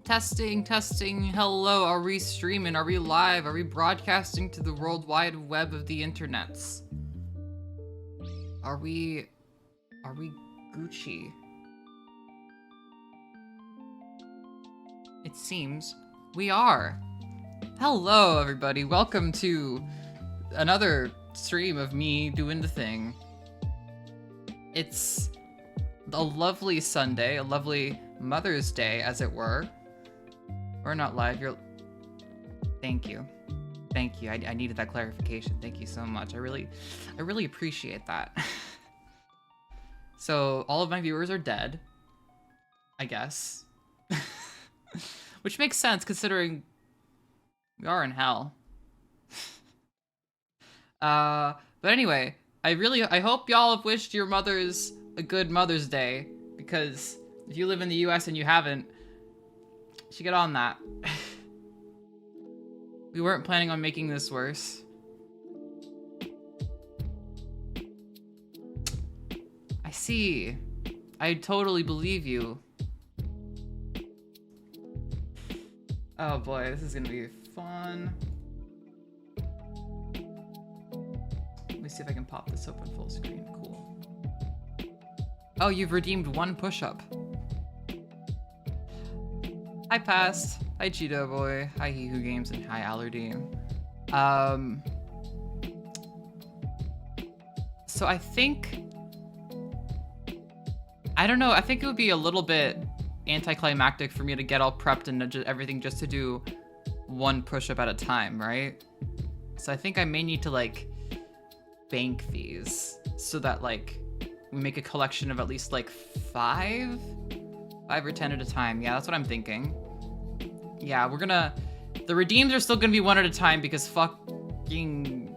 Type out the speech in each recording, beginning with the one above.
Testing, testing. Hello, are we streaming? Are we live? Are we broadcasting to the world wide web of the internets? Are we Gucci? It seems we are. Hello, everybody. Welcome to another stream of me doing the thing. It's a lovely Sunday, a lovely Mother's Day, as it were. We're not live. Thank you. Thank you. I needed that clarification. Thank you so much. I really appreciate that. So all of my viewers are dead, I guess. Which makes sense considering we are in hell. But anyway, I hope y'all have wished your mothers a good Mother's Day, because if you live in the US and you haven't, you should get on that. We weren't planning on making this worse. I see. I totally believe you. Oh boy, this is gonna be fun. Let me see if I can pop this open full screen. Cool. Oh, you've redeemed one push-up. Hi Past, hi Cheeto Boy, hi Hihu Games, and hi Allerdine. So I don't know, I think it would be a little bit anticlimactic for me to get all prepped and everything just to do one push-up at a time, right? So I think I may need to like bank these so that like we make a collection of at least like 5 or 10 at a time. Yeah, that's what I'm thinking. Yeah, the redeems are still gonna be one at a time because fucking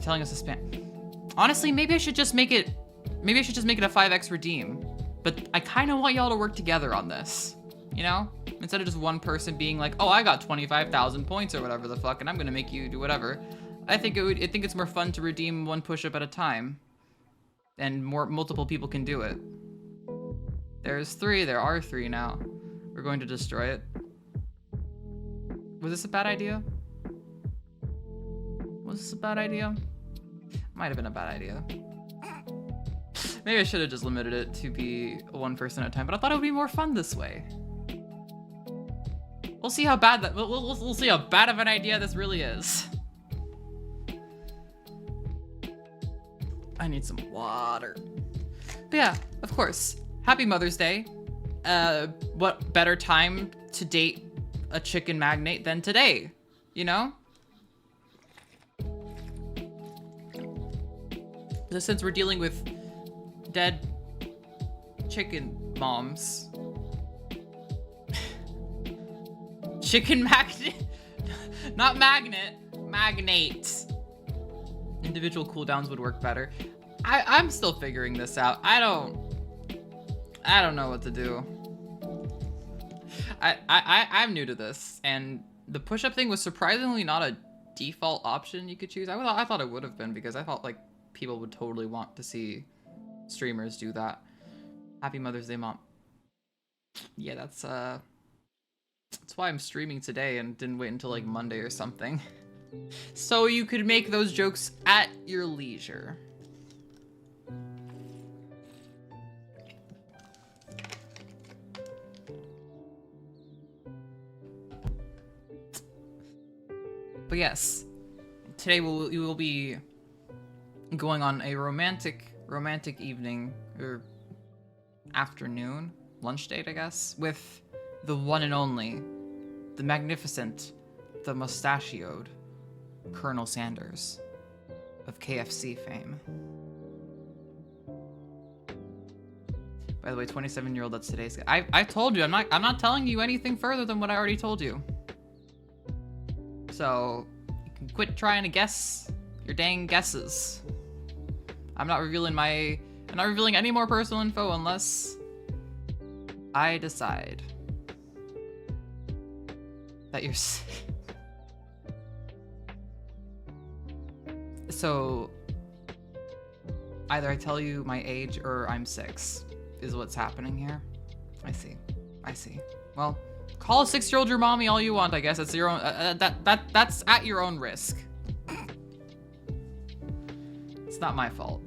telling us to spam. Honestly, maybe I should just make it a 5x redeem. But I kind of want y'all to work together on this, you know? Instead of just one person being like, oh, I got 25,000 points or whatever the fuck, and I'm gonna make you do whatever. I think it's more fun to redeem one push-up at a time. And multiple people can do it. There's 3, there are 3 now. We're going to destroy it. Was this a bad idea? Was this a bad idea? Might have been a bad idea. Maybe I should have just limited it to be one person at a time, but I thought it would be more fun this way. We'll see how bad that we'll see how bad of an idea this really is. I need some water. But yeah, of course. Happy Mother's Day. What better time to date a chicken magnate than today, you know? Since we're dealing with dead chicken moms. Chicken magnet? Not magnet, magnate. Individual cooldowns would work better. I'm still figuring this out. I don't know what to do. I'm new to this, and the push-up thing was surprisingly not a default option you could choose. I thought it would have been, because I thought like people would totally want to see streamers do that. Happy Mother's Day, Mom. Yeah, that's why I'm streaming today and didn't wait until like Monday or something. So you could make those jokes at your leisure. But yes, today we will be going on a romantic evening, or afternoon, lunch date, I guess, with the one and only, the magnificent, the mustachioed Colonel Sanders of KFC fame. By the way, 27-year-old, that's today's. I told you, I'm not telling you anything further than what I already told you. So you can quit trying to guess your dang guesses. I'm not revealing any more personal info unless I decide that you're So either I tell you my age or I'm 6 is what's happening here. I see. Well, Call a 6-year-old your mommy all you want, I guess. It's your own, that's at your own risk. It's not my fault.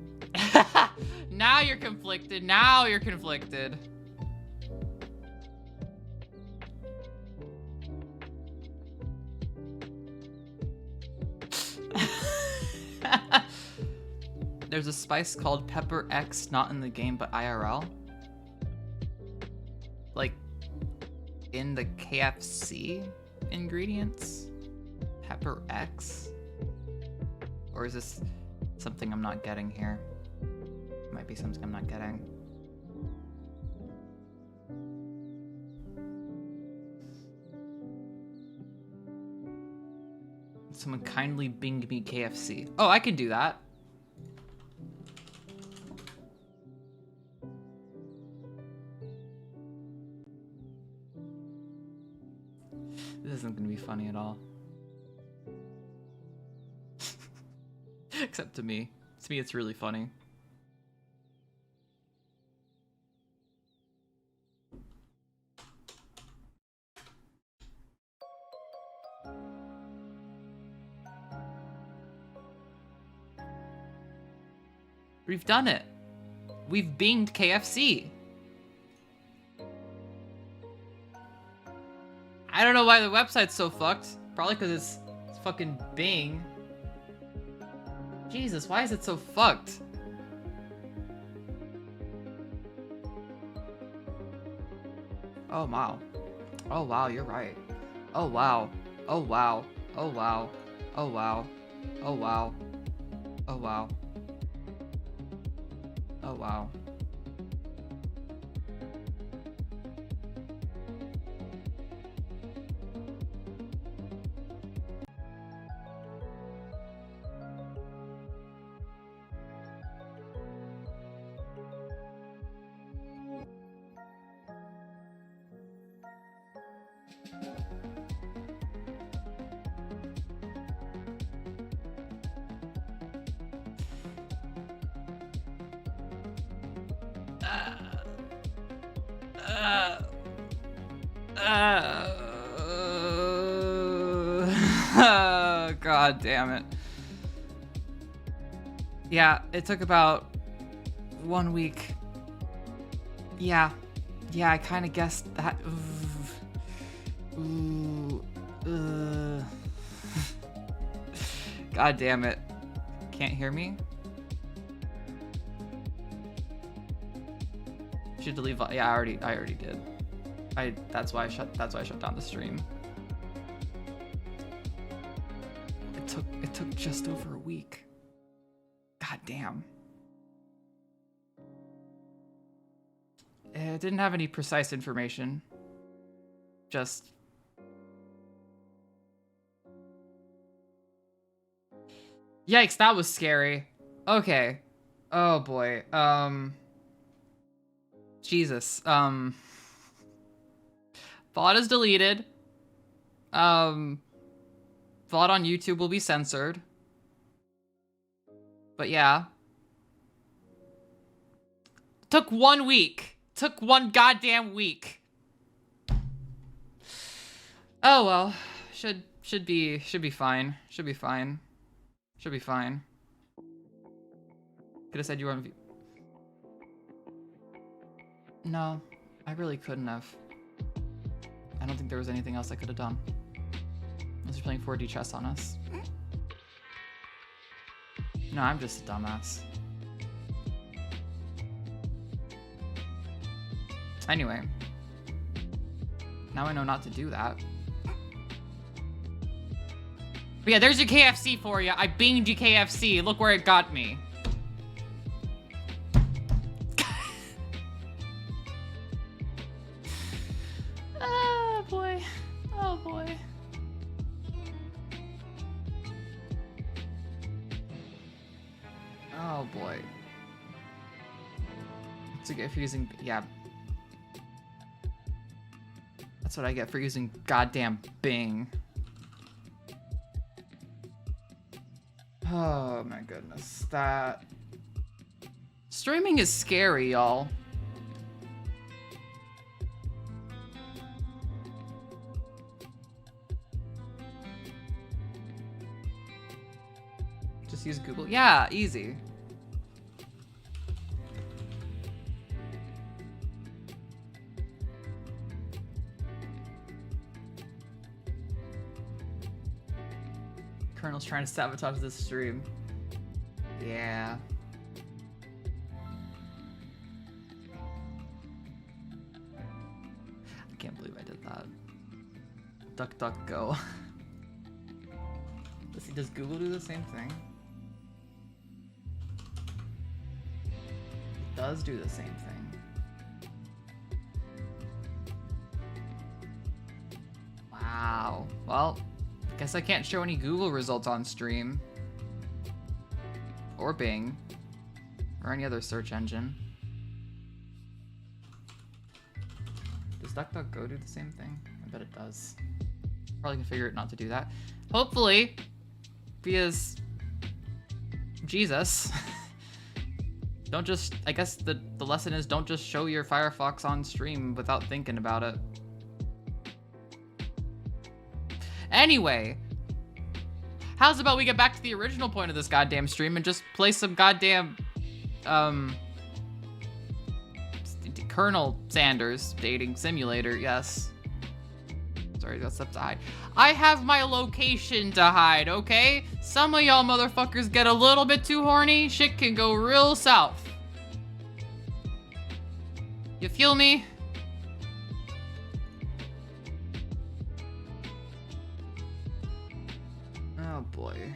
Now you're conflicted. Now you're conflicted. There's a spice called Pepper X, not in the game, but IRL. Like, in the KFC ingredients? Pepper X? Or is this something I'm not getting here? Might be something I'm not getting. Someone kindly binged me KFC. Oh, I can do that. This isn't gonna be funny at all. Except to me. To me, it's really funny. We've done it. We've binged KFC. I don't know why the website's so fucked. Probably because it's fucking Bing. Jesus, why is it so fucked? Oh, wow. Oh, wow, you're right. Oh, wow. Oh, wow. Oh, wow. Oh, wow. Oh, wow. Oh, wow. Oh, wow. God damn it. Yeah, it took about 1 week. Yeah, I kind of guessed that. Ooh. God damn it. Can't hear me? Should delete. Yeah, I already did. That's why I shut down the stream. It took just over a week. God damn. It didn't have any precise information. Just yikes, that was scary. Okay. Oh boy. Jesus. VOD is deleted. VOD on YouTube will be censored. But yeah. Took 1 week. Took 1 goddamn week. Oh well. Should be fine. Should be fine. Should be fine. Could have said you were on No, I really couldn't have. I don't think there was anything else I could have done. Unless you're playing 4D chess on us. No, I'm just a dumbass. Anyway. Now I know not to do that. But yeah, there's your KFC for you. I binged you KFC. Look where it got me. Oh boy. Oh boy. Oh boy. To get for using, yeah. That's what I get for using goddamn Bing. Oh my goodness, that streaming is scary, y'all. Just use Google. Yeah, easy. Colonel's trying to sabotage this stream. Yeah. I can't believe I did that. Duck, duck, go. Does Google do the same thing? It does do the same thing. Wow. Well, I guess I can't show any Google results on stream. Or Bing. Or any other search engine. Does DuckDuckGo do the same thing? I bet it does. Probably can figure it not to do that. Hopefully, because Jesus. Don't just, I guess the lesson is don't just show your Firefox on stream without thinking about it. Anyway, how's about we get back to the original point of this goddamn stream and just play some goddamn, Colonel Sanders dating simulator, yes. Sorry, got stuff to hide. I have my location to hide, okay? Some of y'all motherfuckers get a little bit too horny, shit can go real south. You feel me? Oh boy.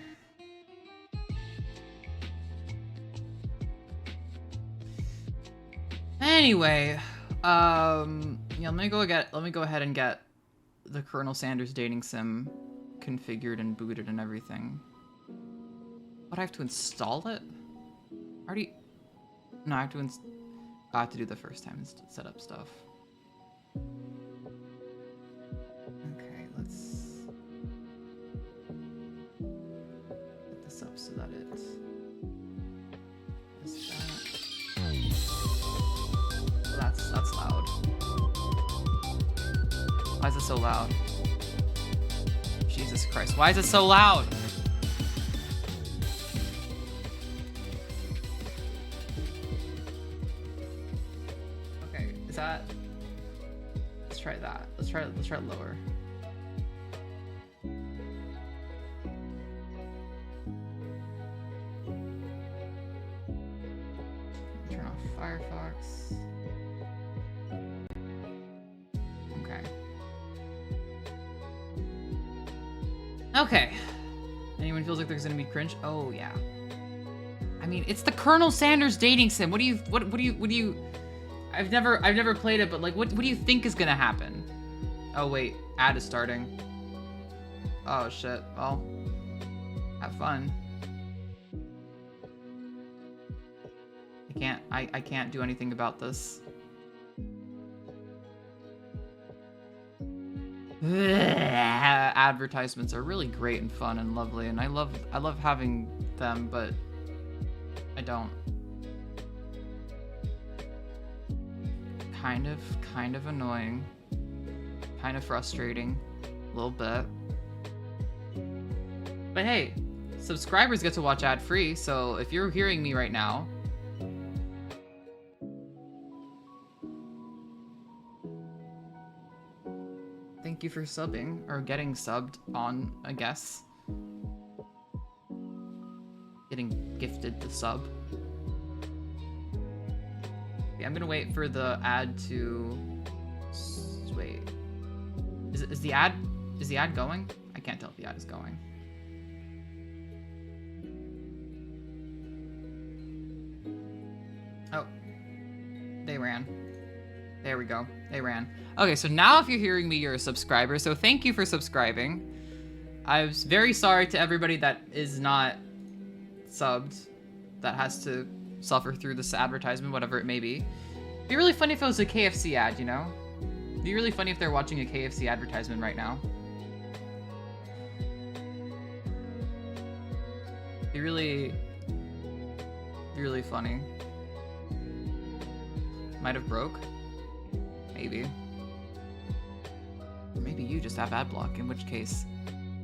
Anyway, yeah, let me go ahead and get the Colonel Sanders dating sim configured and booted and everything. What, I have to install it? Already? No, I have to do the first time and set up stuff. Okay, let's set this up so that it is that. Oh, that's loud. Why is it so loud? Jesus Christ, why is it so loud? Okay, is that... Let's try that. Let's try it lower. Turn off Firefox. Okay. Okay. Anyone feels like there's gonna be cringe? Oh yeah. I mean, it's the Colonel Sanders dating sim. What do you? I've never played it, but like, what do you think is gonna happen? Oh wait, ad is starting. Oh shit. Well, have fun. I can't do anything about this. Advertisements are really great and fun and lovely, and I love having them, but I don't. Kind of annoying, kind of frustrating, a little bit. But hey, subscribers get to watch ad-free, so if you're hearing me right now, thank you for subbing, or getting subbed on, I guess. Getting gifted the sub. Yeah, I'm gonna wait for the ad to... Wait. Is the ad going? I can't tell if the ad is going. Oh. They ran. There we go. They ran. Okay, so now if you're hearing me, you're a subscriber, so thank you for subscribing. I'm very sorry to everybody that is not subbed, that has to suffer through this advertisement, whatever it may be. It'd be really funny if it was a KFC ad, you know? It'd be really funny if they're watching a KFC advertisement right now. It'd be really funny. Might have broke. Maybe. Or maybe you just have ad block, in which case,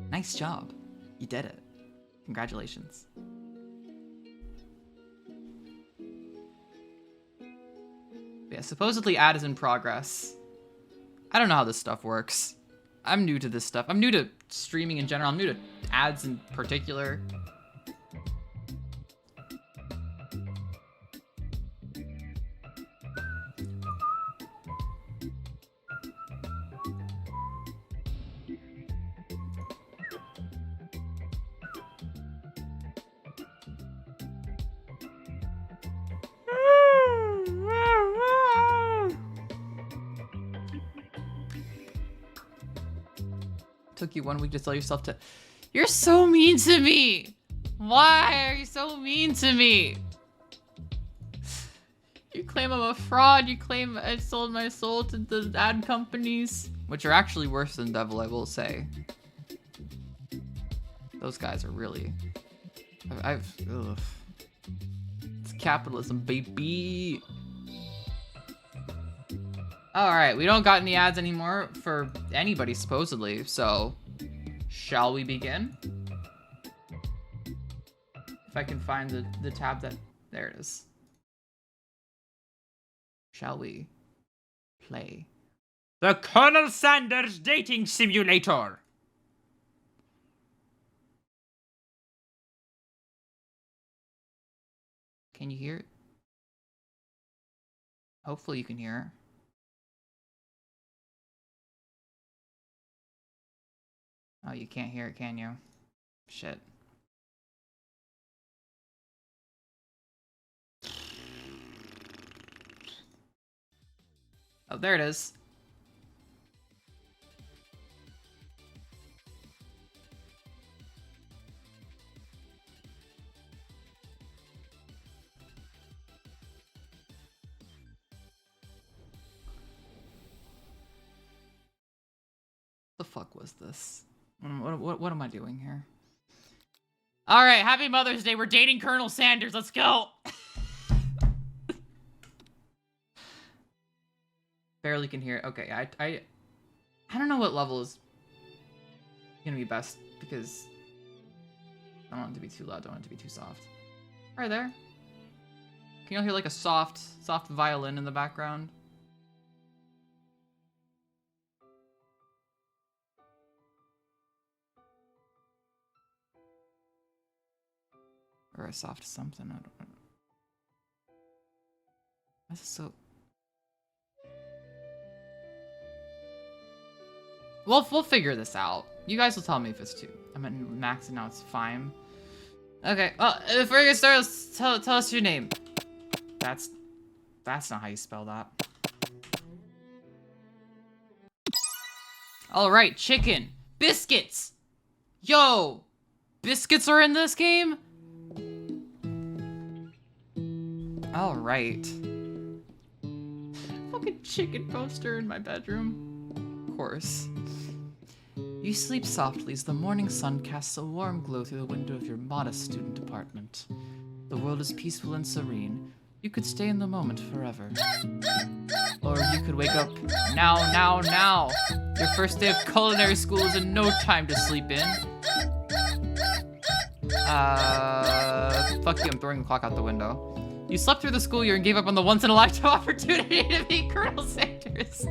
nice job. You did it. Congratulations. Okay, supposedly ad is in progress. I don't know how this stuff works. I'm new to this stuff. I'm new to streaming in general. I'm new to ads in particular. Took you 1 week to tell yourself to... You're so mean to me! Why are you so mean to me? You claim I'm a fraud, you claim I sold my soul to the ad companies. Which are actually worse than Devil, I will say. Those guys are really... Ugh. It's capitalism, baby! Alright, we don't got any ads anymore for anybody, supposedly, so... Shall we begin? If I can find the tab that... There it is. Shall we play? The Colonel Sanders Dating Simulator! Can you hear it? Hopefully you can hear it. Oh, you can't hear it, can you? Shit. Oh, there it is. The fuck was this? What am I doing here? All right, happy Mother's Day. We're dating Colonel Sanders. Let's go. Barely can hear it. Okay, I don't know what level is gonna be best because I don't want it to be too loud. I don't want it to be too soft. Right there. Can you all hear like a soft violin in the background? Or a soft something, I don't know. This is so... We'll figure this out. You guys will tell me if it's too... I'm at max and now it's fine. Okay, well, before we get started, tell us your name. That's not how you spell that. Alright, chicken. Biscuits! Yo! Biscuits are in this game? Alright. Fucking chicken poster in my bedroom. Of course. You sleep softly as the morning sun casts a warm glow through the window of your modest student apartment. The world is peaceful and serene. You could stay in the moment forever. Or you could wake up now. Your first day of culinary school is in no time to sleep in. Fuck you, I'm throwing the clock out the window. You slept through the school year and gave up on the once-in-a-lifetime opportunity to meet Colonel Sanders.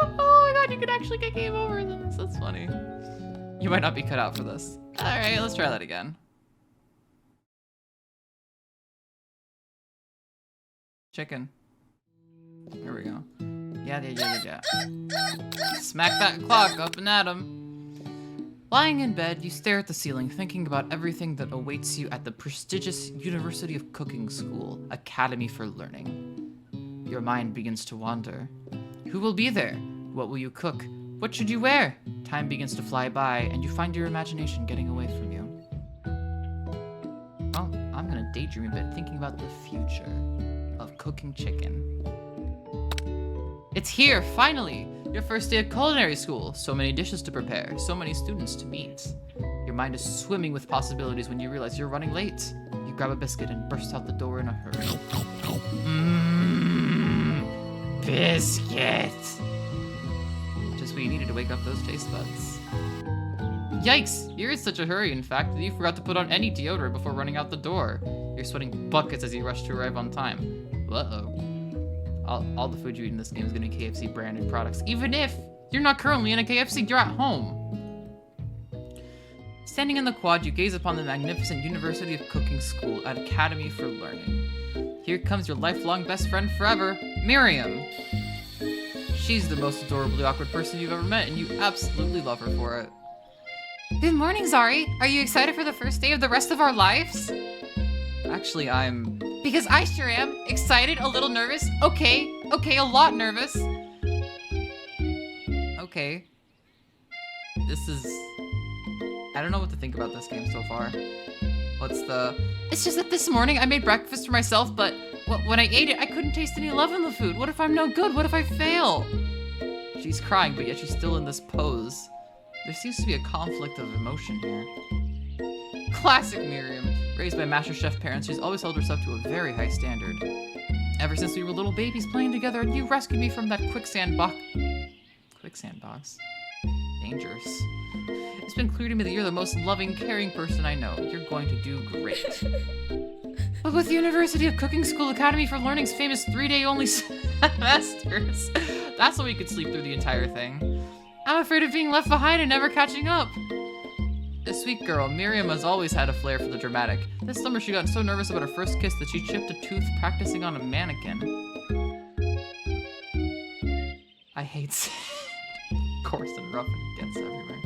Oh my god, you could actually get game over this. That's funny. You might not be cut out for this. Alright, let's try that again. Chicken. Here we go. Yeah. Smack that clock up and at him. Lying in bed, you stare at the ceiling, thinking about everything that awaits you at the prestigious University of Cooking School, Academy for Learning. Your mind begins to wander. Who will be there? What will you cook? What should you wear? Time begins to fly by, and you find your imagination getting away from you. Well, I'm gonna daydream a bit, thinking about the future of cooking chicken. It's here, finally! Your first day at culinary school. So many dishes to prepare, so many students to meet. Your mind is swimming with possibilities when you realize you're running late. You grab a biscuit and burst out the door in a hurry. Biscuit! Just what you needed to wake up those taste buds. Yikes! You're in such a hurry, in fact, that you forgot to put on any deodorant before running out the door. You're sweating buckets as you rush to arrive on time. Uh-oh. All the food you eat in this game is gonna be KFC branded products. Even if you're not currently in a KFC, you're at home. Standing in the quad, you gaze upon the magnificent University of Cooking School, an academy for learning. Here comes your lifelong best friend forever, Miriam. She's the most adorably awkward person you've ever met, and you absolutely love her for it. Good morning, Zari. Are you excited for the first day of the rest of our lives? Actually, I'm... Because I sure am. Excited, a little nervous. Okay, a lot nervous. Okay. This is... I don't know what to think about this game so far. What's the... It's just that this morning I made breakfast for myself, but when I ate it, I couldn't taste any love in the food. What if I'm no good? What if I fail? She's crying, but yet she's still in this pose. There seems to be a conflict of emotion here. Classic Miriam. Raised by Master Chef parents, she's always held herself to a very high standard. Ever since we were little babies playing together, you rescued me from that quicksand box. Quicksand box? Dangerous. It's been clear to me that you're the most loving, caring person I know. You're going to do great. But with the University of Cooking School Academy for Learning's famous 3-day only semesters, that's when we could sleep through the entire thing. I'm afraid of being left behind and never catching up. This sweet girl, Miriam, has always had a flair for the dramatic. This summer she got so nervous about her first kiss that she chipped a tooth practicing on a mannequin. I hate sand. Coarse and rough and gets everywhere.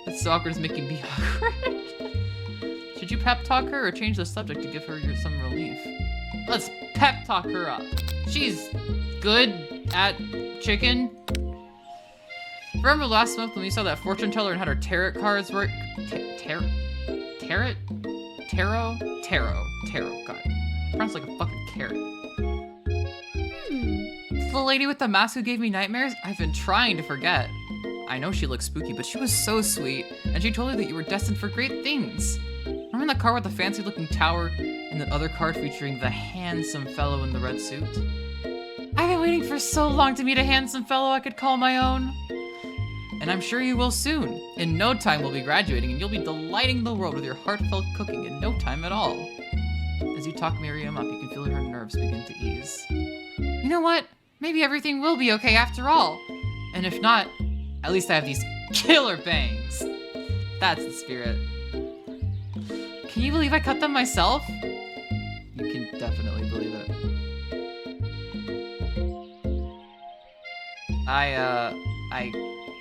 It's so awkward, it's making me awkward. Should you pep talk her or change the subject to give her some relief? Let's pep talk her up. She's good at chicken. Remember last month when we saw that fortune teller and had her tarot cards work? Tarot? God. Sounds like a fucking carrot. The lady with the mask who gave me nightmares? I've been trying to forget. I know she looks spooky, but she was so sweet, and she told me that you were destined for great things. Remember that card with the fancy-looking tower, and that other card featuring the handsome fellow in the red suit? I've been waiting for so long to meet a handsome fellow I could call my own. And I'm sure you will soon. In no time we'll be graduating, and you'll be delighting the world with your heartfelt cooking in no time at all. As you talk Miriam up, you can feel her nerves begin to ease. You know what? Maybe everything will be okay after all. And if not, at least I have these killer bangs. That's the spirit. Can you believe I cut them myself? You can definitely believe it. I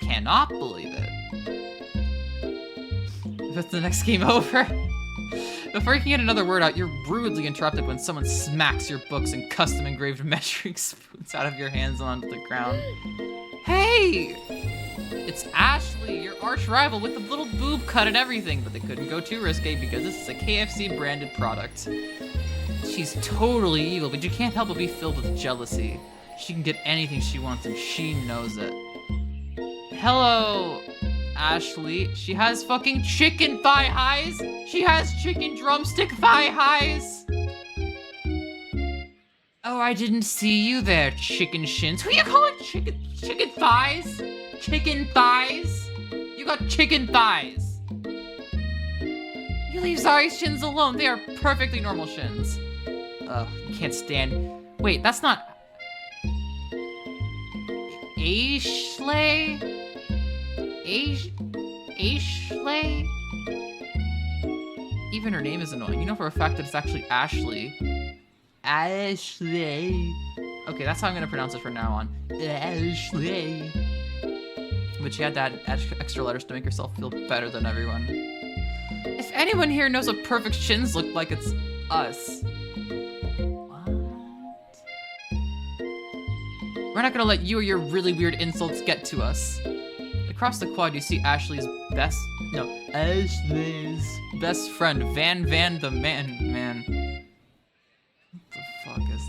cannot believe it. Is the next game over? Before you can get another word out, you're rudely interrupted when someone smacks your books and custom engraved measuring spoons out of your hands onto the ground. Hey! It's Ashley, your arch rival with the little boob cut and everything, but they couldn't go too risque because this is a KFC branded product. She's totally evil, but you can't help but be filled with jealousy. She can get anything she wants and she knows it. Hello, Ashley. She has fucking chicken thigh highs. She has chicken drumstick thigh highs. Oh, I didn't see you there, chicken shins. Who you calling chicken thighs? Chicken thighs? You got chicken thighs. You leave Zari's shins alone. They are perfectly normal shins. Ugh, can't stand. Wait, that's not. Ashley? Ashley? Even her name is annoying. You know for a fact that it's actually Ashley. Ashley. Okay, that's how I'm gonna pronounce it from now on. Ashley. But she had to add extra letters to make herself feel better than everyone. If anyone here knows what perfect shins look like, it's us. What? We're not gonna let you or your really weird insults get to us. Across the quad, you see Ashley's best friend, Van the man. What the fuck is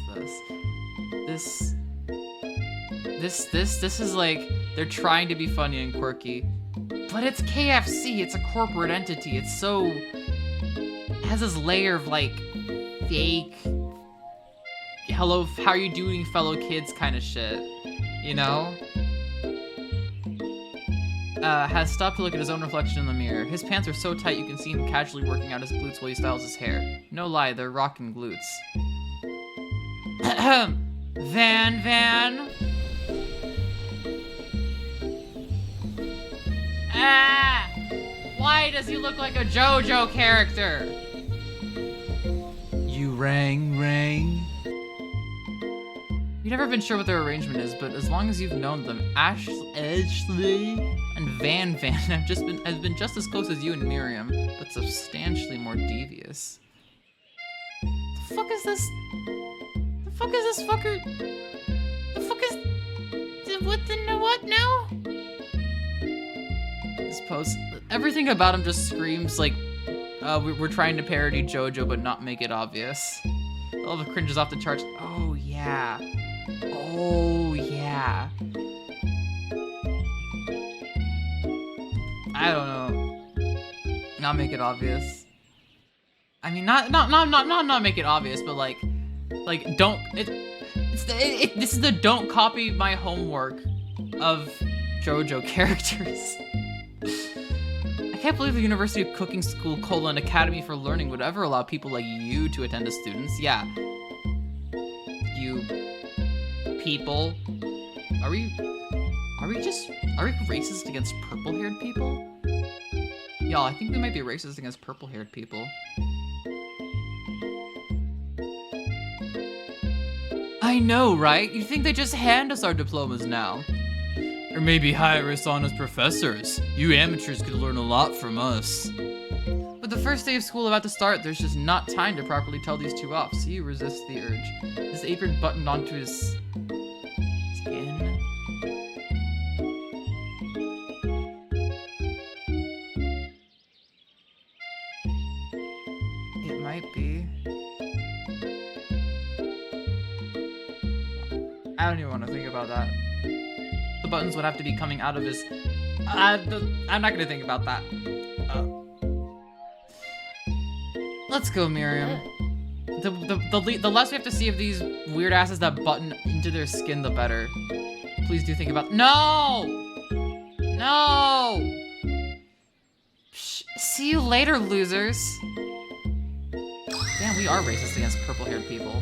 this? This is like, they're trying to be funny and quirky, but it's KFC, it's a corporate entity, it has this layer of like, fake, hello, how are you doing fellow kids kind of shit, you know? Has stopped to look at his own reflection in the mirror. His pants are so tight you can see him casually working out his glutes while he styles his hair. No lie, they're rockin' glutes. Van. Ah! Why does he look like a JoJo character? You rang. You've never been sure what their arrangement is, but as long as you've known them, Ashley and Van have been just as close as you and Miriam, but substantially more devious. The fuck is this? The fuck is this fucker? The fuck is what now? This post, everything about him just screams like, we're trying to parody JoJo but not make it obvious. All the cringes off the charts. Oh yeah. I don't know. Not make it obvious. I mean, not make it obvious, but like don't. This is the don't copy my homework of JoJo characters. I can't believe the University of Cooking School : Academy for Learning would ever allow people like you to attend as students. Yeah. You people. Are we racist against purple-haired people? Y'all, I think we might be racist against purple-haired people. I know, right? You think they just hand us our diplomas now? Or maybe hire us on as professors. You amateurs could learn a lot from us. But the first day of school about to start, there's just not time to properly tell these two off, so you resist the urge. His apron buttoned onto his skin. It might be. I don't even want to think about that. The buttons would have to be coming out of his... I'm not gonna think about that. Let's go, Miriam. The less we have to see of these weird asses that button into their skin, the better. Please do think about... No! Psh, see you later, losers. Damn, we are racist against purple-haired people.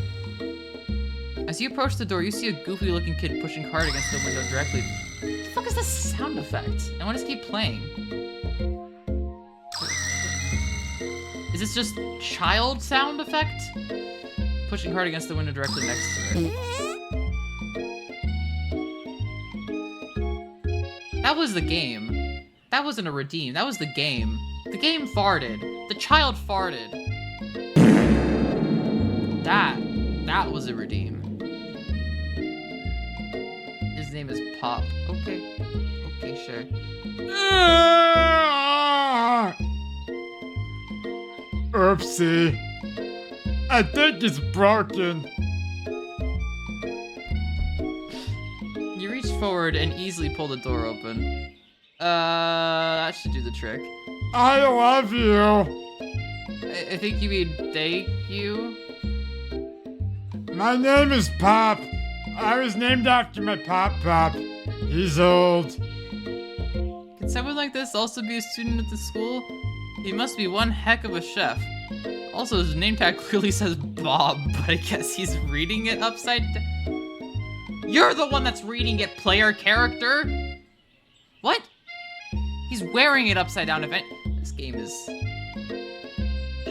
As you approach the door, you see a goofy-looking kid pushing hard against the window directly. What the fuck is this sound effect? And why does it keep playing? Is this just child sound effect? Pushing hard against the window directly next to it. That was the game. That wasn't a redeem. That was the game. The game farted. The child farted. That was a redeem. His name is Pop. Okay, sure. Oopsie. I think it's broken. You reach forward and easily pull the door open. That should do the trick. I love you. I think you mean thank you? My name is Pop. I was named after my Pop. He's old. Can someone like this also be a student at the school? He must be one heck of a chef. Also, his name tag clearly says Bob, but I guess he's reading it upside down. You're the one that's reading it, player character! What? He's wearing it upside down. This game is...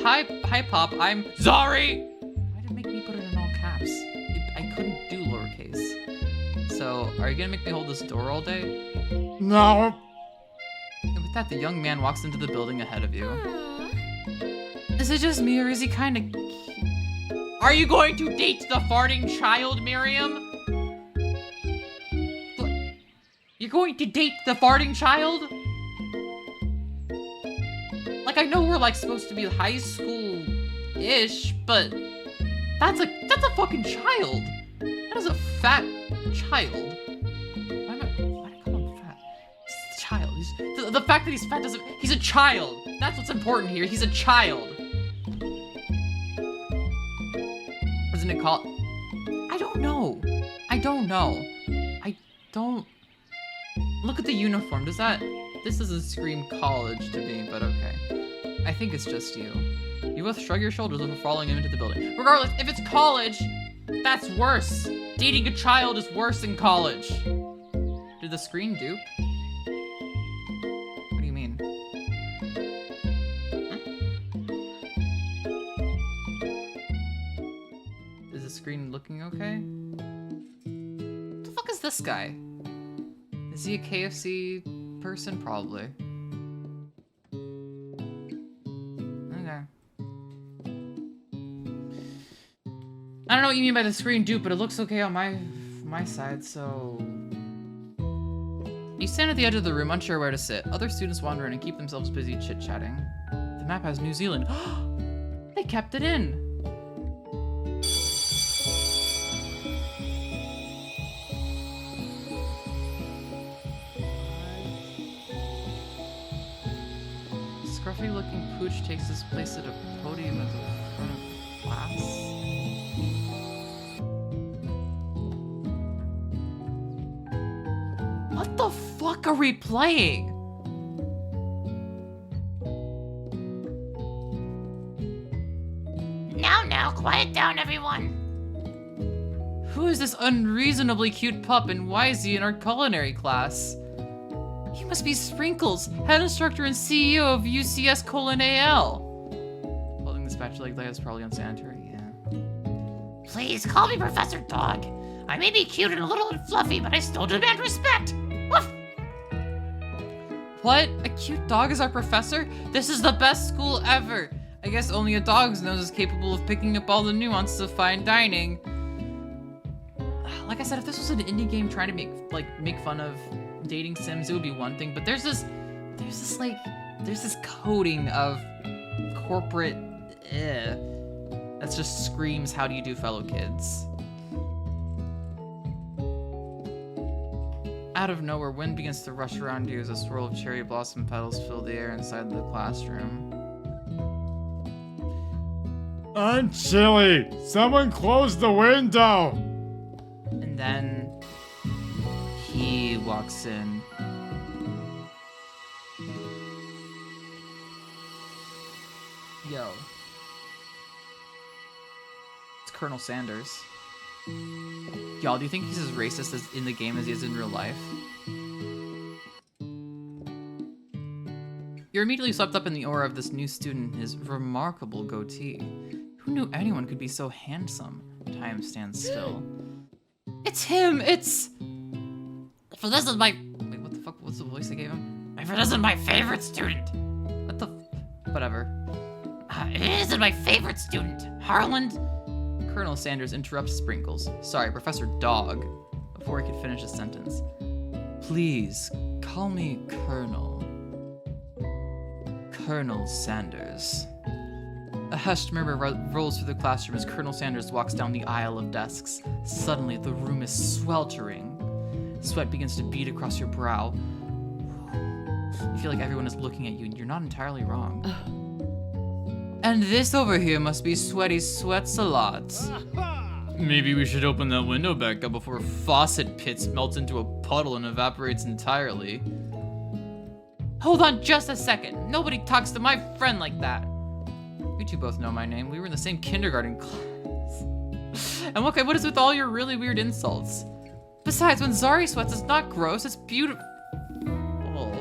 Hi Pop, I'm Zari! Why did it make me put it in all caps? I couldn't do lowercase. So, are you gonna make me hold this door all day? No. And with that, the young man walks into the building ahead of you. Is it just me, or is he kinda cute? Are you going to date the farting child, Miriam? You're going to date the farting child? Like, I know we're like supposed to be high school-ish, but that's a fucking child. That is a fat child. Why do I call him fat? He's a child. The fact that he's fat doesn't... He's a child. That's what's important here. He's a child. Isn't it called... I don't know. Look at the uniform. Does that... This doesn't scream college to me, but okay. I think it's just you. You both shrug your shoulders before following him into the building. Regardless, if it's college, That's worse. Dating a child is worse in college. Did the screen dupe? What do you mean? Is the screen looking okay? What the fuck is this guy? Is he a KFC person? Probably. Okay. I don't know what you mean by the screen dupe, but it looks okay on my side, so... You stand at the edge of the room, unsure where to sit. Other students wander in and keep themselves busy chit-chatting. The map has New Zealand. They kept it in! Scruffy-looking pooch takes his place at a podium at the front of class. What the fuck are we playing? Now, quiet down, everyone. Who is this unreasonably cute pup and why is he in our culinary class? He must be Sprinkles, head instructor and CEO of UCS:(AL. Holding the spatula like that is probably unsanitary, yeah. Please call me Professor Dog. I may be cute and a little bit fluffy, but I still demand respect. Woof! What? A cute dog is our professor? This is the best school ever! I guess only a dog's nose is capable of picking up all the nuances of fine dining. Like I said, if this was an indie game trying to make fun of dating sims, it would be one thing, but there's this coding of corporate that just screams, how do you do, fellow kids? Out of nowhere, wind begins to rush around you as a swirl of cherry blossom petals fill the air inside the classroom. I'm chilly. Someone close the window. And then he walks in. Yo. It's Colonel Sanders. Y'all, do you think he's as racist as in the game as he is in real life? You're immediately swept up in the aura of this new student and his remarkable goatee. Who knew anyone could be so handsome? Time stands still. It's him! It's... For this is my... Wait, what the fuck? What's the voice I gave him? For this is my favorite student. What the... Whatever. It isn't my favorite student. Harland. Colonel Sanders interrupts Sprinkles. Sorry, Professor Dog. Before he could finish his sentence. Please, call me Colonel. Colonel Sanders. A hushed murmur rolls through the classroom as Colonel Sanders walks down the aisle of desks. Suddenly, the room is sweltering. Sweat begins to bead across your brow. You feel like everyone is looking at you, and you're not entirely wrong. And this over here must be Sweaty Sweats a lot. Maybe we should open that window back up before faucet pits melts into a puddle and evaporates entirely. Hold on just a second. Nobody talks to my friend like that. You two both know my name. We were in the same kindergarten class. And what is with all your really weird insults? Besides, when Zari sweats, it's not gross, it's beautiful. Oh.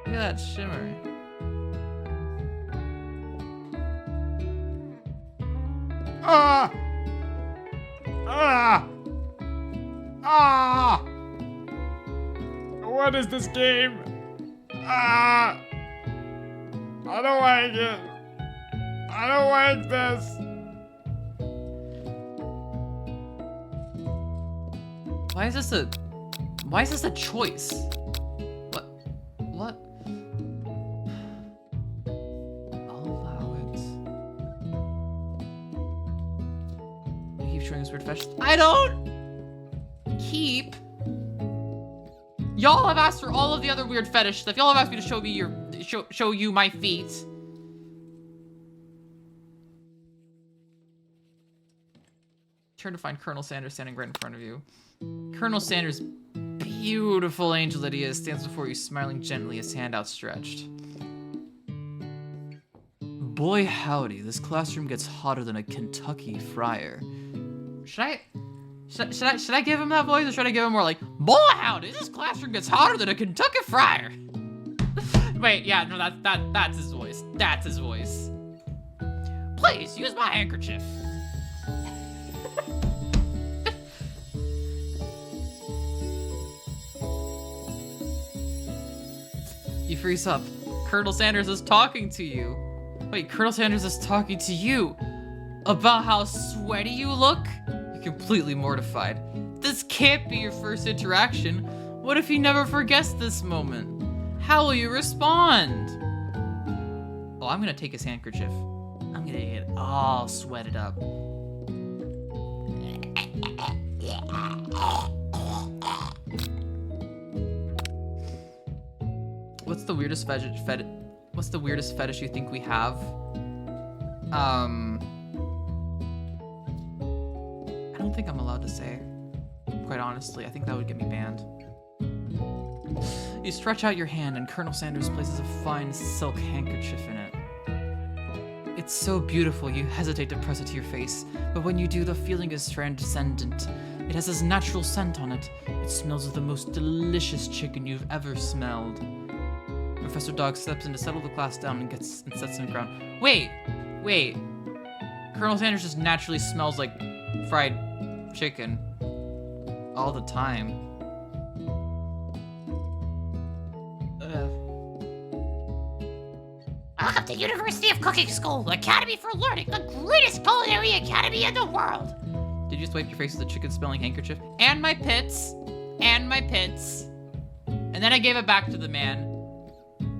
Look at that shimmer. Ah! Ah! Ah! What is this game? Ah! I don't like it. I don't like this. Why is this a choice? What? I'll allow it. You keep showing this weird fetish. I don't keep. Y'all have asked for all of the other weird fetish stuff. Y'all have asked me to show you my feet. Turn to find Colonel Sanders standing right in front of you. Colonel Sanders, beautiful angel that he is, stands before you smiling gently, his hand outstretched. Boy howdy, this classroom gets hotter than a Kentucky fryer. Should I give him that voice, or should I give him more like, boy howdy, this classroom gets hotter than a Kentucky fryer? Wait, yeah, no, that's his voice. That's his voice. Please use my handkerchief. You freeze up. Colonel Sanders is talking to you. Wait, Colonel Sanders is talking to you about how sweaty you look? You're completely mortified. This can't be your first interaction. What if he never forgets this moment? How will you respond? Oh, I'm gonna take his handkerchief. I'm gonna get all sweated up. What's the weirdest What's the weirdest fetish you think we have? I don't think I'm allowed to say. Quite honestly, I think that would get me banned. You stretch out your hand and Colonel Sanders places a fine silk handkerchief in it. It's so beautiful you hesitate to press it to your face, but when you do, the feeling is transcendent. It has this natural scent on it. It smells of the most delicious chicken you've ever smelled. Professor Dog steps in to settle the class down and sets on the ground. Wait. Colonel Sanders just naturally smells like fried chicken all the time. Welcome to University of Cooking School, Academy for Learning, the greatest culinary academy in the world. Did you just wipe your face with a chicken-smelling handkerchief? And my pits. And my pits. And then I gave it back to the man.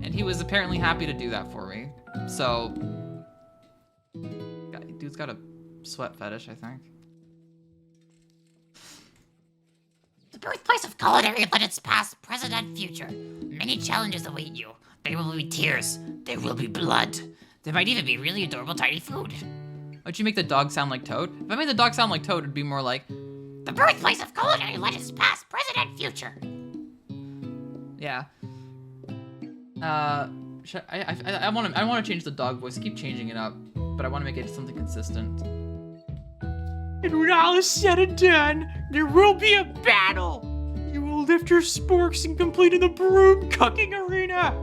And he was apparently happy to do that for me. So, dude's got a sweat fetish, I think. The birthplace of culinary legends past, present, and future. Many challenges await you. There will be tears. There will be blood. There might even be really adorable tiny food. Why'd you make the dog sound like Toad? If I made the dog sound like Toad, it'd be more like... The birthplace of culinary legends past, present, and future. Yeah. I want to change the dog voice. I keep changing it up, but I want to make it something consistent. And when all is said and done, there will be a battle. You will lift your sporks and complete in the broom cooking arena.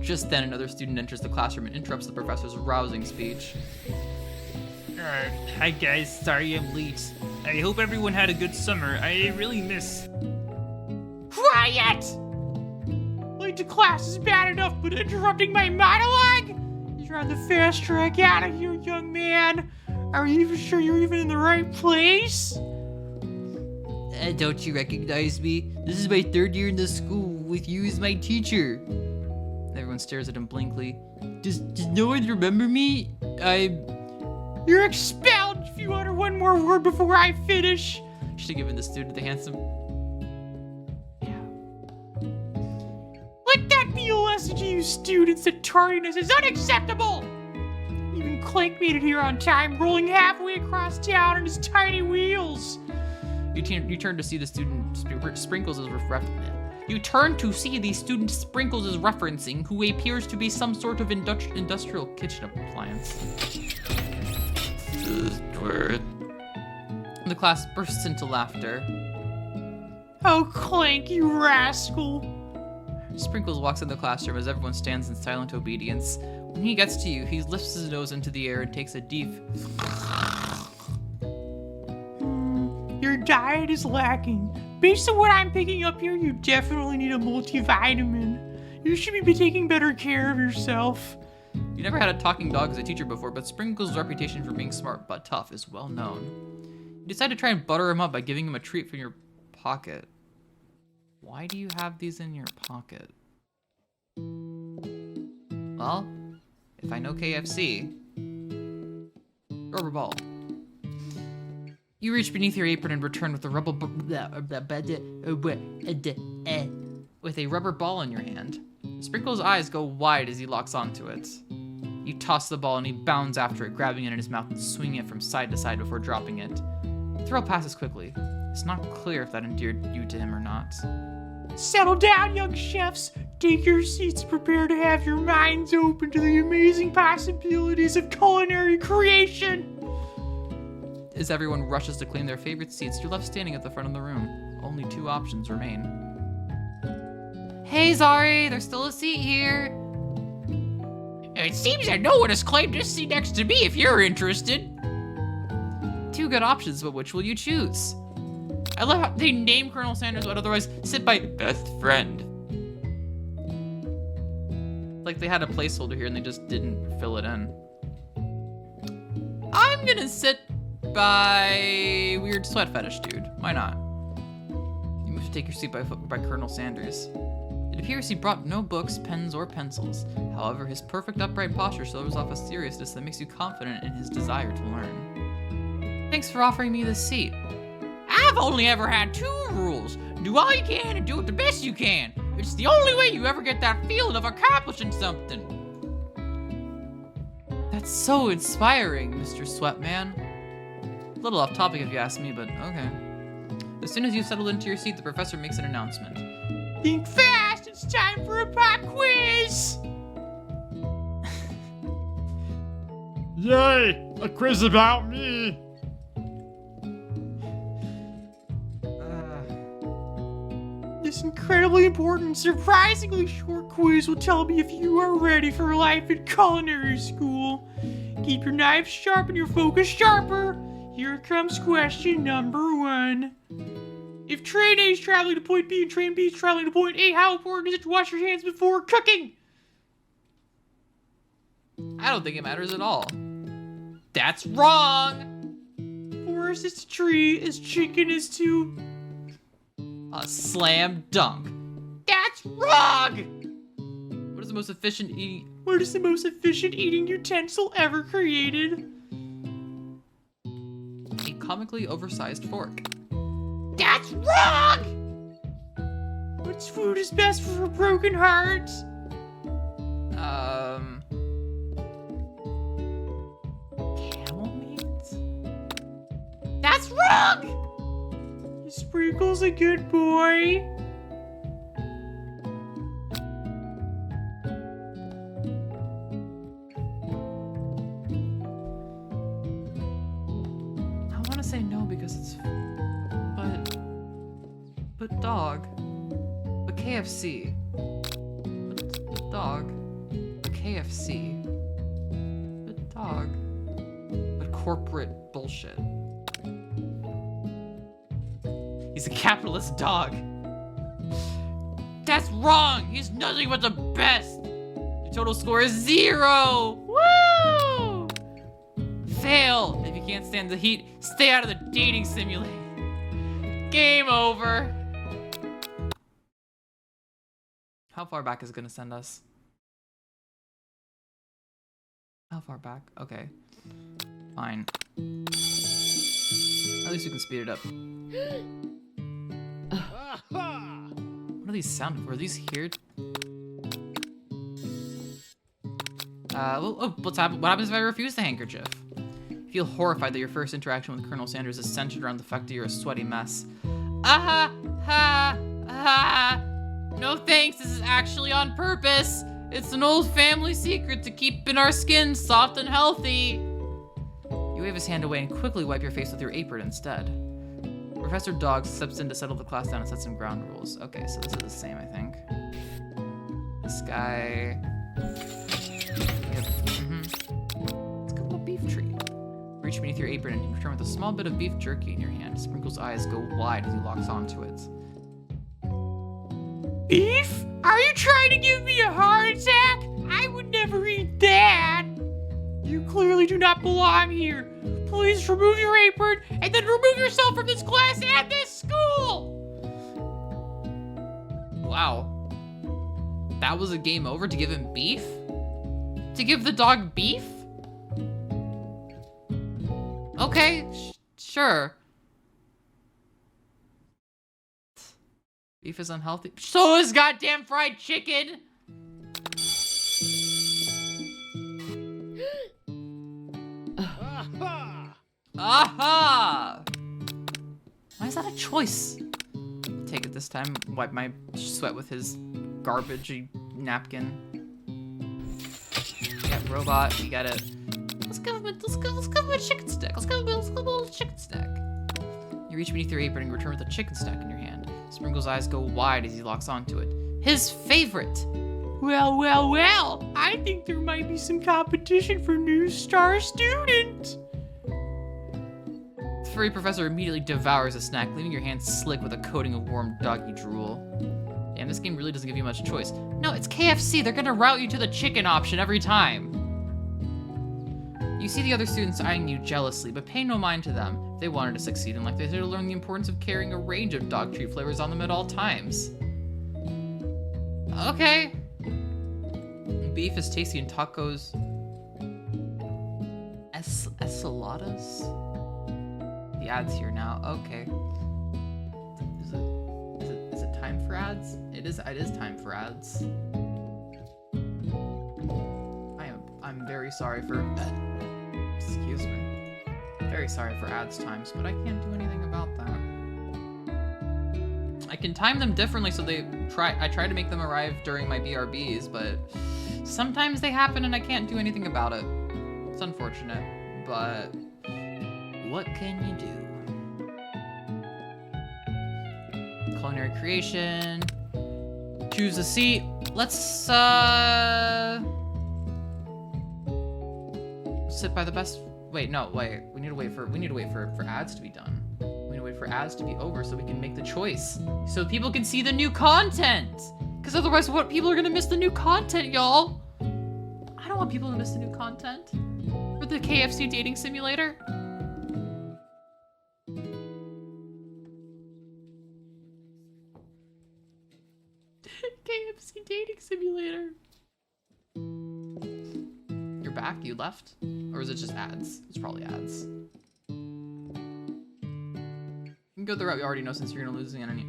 Just then, another student enters the classroom and interrupts the professor's rousing speech. Hi guys, sorry I'm late. I hope everyone had a good summer. I really miss... Quiet! Late to class is bad enough, but interrupting my monologue? You're on the fast track out of here, young man. Are you even sure you're even in the right place? Don't you recognize me? This is my third year in the school with you as my teacher. Everyone stares at him blankly. Does no one remember me? You're expelled if you utter one more word before I finish. Should have given the student the handsome... Let that be a lesson to you students that tardiness is unacceptable! Even Clank made it here on time, rolling halfway across town on his tiny wheels. You turn to see the student Sprinkles is You turn to see the student Sprinkles is referencing, who appears to be some sort of industrial kitchen appliance. The class bursts into laughter. Oh, Clank, you rascal! Sprinkles walks in the classroom as everyone stands in silent obedience. When he gets to you, he lifts his nose into the air and takes a deep... Your diet is lacking. Based on what I'm picking up here, you definitely need a multivitamin. You should be taking better care of yourself. You never had a talking dog as a teacher before, but Sprinkles' reputation for being smart but tough is well known. You decide to try and butter him up by giving him a treat from your pocket. Why do you have these in your pocket? Well, if I know KFC... Rubber ball. You reach beneath your apron and return with a rubber ball in your hand. Sprinkle's eyes go wide as he locks onto it. You toss the ball and he bounds after it, grabbing it in his mouth and swinging it from side to side before dropping it. The throw passes quickly. It's not clear if that endeared you to him or not. Settle down, young chefs. Take your seats, prepare to have your minds open to the amazing possibilities of culinary creation. As everyone rushes to claim their favorite seats, you're left standing at the front of the room. Only 2 options remain. Hey, Zari, there's still a seat here. It seems that no one has claimed this seat next to me if you're interested. 2 good options, but which will you choose? I love how they name Colonel Sanders but otherwise sit by best friend. Like they had a placeholder here and they just didn't fill it in. I'm gonna sit by weird sweat fetish dude. Why not? You move to take your seat by Colonel Sanders. It appears he brought no books, pens, or pencils. However, his perfect upright posture shows off a seriousness that makes you confident in his desire to learn. Thanks for offering me this seat. I've only ever had 2 rules. Do all you can and do it the best you can. It's the only way you ever get that feeling of accomplishing something. That's so inspiring, Mr. Sweatman. A little off topic if you ask me, but okay. As soon as you've settled into your seat, the professor makes an announcement. Think fast, it's time for a pop quiz. Yay! A quiz about me! This incredibly important, surprisingly short quiz will tell me if you are ready for life in culinary school. Keep your knives sharp and your focus sharper. Here comes question number 1. If train A is traveling to point B and train B is traveling to point A, how important is it to wash your hands before cooking? I don't think it matters at all. That's wrong! Forest is to tree, as chicken is to... A slam dunk. That's wrong! What is the most efficient eating? What is the most efficient eating utensil ever created? A comically oversized fork. That's wrong! Which food is best for a broken heart? Camel meat? That's wrong! Sprinkle's a good boy. I want to say no because it's... But dog. But KFC. But dog. But KFC. But dog. But corporate bullshit. He's a capitalist dog. That's wrong! He's nothing but the best! Your total score is 0! Woo! Fail! If you can't stand the heat, stay out of the dating simulator. Game over. How far back is it gonna send us? How far back? Okay. Fine. At least we can speed it up. What are these sound? Were these here? What happens if I refuse the handkerchief? Feel horrified that your first interaction with Colonel Sanders is centered around the fact that you're a sweaty mess. Ah ha ha! No thanks, this is actually on purpose. It's an old family secret to keep our skin soft and healthy. You wave his hand away and quickly wipe your face with your apron instead. Professor Dog steps in to settle the class down and set some ground rules. Okay, so this is the same, I think. This guy... Let's go to a beef tree. Reach beneath your apron and you return with a small bit of beef jerky in your hand. Sprinkle's eyes go wide as he locks onto it. Beef? Are you trying to give me a heart attack? I would never eat that. You clearly do not belong here. Please remove your apron and then remove yourself from this class and this school. Wow. That was a game over to give him beef? To give the dog beef? Okay, sure. Beef is unhealthy. So is goddamn fried chicken. Aha! Why is that a choice? I'll take it this time. Wipe my sweat with his garbagey napkin. You got robot, you got it. Let's give him a chicken stick. Let's give him a little chicken stick. You reach beneath your apron and return with a chicken stack in your hand. Sprinkle's eyes go wide as he locks onto it. His favorite! Well, well, well. I think there might be some competition for new star student. The furry professor immediately devours a snack, leaving your hands slick with a coating of warm doggy drool. Damn, this game really doesn't give you much choice. No, it's KFC. They're gonna route you to the chicken option every time. You see the other students eyeing you jealously, but pay no mind to them. If they wanted to succeed in life, they should learn the importance of carrying a range of dog treat flavors on them at all times. Okay. Beef is tasty in tacos. Enchiladas? The ad's here now. Okay. Is it time for ads? It is time for ads. I'm very sorry for excuse me. Very sorry for ads times, but I can't do anything about that. I can time them differently so I try to make them arrive during my BRBs, but sometimes they happen and I can't do anything about it. It's unfortunate, but what can you do? Culinary creation. Choose a seat. Let's sit by the best. Wait, no, wait. We need to wait for ads to be done. We need to wait for ads to be over so we can make the choice. So people can see the new content. Because otherwise, what, people are gonna miss the new content, y'all. I don't want people to miss the new content. For the KFC dating simulator. KFC dating simulator. You're back? You left? Or is it just ads? It's probably ads. You can go the route you already know since you're gonna lose again any.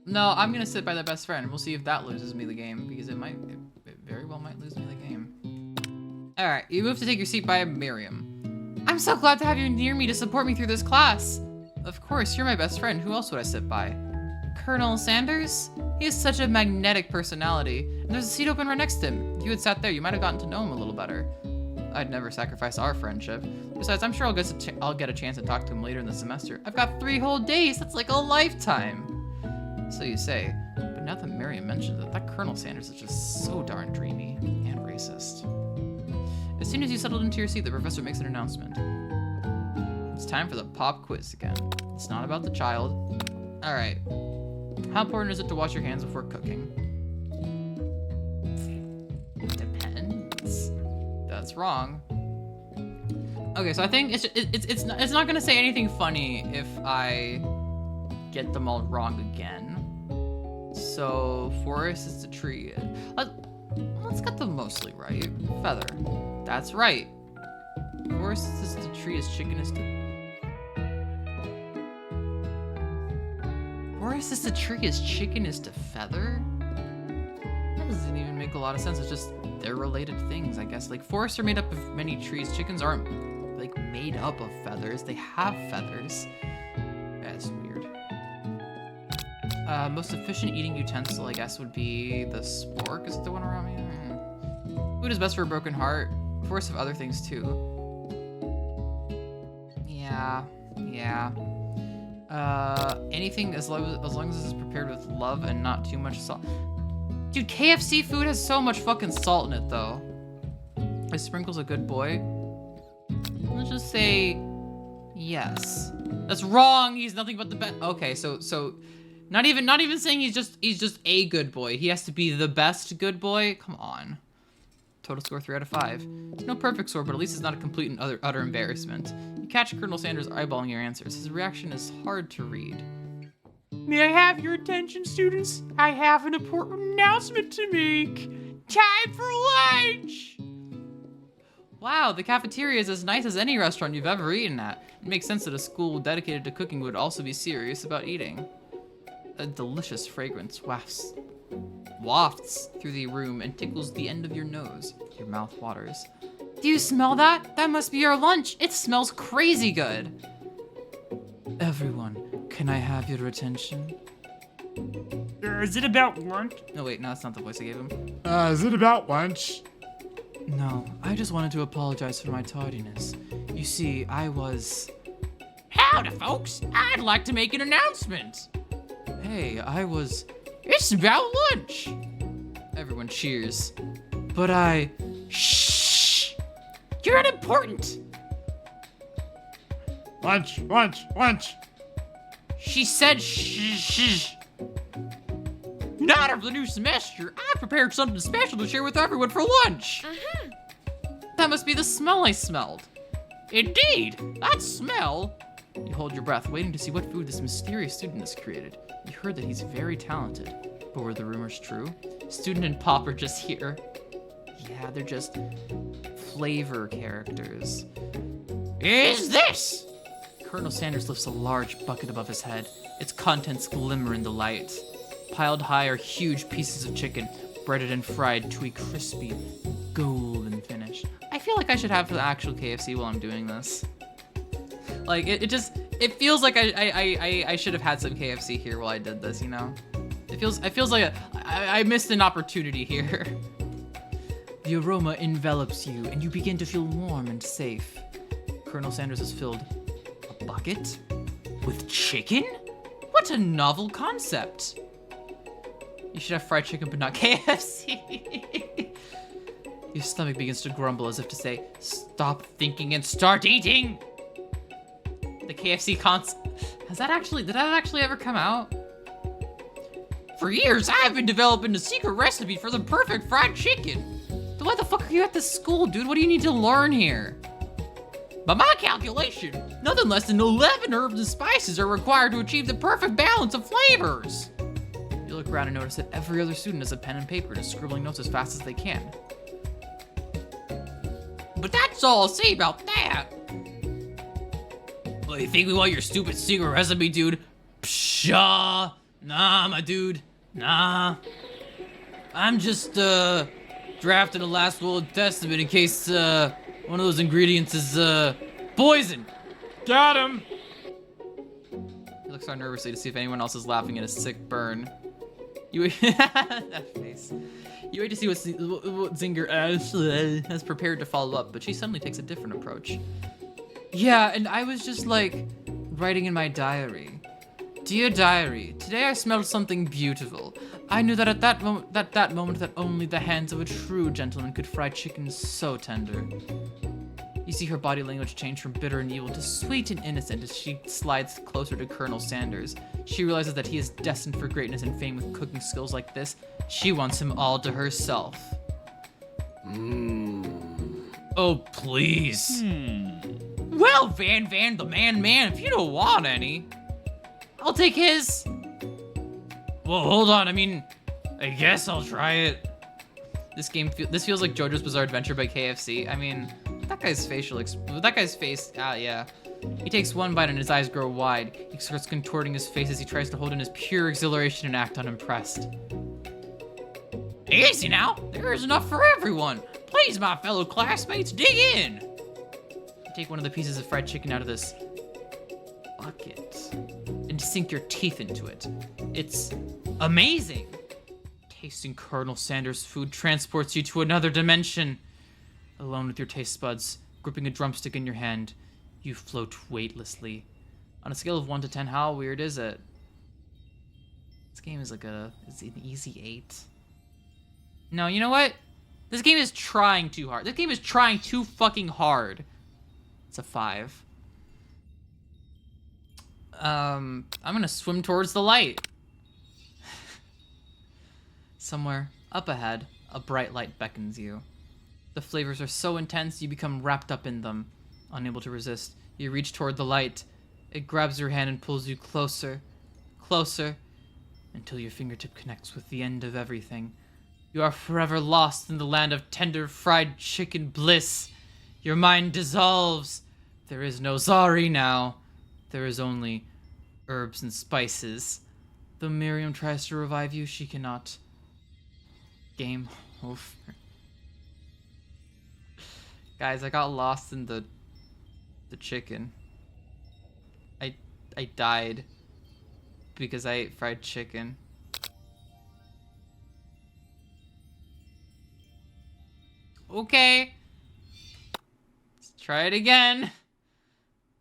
No, I'm gonna sit by the best friend and we'll see if that loses me the game because it very well might lose me the game. Alright, you move to take your seat by Miriam. I'm so glad to have you near me to support me through this class. Of course, you're my best friend. Who else would I sit by? Colonel Sanders? He has such a magnetic personality, and there's a seat open right next to him. If you had sat there, you might have gotten to know him a little better. I'd never sacrifice our friendship. Besides, I'm sure I'll get a chance to talk to him later in the semester. I've got 3 whole days. That's like a lifetime. So you say, but now that Miriam mentioned it, that Colonel Sanders is just so darn dreamy and racist. As soon as you settled into your seat, the professor makes an announcement. It's time for the pop quiz again. It's not about the child. All right. How important is it to wash your hands before cooking? Depends. That's wrong. Okay, so I think it's not gonna say anything funny if I get them all wrong again. So forest is the tree. Let's get them mostly right. Feather. That's right. Forest is the tree is chicken is the. Forest is the tree is chicken is to feather? That doesn't even make a lot of sense. It's just they're related things, I guess. Like forests are made up of many trees. Chickens aren't like made up of feathers. They have feathers. That's weird. Most efficient eating utensil, I guess, would be the spork. Is it the one around me? Food is best for a broken heart. Forests have other things too. Yeah. Anything as long as it's prepared with love and not too much salt. Dude, KFC food has so much fucking salt in it though. Is Sprinkles a good boy? Let's just say yes. That's wrong. He's nothing but the best. Okay, so not even saying he's just a good boy. He has to be the best good boy. Come on. Total score 3 out of 5. It's no perfect score, but at least it's not a complete and utter embarrassment. You catch Colonel Sanders eyeballing your answers. His reaction is hard to read. May I have your attention, students? I have an important announcement to make. Time for lunch! Wow, the cafeteria is as nice as any restaurant you've ever eaten at. It makes sense that a school dedicated to cooking would also be serious about eating. A delicious fragrance wafts through the room and tickles the end of your nose. Your mouth waters. Do you smell that? That must be our lunch. It smells crazy good. Everyone, can I have your attention? Is it about lunch? No, wait, no, that's not the voice I gave him. Is it about lunch? No, I just wanted to apologize for my tardiness. You see, I was... Howdy, folks. I'd like to make an announcement. Hey, I was... It's about lunch. Everyone cheers. But I... Shh. You're unimportant. Lunch, lunch, lunch. She said shh. In honor of the new semester, I prepared something special to share with everyone for lunch. That must be the smell I smelled. Indeed, that smell. You hold your breath, waiting to see what food this mysterious student has created. You heard that he's very talented. But were the rumors true? Student and Pop are just here. Yeah, they're just flavor characters. Is this? Colonel Sanders lifts a large bucket above his head. Its contents glimmer in the light. Piled high are huge pieces of chicken, breaded and fried to a crispy, golden finish. I feel like I should have the actual KFC while I'm doing this. Like, it feels like I should have had some KFC here while I did this, you know? It feels like I missed an opportunity here. The aroma envelops you, and you begin to feel warm and safe. Colonel Sanders has filled a bucket with chicken? What a novel concept. You should have fried chicken, but not KFC. Your stomach begins to grumble as if to say, stop thinking and start eating. The KFC did that actually ever come out? For years, I've been developing a secret recipe for the perfect fried chicken. Then why the fuck are you at this school, dude? What do you need to learn here? By my calculation, nothing less than 11 herbs and spices are required to achieve the perfect balance of flavors. You look around and notice that every other student has a pen and paper and is scribbling notes as fast as they can. But that's all I'll say about that. Well, you think we want your stupid secret recipe, dude? Pshaw. Nah, my dude. Nah. I'm just, drafting the last will and testament in case, one of those ingredients is, poison. Got him. He looks around nervously to see if anyone else is laughing at his sick burn. You that face. You wait to see what Zinger has prepared to follow up, but she suddenly takes a different approach. Yeah, and I was just like writing in my diary. Dear diary, today I smelled something beautiful. I knew that at that moment that only the hands of a true gentleman could fry chicken so tender. You see her body language change from bitter and evil to sweet and innocent as she slides closer to Colonel Sanders. She realizes that he is destined for greatness and fame with cooking skills like this. She wants him all to herself. Oh, please. Well, Van, the man, if you don't want any, I'll take his. Well, hold on, I mean, I guess I'll try it. This feels like JoJo's Bizarre Adventure by KFC. I mean, that guy's face, yeah. He takes one bite and his eyes grow wide. He starts contorting his face as he tries to hold in his pure exhilaration and act unimpressed. Easy now, there is enough for everyone. Please, my fellow classmates, dig in. You take one of the pieces of fried chicken out of this bucket and sink your teeth into it. It's amazing. Tasting Colonel Sanders' food transports you to another dimension. Alone with your taste buds, gripping a drumstick in your hand, you float weightlessly. On a scale of 1 to 10, how weird is it? This game is it's an easy 8. No, you know what? This game is trying too hard. This game is trying too fucking hard. It's a 5. I'm gonna swim towards the light. Somewhere up ahead, a bright light beckons you. The flavors are so intense you become wrapped up in them. Unable to resist, you reach toward the light. It grabs your hand and pulls you closer, closer, until your fingertip connects with the end of everything. You are forever lost in the land of tender fried chicken bliss. Your mind dissolves. There is no Zari now. There is only herbs and spices. Though Miriam tries to revive you, she cannot. Game over. Guys, I got lost in the chicken. I died because I ate fried chicken. Okay. Let's try it again.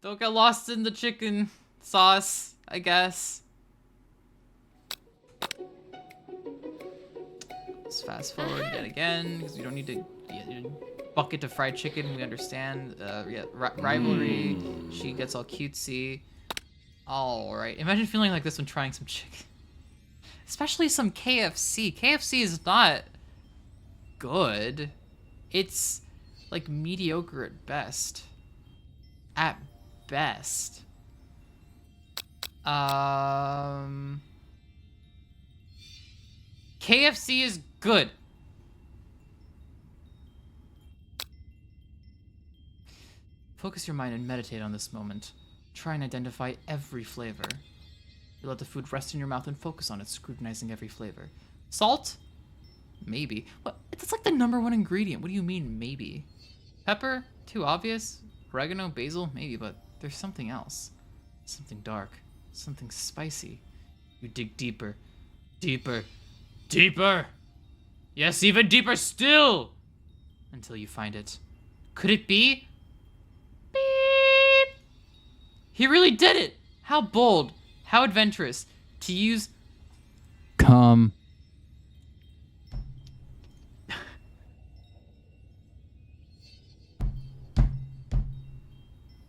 Don't get lost in the chicken sauce, I guess. Let's fast forward yet again, because we don't need to bucket to fried chicken. We understand. Yeah, rivalry. She gets all cutesy. All right. Imagine feeling like this when trying some chicken. Especially some KFC. KFC is not good. It's like mediocre at best. At best. KFC is good. Focus your mind and meditate on this moment. Try and identify every flavor. You let the food rest in your mouth and focus on it, scrutinizing every flavor. Salt? Maybe. What? That's like the #1 ingredient. What do you mean, maybe? Pepper? Too obvious? Oregano? Basil? Maybe, but there's something else. Something dark. Something spicy. You dig deeper. Deeper. Deeper! Yes, even deeper still! Until you find it. Could it be? Beep! He really did it! How bold, how adventurous to use cum.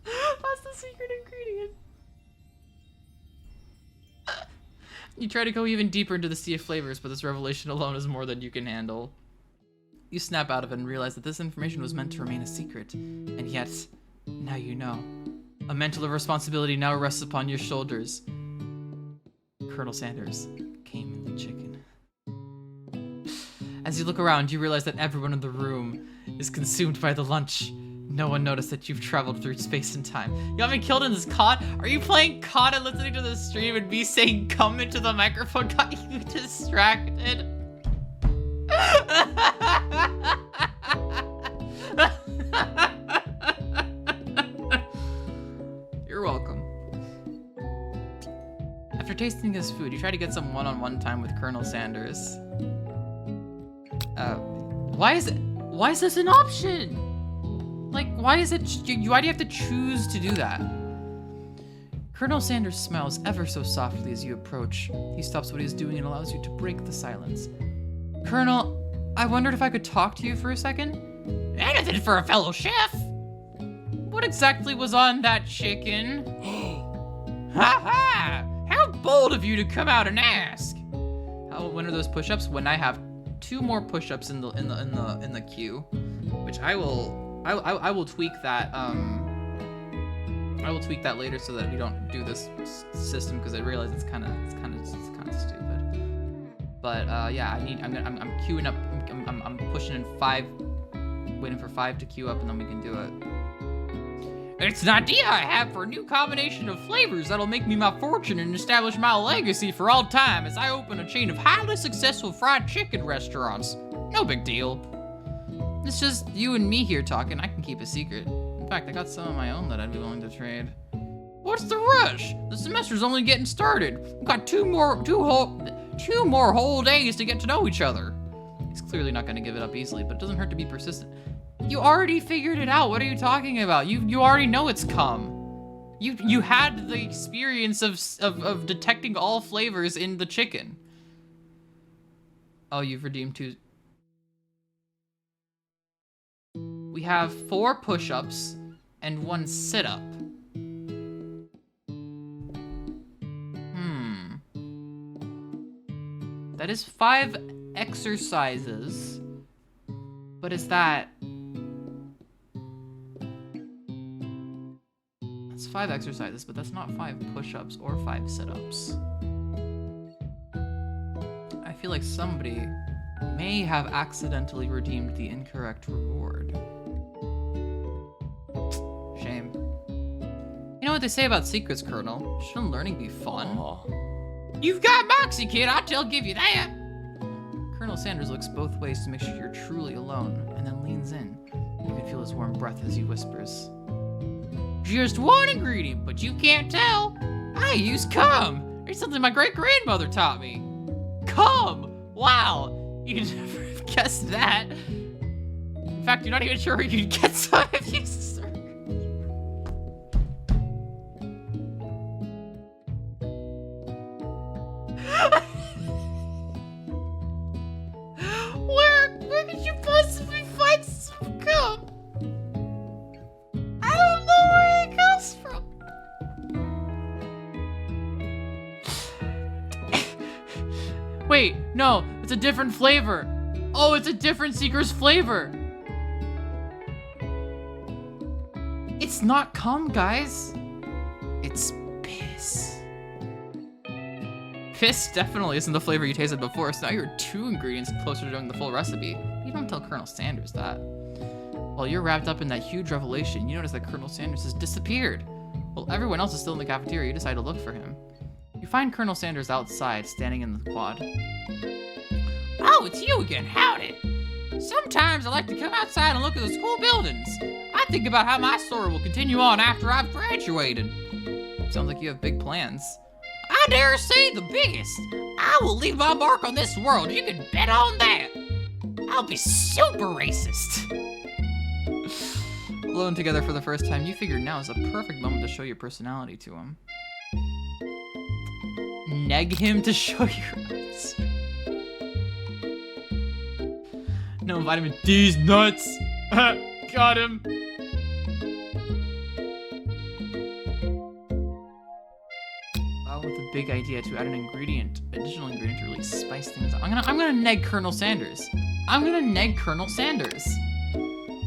That's the secret ingredient. You try to go even deeper into the sea of flavors, but this revelation alone is more than you can handle. You snap out of it and realize that this information was meant to remain a secret, and yet, now you know. A mantle of responsibility now rests upon your shoulders. Colonel Sanders came in the chicken. As you look around, you realize that everyone in the room is consumed by the lunch. No one noticed that you've traveled through space and time. You got me killed in this COD? Are you playing COD and listening to the stream and me saying come into the microphone got you distracted? You're welcome. After tasting this food, you try to get some one-on-one time with Colonel Sanders. Why is this an option? Like, why do you have to choose to do that? Colonel Sanders smiles ever so softly as you approach. He stops what he's doing and allows you to break the silence. Colonel, I wondered if I could talk to you for a second? Anything for a fellow chef! What exactly was on that chicken? Ha ha! How bold of you to come out and ask! When are those push-ups? When I have 2 more push-ups in the queue, which I will tweak that. I will tweak that later so that we don't do this system because I realize it's kind of stupid. But yeah, I'm queuing up. I'm pushing in 5, waiting for 5 to queue up, and then we can do it. It's an idea I have for a new combination of flavors that'll make me my fortune and establish my legacy for all time as I open a chain of highly successful fried chicken restaurants. No big deal. It's just you and me here talking. I can keep a secret. In fact, I got some of my own that I'd be willing to trade. What's the rush? The semester's only getting started. We've got 2 more whole days to get to know each other. He's clearly not going to give it up easily, but it doesn't hurt to be persistent. You already figured it out. What are you talking about? You already know it's cum. You had the experience of detecting all flavors in the chicken. Oh, you've redeemed 2. We have 4 push-ups and 1 sit-up. That is 5 exercises. But is that... That's 5 exercises, but that's not 5 push-ups or 5 sit-ups. I feel like somebody may have accidentally redeemed the incorrect reward. Shame. You know what they say about secrets, Colonel? Shouldn't learning be fun? You've got Moxie, kid, I'll give you that. Colonel Sanders looks both ways to make sure you're truly alone, and then leans in. You can feel his warm breath as he whispers. Just 1 ingredient, but you can't tell. I use cum. It's something my great-grandmother taught me. Cum! Wow, you'd never have guessed that. In fact, you're not even sure where you'd get some if you Where could you possibly find some gum? I don't know where it comes from. Wait, no, it's a different flavor. Oh, it's a different Seeker's flavor. It's not cum, guys. It's piss. Piss definitely isn't the flavor you tasted before, so now you're 2 ingredients closer to knowing the full recipe. You don't tell Colonel Sanders that. While you're wrapped up in that huge revelation, you notice that Colonel Sanders has disappeared. While everyone else is still in the cafeteria, you decide to look for him. You find Colonel Sanders outside, standing in the quad. Oh, it's you again, howdy. Sometimes I like to come outside and look at the school buildings. I think about how my story will continue on after I've graduated. Sounds like you have big plans. I dare say the biggest. I will leave my mark on this world, you can bet on that. I'll be super racist. Alone together for the first time, you figure now is a perfect moment to show your personality to him. Neg him to show your eyes. No, vitamin D's nuts. Got him. Wow, with a big idea to add an additional ingredient to really spice things up. I'm gonna neg Colonel Sanders. I'm gonna neg Colonel Sanders.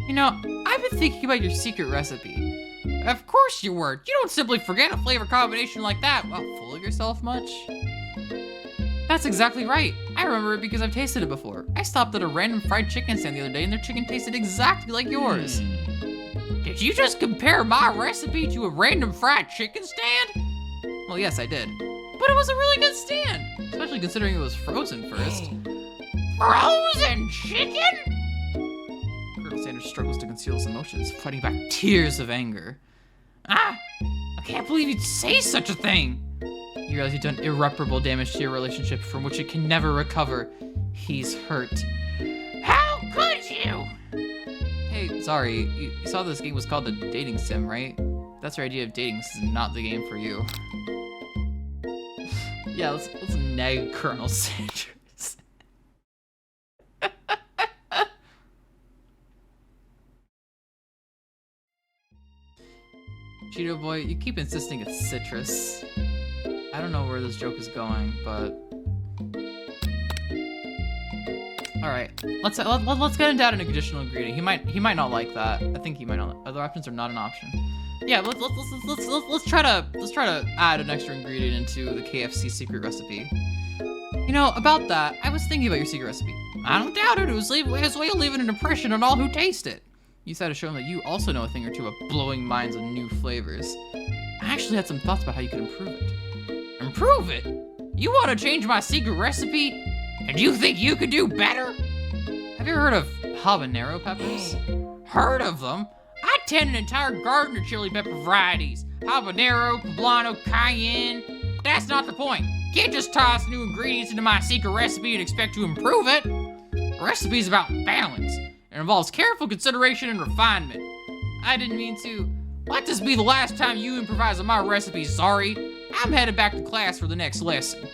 You know, I've been thinking about your secret recipe. Of course you were. You don't simply forget a flavor combination like that. Well, full of yourself much? That's exactly right. I remember it because I've tasted it before. I stopped at a random fried chicken stand the other day and their chicken tasted exactly like yours. Did you just compare my recipe to a random fried chicken stand? Well, yes, I did. But it was a really good stand, especially considering it was frozen first. Frozen chicken? Colonel Sanders struggles to conceal his emotions, fighting back tears of anger. I can't believe you'd say such a thing. You realize you've done irreparable damage to your relationship from which it can never recover. He's hurt. How could you? Hey, sorry, you saw this game was called the dating sim, right? That's your idea of dating. This is not the game for you. Yeah, let's neg Colonel Sanders. Cheeto boy, you keep insisting it's citrus. I don't know where this joke is going, but all right, let's get him down an additional ingredient. He might not like that. I think he might not. Other options are not an option. Yeah, let's try to add an extra ingredient into the KFC secret recipe. You know, about that, I was thinking about your secret recipe. I don't doubt it. It was his way of leaving an impression on all who taste it. You decided to show him that you also know a thing or two about blowing minds with new flavors. I actually had some thoughts about how you could improve it. Improve it? You want to change my secret recipe? And you think you could do better? Have you ever heard of habanero peppers? Heard of them? I tend an entire garden of chili pepper varieties. Habanero, poblano, cayenne. But that's not the point. Can't just toss new ingredients into my secret recipe and expect to improve it. A recipe's about balance. It involves careful consideration and refinement. I didn't mean to. Let this be the last time you improvise on my recipe, sorry. I'm headed back to class for the next lesson.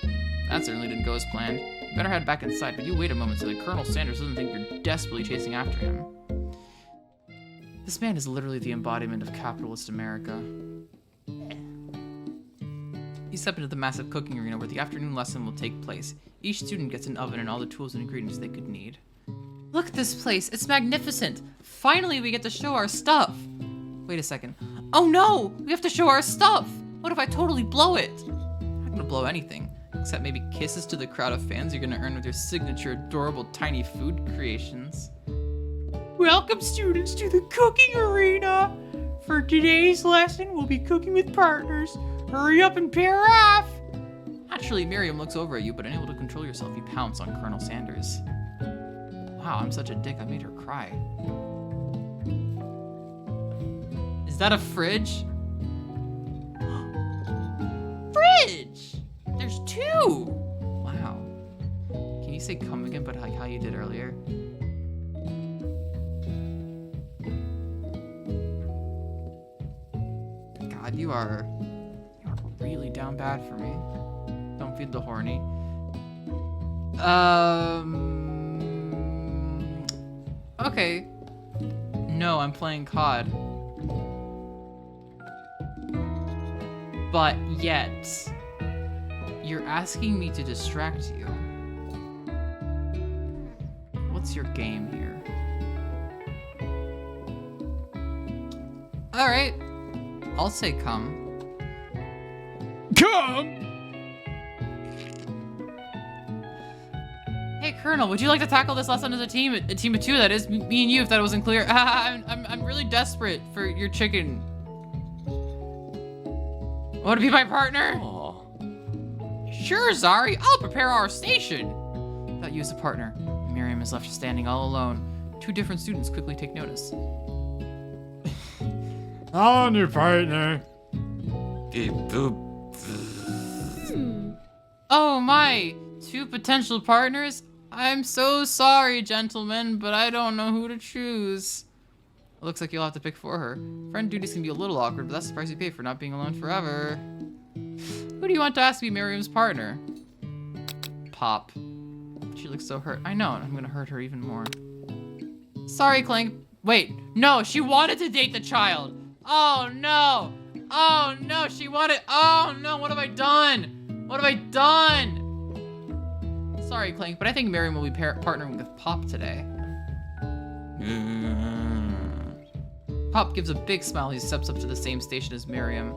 That certainly didn't go as planned. You better head back inside, but you wait a moment so that Colonel Sanders doesn't think you're desperately chasing after him. This man is literally the embodiment of capitalist America. You step into the massive cooking arena where the afternoon lesson will take place. Each student gets an oven and all the tools and ingredients they could need. Look at this place, it's magnificent! Finally we get to show our stuff! Wait a second. Oh no! We have to show our stuff! What if I totally blow it? I'm not gonna blow anything, except maybe kisses to the crowd of fans you're gonna earn with your signature adorable tiny food creations. Welcome, students, to the cooking arena. For today's lesson, we'll be cooking with partners. Hurry up and pair off. Naturally, Miriam looks over at you, but unable to control yourself, you pounce on Colonel Sanders. Wow, I'm such a dick, I made her cry. Is that a fridge? Fridge! There's 2! Wow. Can you say come again, but like how you did earlier? You are really down bad for me. Don't feed the horny. Okay. No, I'm playing COD. But yet, you're asking me to distract you. What's your game here? Alright. I'll say come. Come! Hey, Colonel, would you like to tackle this lesson as a team of two? That is, me and you, if that wasn't clear. I'm really desperate for your chicken. Want to be my partner? Aw. Sure, Zari. I'll prepare our station. Without you as a partner, Miriam is left standing all alone. Two different students quickly take notice. Hello, new partner. Oh my! Two potential partners? I'm so sorry, gentlemen, but I don't know who to choose. It looks like you'll have to pick for her. Friend duties can be a little awkward, but that's the price you pay for not being alone forever. Who do you want to ask to be Miriam's partner? Pop. She looks so hurt. I know, and I'm gonna hurt her even more. Sorry, Clank. Wait, no, she wanted to date the child. Oh no! Oh no, she wanted. Oh no, what have I done? What have I done? Sorry, Clank, but I think Miriam will be partnering with Pop today. Pop gives a big smile as he steps up to the same station as Miriam.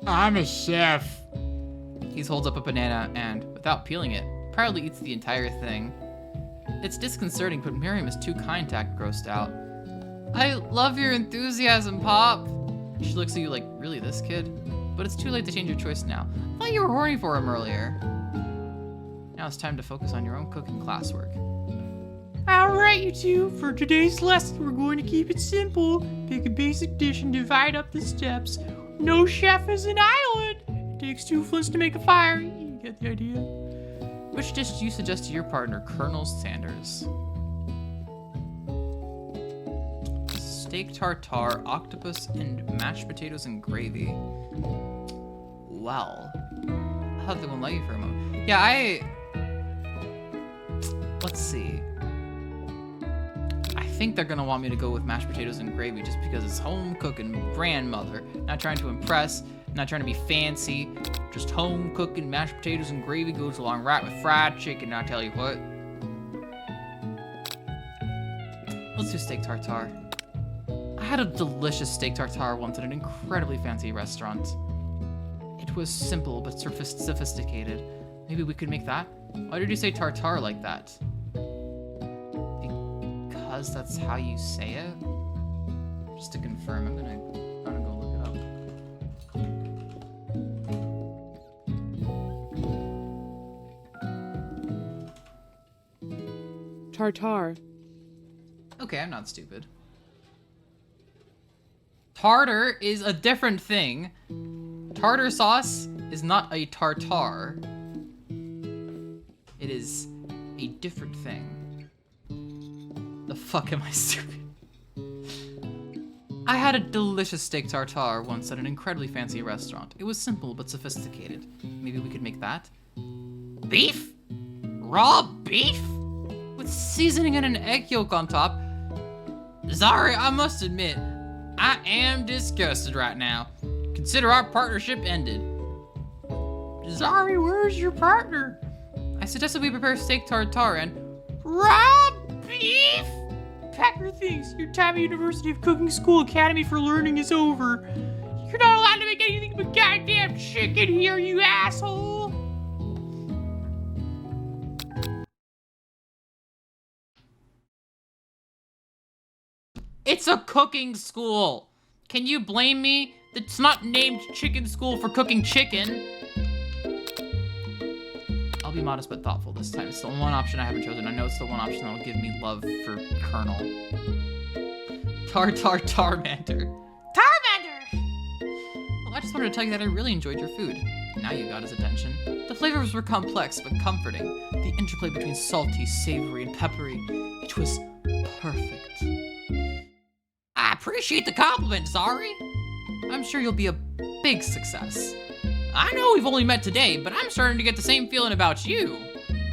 I'm a chef. He holds up a banana and, without peeling it, proudly eats the entire thing. It's disconcerting, but Miriam is too kind to act grossed out. I love your enthusiasm, Pop. She looks at you like, really, this kid? But it's too late to change your choice now. I thought you were horny for him earlier. Now it's time to focus on your own cooking classwork. Alright, you two, for today's lesson, we're going to keep it simple. Pick a basic dish and divide up the steps. No chef is an island. It takes 2 flints to make a fire. You get the idea. Which dish do you suggest to your partner, Colonel Sanders? Steak tartare, octopus, and mashed potatoes and gravy. Well, I thought they wouldn't let you for a moment. Yeah, let's see. I think they're gonna want me to go with mashed potatoes and gravy just because it's home cooking grandmother. Not trying to impress, not trying to be fancy. Just home cooking mashed potatoes and gravy goes along right with fried chicken, I tell you what. Let's do steak tartare. I had a delicious steak tartare once at an incredibly fancy restaurant. It was simple but sophisticated. Maybe we could make that? Why did you say tartare like that? Because that's how you say it? Just to confirm, I'm gonna go look it up. Tartare. Okay, I'm not stupid. Tartar is a different thing. Tartar sauce is not a tartare. It is a different thing. The fuck am I stupid? I had a delicious steak tartare once at an incredibly fancy restaurant. It was simple but sophisticated. Maybe we could make that? Beef? Raw beef? With seasoning and an egg yolk on top? Sorry, I must admit, I am disgusted right now. Consider our partnership ended. Zari, where's your partner? I suggested we prepare steak tartare and Raw beef? Pack your things. Your time at University of Cooking School Academy for Learning is over. You're not allowed to make anything but goddamn chicken here, you asshole. It's a cooking school. Can you blame me? It's not named chicken school for cooking chicken. I'll be modest but thoughtful this time. It's the one option I haven't chosen. I know it's the one option that will give me love for Colonel. Tarmander. Well, I just wanted to tell you that I really enjoyed your food. Now you got his attention. The flavors were complex but comforting. The interplay between salty, savory, and peppery. It was perfect. I appreciate the compliment, Zari. I'm sure you'll be a big success. I know we've only met today, but I'm starting to get the same feeling about you.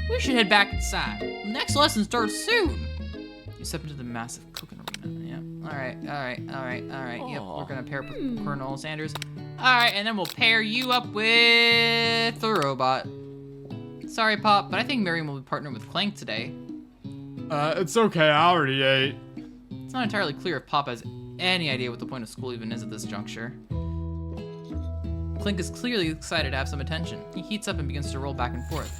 We should head back inside. The next lesson starts soon. You step into the massive cooking arena. Yeah. Alright. Yep, we're gonna pair up with Colonel Sanders. Alright, and then we'll pair you up with the robot. Sorry, Pop, but I think Miriam will be partnering with Clank today. It's okay, I already ate. It's not entirely clear if Pop has any idea what the point of school even is at this juncture. Clink is clearly excited to have some attention. He heats up and begins to roll back and forth.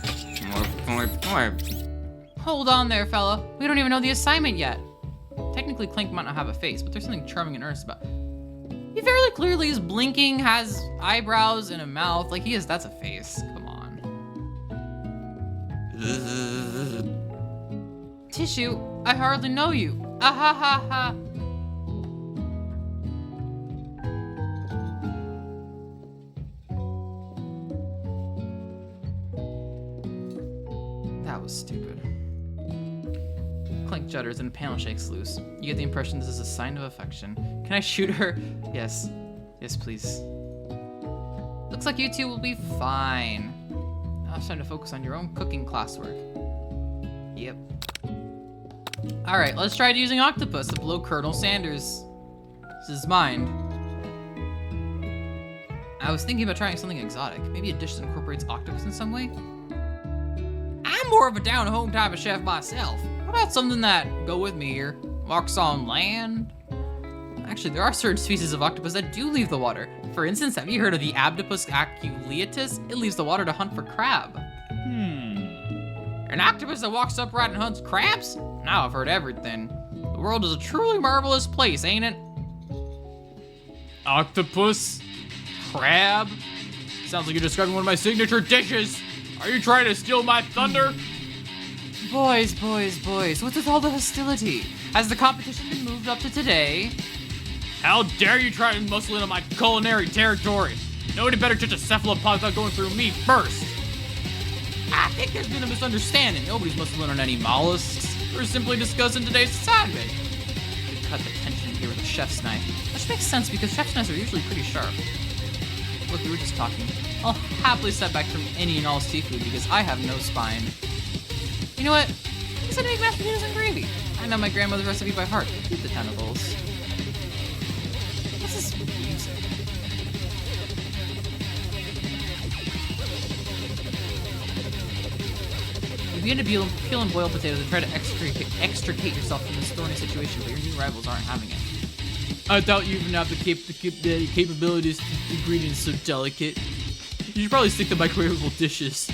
Hold on there, fella. We don't even know the assignment yet. Technically, Clink might not have a face, but there's something charming and earnest about it. He fairly clearly is blinking, has eyebrows and a mouth. Like, that's a face. Come on. Tissue, I hardly know you. Ah ha ha ha. That was stupid. Clink judders and a panel shakes loose. You get the impression this is a sign of affection. Can I shoot her? Yes. Yes, please. Looks like you two will be fine. Now it's time to focus on your own cooking classwork. Yep. Alright, let's try using Octopus to blow Colonel Sanders' mind. I was thinking about trying something exotic. Maybe a dish that incorporates octopus in some way? I'm more of a down-home type of chef myself. What about something that, go with me here, walks on land? Actually, there are certain species of octopus that do leave the water. For instance, have you heard of the Abdopus aculeatus? It leaves the water to hunt for crab. An octopus that walks upright and hunts crabs? Now I've heard everything. The world is a truly marvelous place, ain't it? Octopus? Crab? Sounds like you're describing one of my signature dishes. Are you trying to steal my thunder? Boys, what's with all the hostility? Has the competition been moved up to today? How dare you try and muscle in on my culinary territory? Nobody better touch a cephalopod without going through me first. I think there's been a misunderstanding. Nobody's muscling on any mollusks. We're simply discussing today's assignment. We cut the tension here with a chef's knife, which makes sense because chef's knives are usually pretty sharp. Look, we were just talking. I'll happily step back from any and all seafood because I have no spine. You know what? I guess I'd make mashed potatoes and gravy. I know my grandmother's recipe by heart. Keep the tentacles. What's this music? You begin to peel and boil potatoes and try to extricate yourself from this thorny situation, but your new rivals aren't having it. I doubt you even have the capabilities to keep the ingredients so delicate. You should probably stick to microwavable dishes.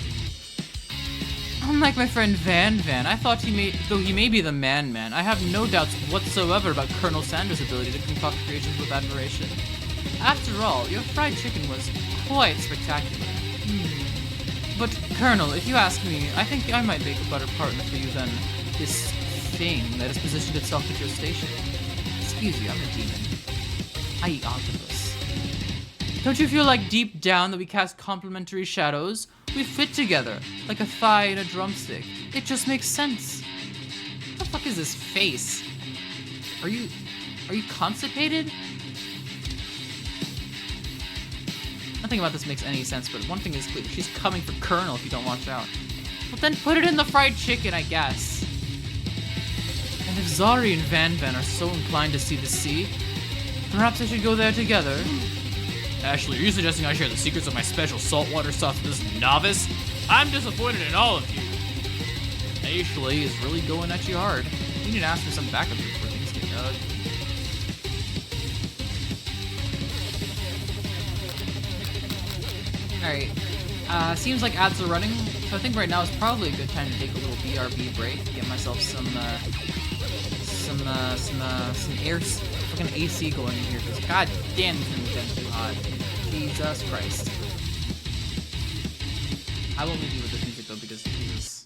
Unlike my friend Van, I thought though he may be the man, I have no doubts whatsoever about Colonel Sanders' ability to concoct creations with admiration. After all, your fried chicken was quite spectacular. But, Colonel, if you ask me, I think I might make a better partner for you than this thing that has positioned itself at your station. Excuse you, I'm a demon. I eat octopus. Don't you feel like deep down that we cast complementary shadows? We fit together, like a thigh and a drumstick. It just makes sense. What the fuck is this face? Are you constipated? Nothing about this makes any sense, but one thing is clear. She's coming for Colonel if you don't watch out. Well, then put it in the fried chicken, I guess. And if Zari and Van are so inclined to see the sea, perhaps I should go there together. Ashley, are you suggesting I share the secrets of my special saltwater sauce with this novice? I'm disappointed in all of you. Ashley is really going at you hard. You need to ask for some backup before things get ugly. Alright, seems like ads are running, so I think right now is probably a good time to take a little BRB break, get myself some air, fucking AC going in here, because god damn, this thing is too hot. Jesus Christ. I won't leave you with this music though, because Jesus.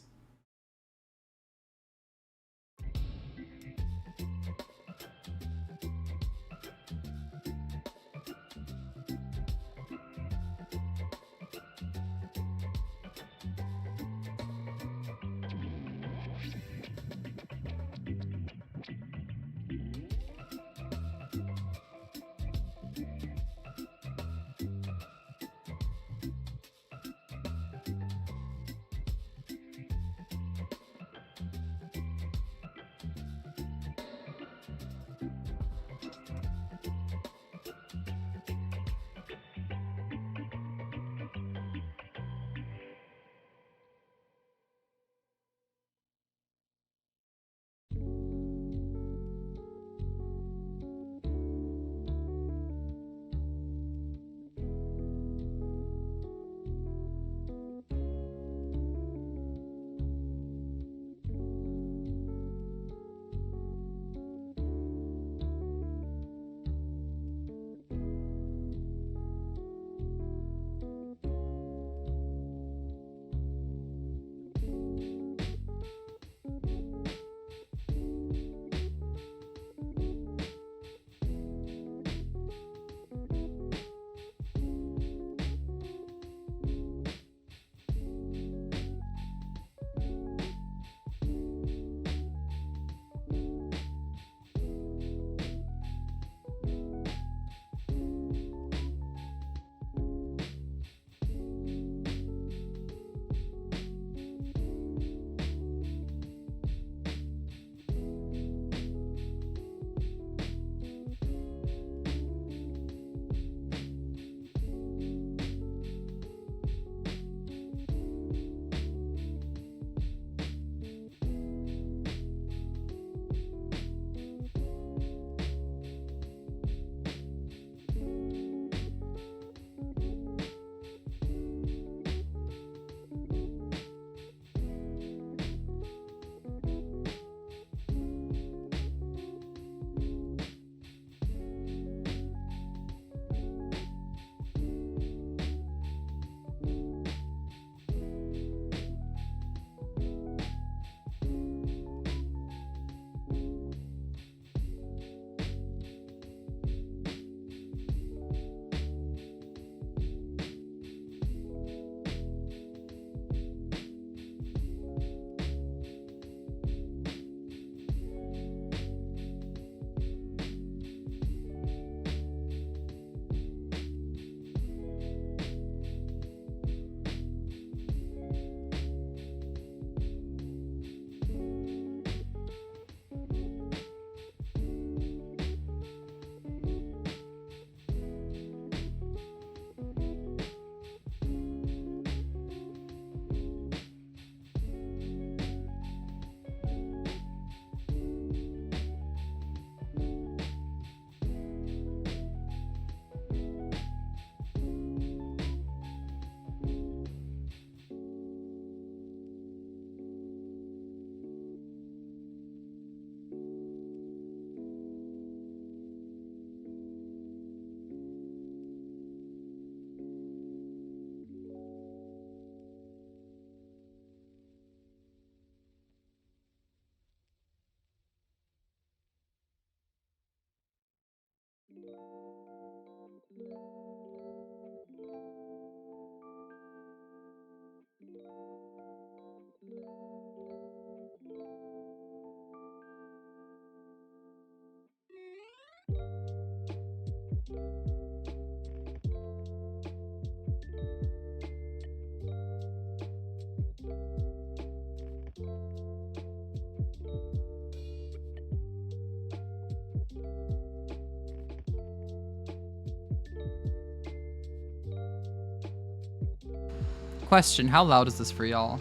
question, how loud is this for y'all?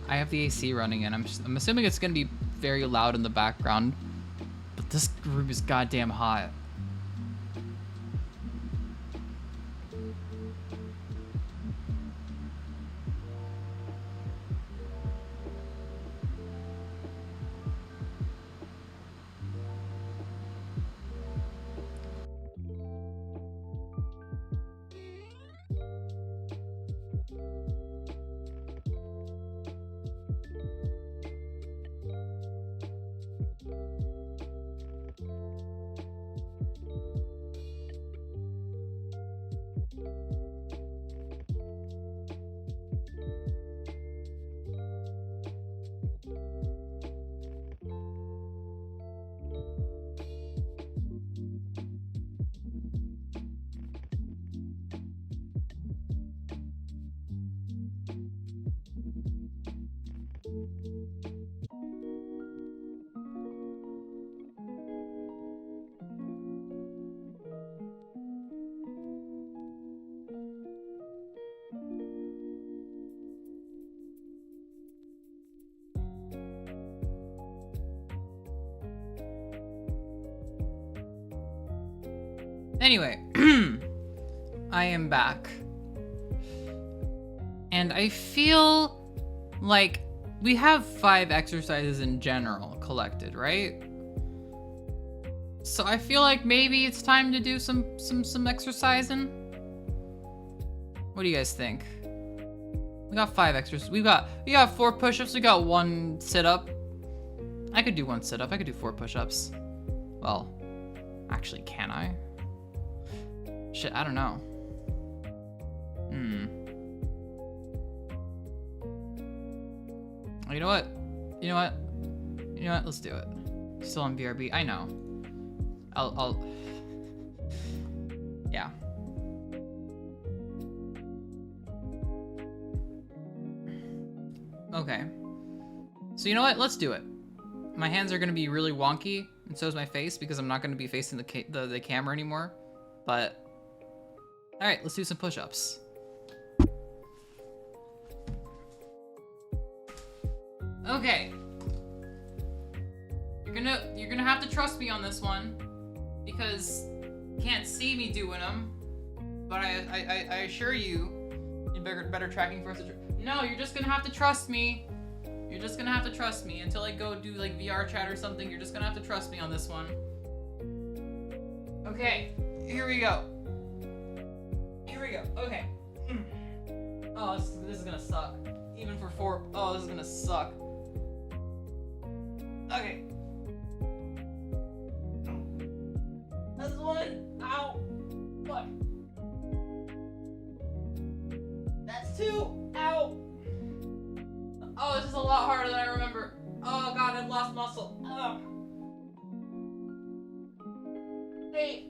I have the AC running and I'm assuming it's gonna be very loud in the background, but this room is goddamn hot. Anyway, I am back. And I feel like we have 5 exercises in general collected, right? So I feel like maybe it's time to do some exercising. What do you guys think? We got 5 exercises. We got 4 push-ups. We got 1 sit-up. I could do 1 sit-up. I could do 4 push-ups. Well, actually, can I? Shit, I don't know. Oh, you know what? You know what? You know what? Let's do it. Still on BRB. I know. I'll. Yeah. Okay. So you know what? Let's do it. My hands are gonna be really wonky, and so is my face because I'm not gonna be facing the camera anymore. But all right, let's do some push-ups. Okay. You're gonna have to trust me on this one because you can't see me doing them. But I assure you, better tracking for us. No, you're just gonna have to trust me. You're just gonna have to trust me until I go do like VR chat or something. You're just gonna have to trust me on this one. Okay, here we go. Here we go. Okay. Oh, this is gonna suck. Even for 4. Oh, this is gonna suck. Okay. That's 1. Ow. What? That's 2. Ow. Oh, this is a lot harder than I remember. Oh god, I've lost muscle. Ugh. Hey,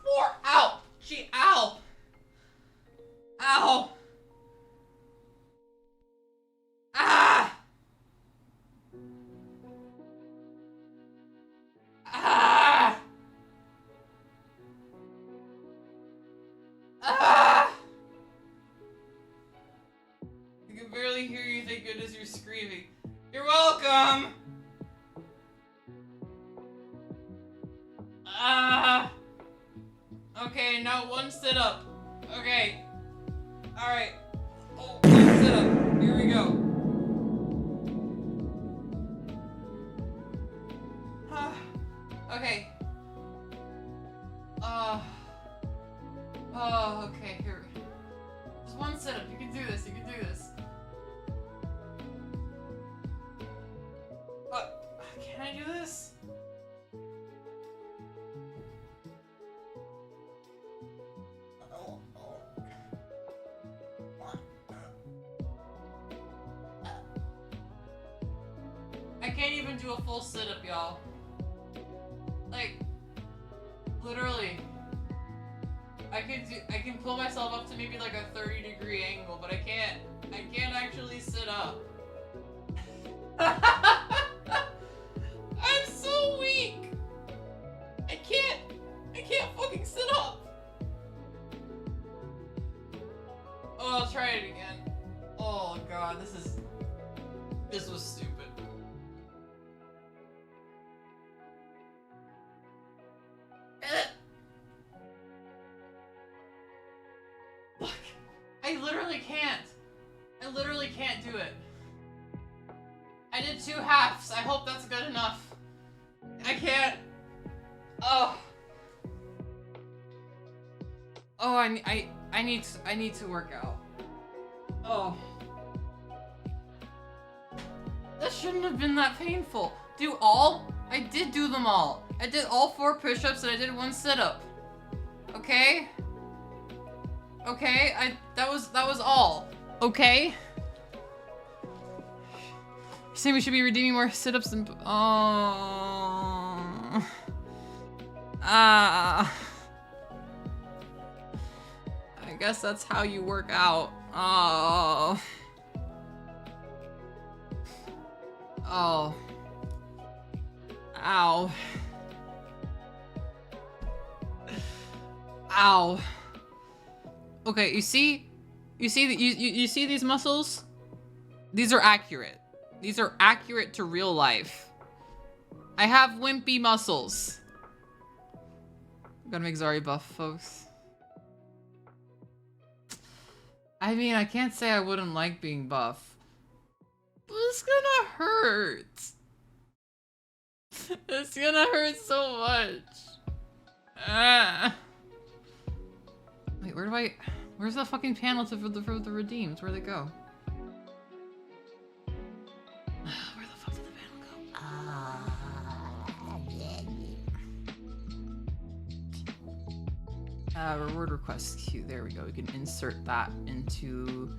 4. Ow. Gee, ow. Ow. Ah. Ah. Ah. I can barely hear you, thank goodness you're screaming. You're welcome. Ah. Okay, now 1 sit-up. Okay. Alright. Oh, 1 sit-up. Here we go. Okay. Oh, okay, here. Just 1 sit-up. You can do this. You can do this. What? Can I do this? I can't even do a full sit-up, y'all. Like, literally. I can pull myself up to maybe like a 30-degree angle, but I can't actually sit up. I'm so weak. I can't. try it again. Oh god, this was stupid. Look, I literally can't. I literally can't do it. I did 2 halves. I hope that's good enough. I can't. Oh. Oh, I need to work out. Oh. That shouldn't have been that painful. Do all? I did do them all. I did all 4 push-ups and I did 1 sit-up. Okay? Okay, that was all. Okay? You're saying we should be redeeming more sit-ups and I guess that's how you work out. Oh. Oh. Ow. Ow. Okay, you see these muscles? These are accurate. These are accurate to real life. I have wimpy muscles. I'm gonna make Zari buff, folks. I mean, I can't say I wouldn't like being buff. But it's gonna hurt. It's gonna hurt so much. Wait, where's the fucking panel for the redeems? Where'd they go? Where the fuck did the panel go? Reward request queue. There we go. We can insert that into.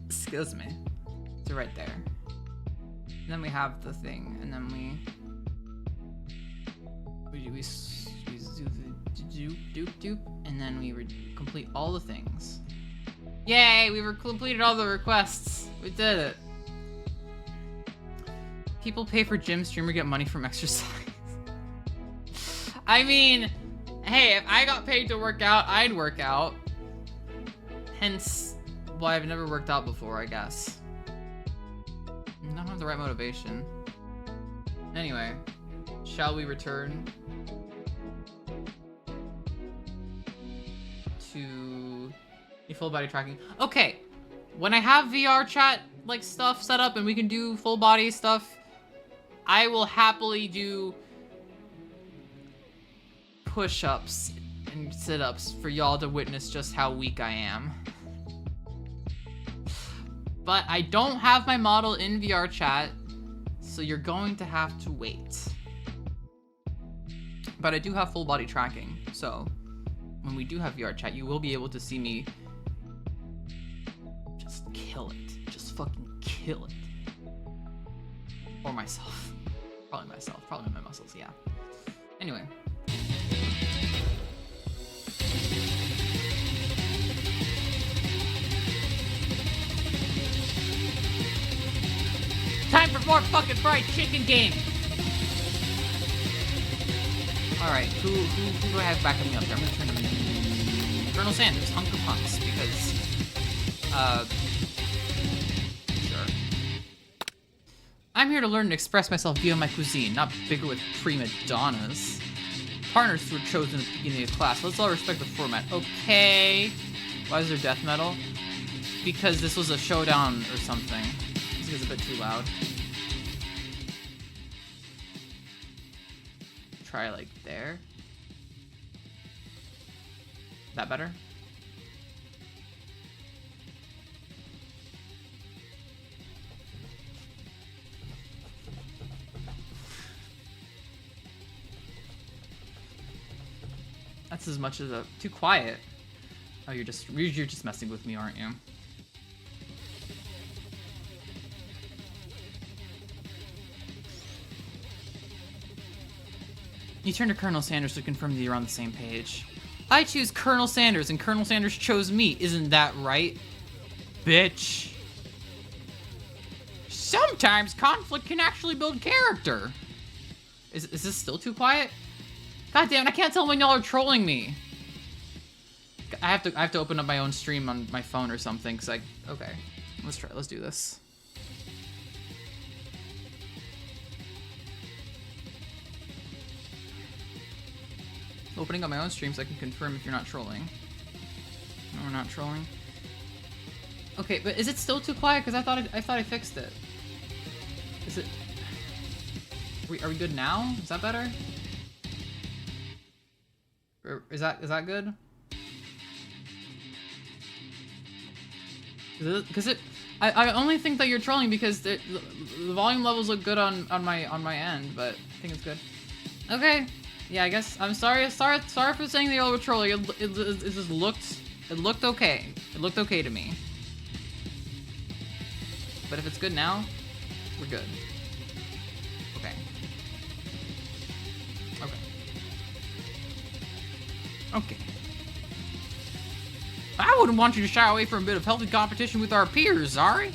Excuse me. To right there. And then we have the thing, and then we do the doop, and then we complete all the things. Yay! We completed all the requests. We did it. People pay for gym streamer get money from exercise. I mean, hey, if I got paid to work out, I'd work out. Hence, why I've never worked out before, I guess. I don't have the right motivation. Anyway, shall we return to the full body tracking? Okay, when I have VR chat like stuff set up and we can do full body stuff, I will happily do push-ups and sit-ups for y'all to witness just how weak I am. But I don't have my model in VR chat, so you're going to have to wait. But I do have full body tracking, so when we do have VR chat, you will be able to see me just kill it. Just fucking kill it. Or myself. Probably myself. Probably my muscles, yeah. Anyway. Time for more fucking fried chicken game! Alright, who do I have backing me up here? I'm gonna turn him into Colonel Sanders, hunk of hunks, because, sure. I'm here to learn and express myself via my cuisine, not bigger with prima donnas. Partners were chosen at the beginning of class. Let's all respect the format. Okay. Why is there death metal? Because this was a showdown or something. This is a bit too loud. Try like there. That better? That's as much as a too quiet. Oh, you're just messing with me, aren't you? You turn to Colonel Sanders to confirm that you're on the same page. I choose Colonel Sanders, and Colonel Sanders chose me. Isn't that right? Bitch. Sometimes conflict can actually build character. Is this still too quiet? God damn it, I can't tell when y'all are trolling me. I have to open up my own stream on my phone or something. Cause okay, let's do this. Opening up my own stream so I can confirm if you're not trolling. No, we're not trolling. Okay, but is it still too quiet? Cause I thought I fixed it. Is it? Are we good now? Is that better? Or is that good? Because I only think that you're trolling because the volume levels look good on my end, but I think it's good. Okay, yeah, I guess I'm sorry for saying that y'all were trolling. It just looked okay. It looked okay to me. But if it's good now, we're good. Okay. Okay. Okay. I wouldn't want you to shy away from a bit of healthy competition with our peers, Zari.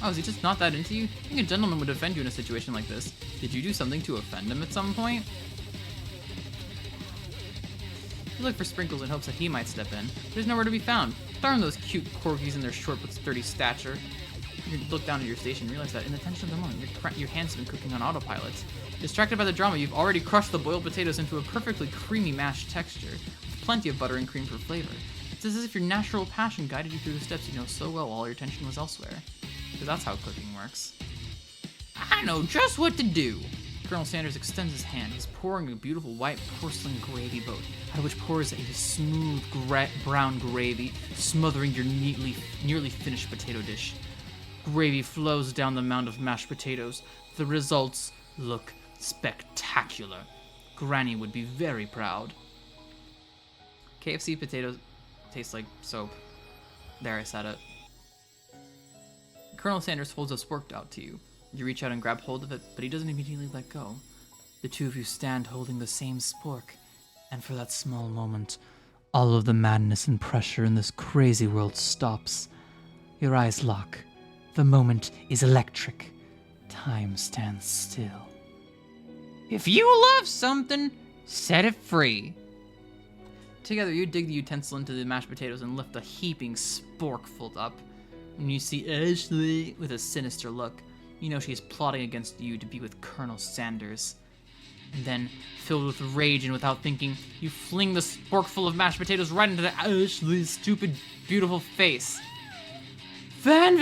Oh, is he just not that into you? I think a gentleman would defend you in a situation like this. Did you do something to offend him at some point? You look for Sprinkles in hopes that he might step in. There's nowhere to be found. Darn those cute corgis and their short but sturdy stature. You look down at your station and realize that in the tension of the moment, your hands have been cooking on autopilot. Distracted by the drama, you've already crushed the boiled potatoes into a perfectly creamy mashed texture, with plenty of butter and cream for flavor. It's as if your natural passion guided you through the steps you know so well while your attention was elsewhere. Because that's how cooking works. I know just what to do! Colonel Sanders extends his hand. He's pouring a beautiful white porcelain gravy boat, out of which pours a smooth brown gravy, smothering your nearly finished potato dish. Gravy flows down the mound of mashed potatoes. The results look spectacular. Granny would be very proud. KFC potatoes taste like soap. There, I said it. Colonel Sanders holds a spork out to you. You reach out and grab hold of it, but he doesn't immediately let go. The two of you stand holding the same spork, and for that small moment, all of the madness and pressure in this crazy world stops. Your eyes lock. The moment is electric. Time stands still. If you love something, set it free. Together, you dig the utensil into the mashed potatoes and lift a heaping sporkful up. When you see Ashley with a sinister look, you know she's plotting against you to be with Colonel Sanders. And then, filled with rage and without thinking, you fling the sporkful of mashed potatoes right into Ashley's stupid, beautiful face. Van,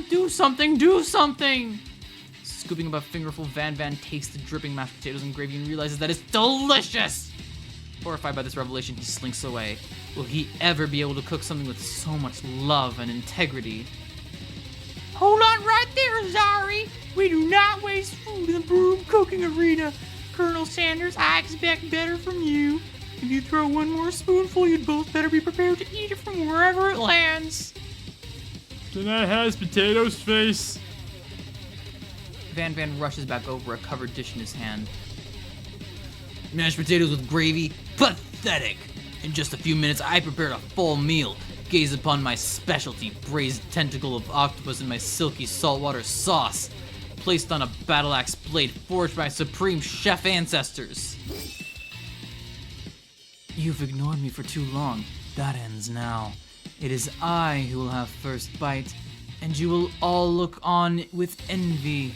do something! Scooping up a fingerful, Van tastes the dripping mashed potatoes and gravy and realizes that it's delicious! Horrified by this revelation, he slinks away. Will he ever be able to cook something with so much love and integrity? Hold on right there, Zari! We do not waste food in the broom cooking arena. Colonel Sanders, I expect better from you. If you throw one more spoonful, you'd both better be prepared to eat it from wherever it lands. Can I have his potatoes face? Van rushes back over, a covered dish in his hand. Mashed potatoes with gravy? Pathetic! In just a few minutes, I prepared a full meal. Gaze upon my specialty, braised tentacle of octopus in my silky saltwater sauce, placed on a battle axe blade forged by supreme chef ancestors. You've ignored me for too long. That ends now. It is I who will have first bite, and you will all look on with envy.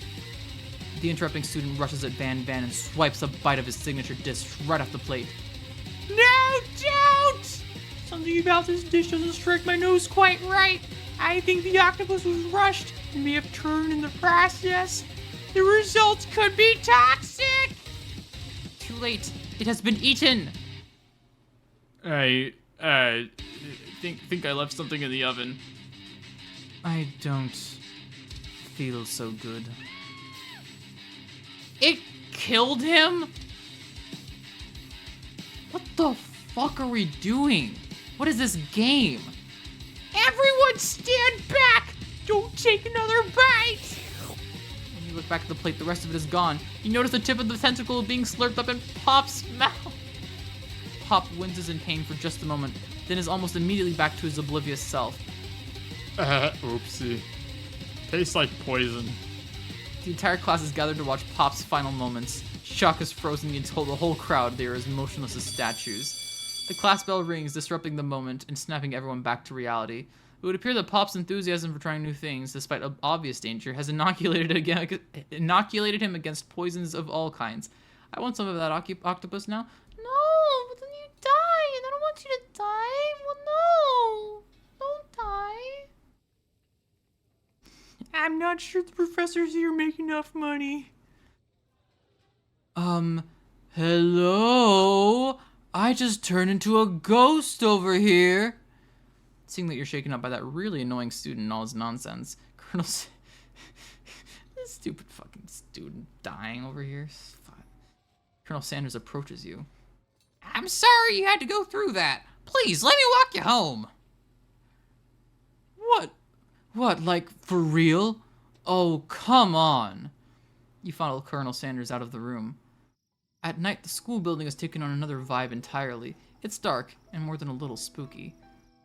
The interrupting student rushes at Van and swipes a bite of his signature dish right off the plate. No, don't! Something about this dish doesn't strike my nose quite right. I think the octopus was rushed and may have turned in the process. The results could be toxic! Too late. It has been eaten. I think I left something in the oven. I don't feel so good. It killed him? What the fuck are we doing? What is this game? Everyone stand back! Don't take another bite! When you look back at the plate, the rest of it is gone. You notice the tip of the tentacle being slurped up in Pop's mouth. Pop winces in pain for just a moment, then is almost immediately back to his oblivious self. Oopsie. Tastes like poison. The entire class is gathered to watch Pop's final moments. Shock has frozen the whole crowd. They are as motionless as statues. The class bell rings, disrupting the moment and snapping everyone back to reality. It would appear that Pop's enthusiasm for trying new things, despite obvious danger, has inoculated him against poisons of all kinds. I want some of that octopus now. No, but then you die, and I don't want you to die. Well, no, don't die. I'm not sure the professors here make enough money. Hello? I just turned into a ghost over here. Seeing that you're shaken up by that really annoying student and all his nonsense, this stupid fucking student dying over here. Colonel Sanders approaches you. I'm sorry you had to go through that. Please, let me walk you home. What, like, for real? Oh, come on. You follow Colonel Sanders out of the room. At night, the school building has taken on another vibe entirely. It's dark, and more than a little spooky.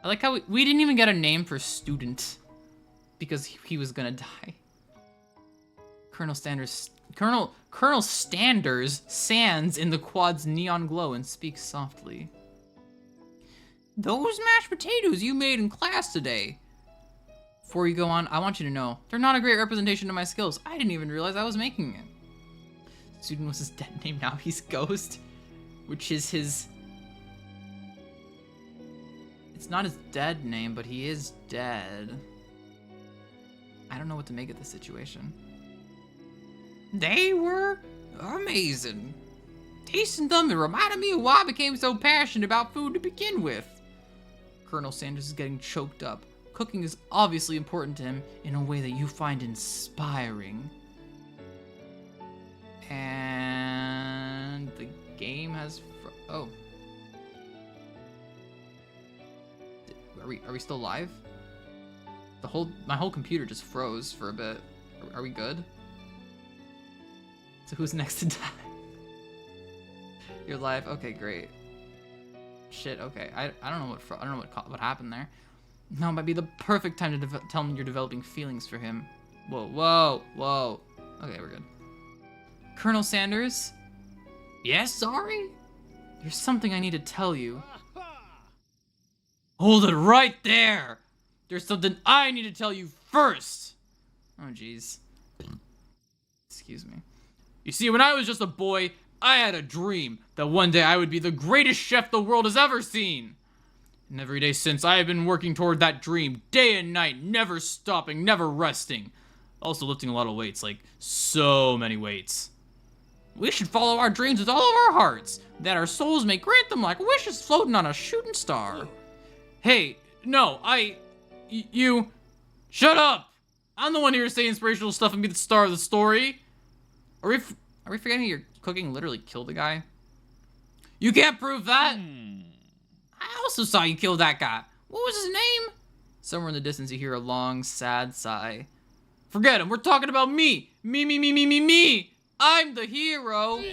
I like how we didn't even get a name for student, because he was gonna die. Colonel Sanders stands in the quad's neon glow and speaks softly. Those mashed potatoes you made in class today. Before you go on, I want you to know, they're not a great representation of my skills. I didn't even realize I was making it. Student was his dead name, now he's Ghost, which is his... It's not his dead name, but he is dead. I don't know what to make of this situation. They were amazing. Tasting them, it reminded me of why I became so passionate about food to begin with. Colonel Sanders is getting choked up. Cooking is obviously important to him in a way that you find inspiring. And the game has... Oh. Are we still live? My whole computer just froze for a bit. Are we good? So who's next to die? You're live? Okay, great. Shit, okay. I don't know what happened there. Now might be the perfect time to tell him you're developing feelings for him. Whoa. Okay, we're good. Colonel Sanders? Yes, sorry? There's something I need to tell you. Hold it right there! There's something I need to tell you first! Oh, jeez. Excuse me. You see, when I was just a boy, I had a dream that one day I would be the greatest chef the world has ever seen. And every day since, I have been working toward that dream, day and night, never stopping, never resting. Also lifting a lot of weights, like so many weights. We should follow our dreams with all of our hearts, that our souls may grant them like wishes floating on a shooting star. Hey, no, you, shut up! I'm the one here to say inspirational stuff and be the star of the story. Are we forgetting your cooking literally killed a guy? You can't prove that. I also saw you kill that guy. What was his name? Somewhere in the distance you hear a long, sad sigh. Forget him, we're talking about me. Me. I'm the hero.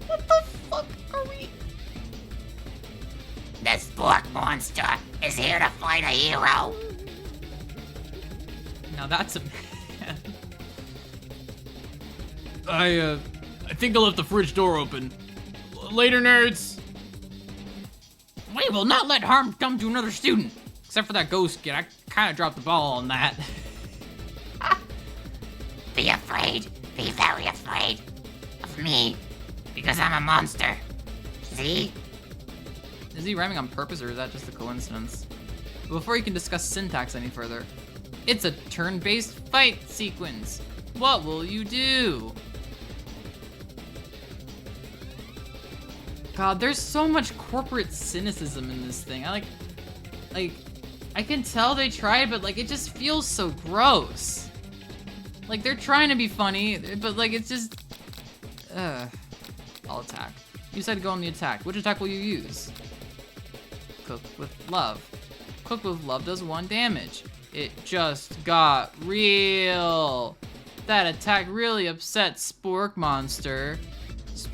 What the fuck are we? This black monster is here to fight a hero. Now that's a man. I think I left the fridge door open. Later, nerds. We will not let harm come to another student. Except for that ghost kid, I kind of dropped the ball on that. Be afraid, be very afraid of me, because I'm a monster. See? Is he rhyming on purpose or is that just a coincidence? But before you can discuss syntax any further, it's a turn-based fight sequence. What will you do? God, there's so much corporate cynicism in this thing. I can tell they tried, but like it just feels so gross. Like they're trying to be funny, but like it's just I'll attack. You said go on the attack. Which attack will you use? Cook with love. Cook with love does 1 damage. It just got real. That attack really upset Spork Monster.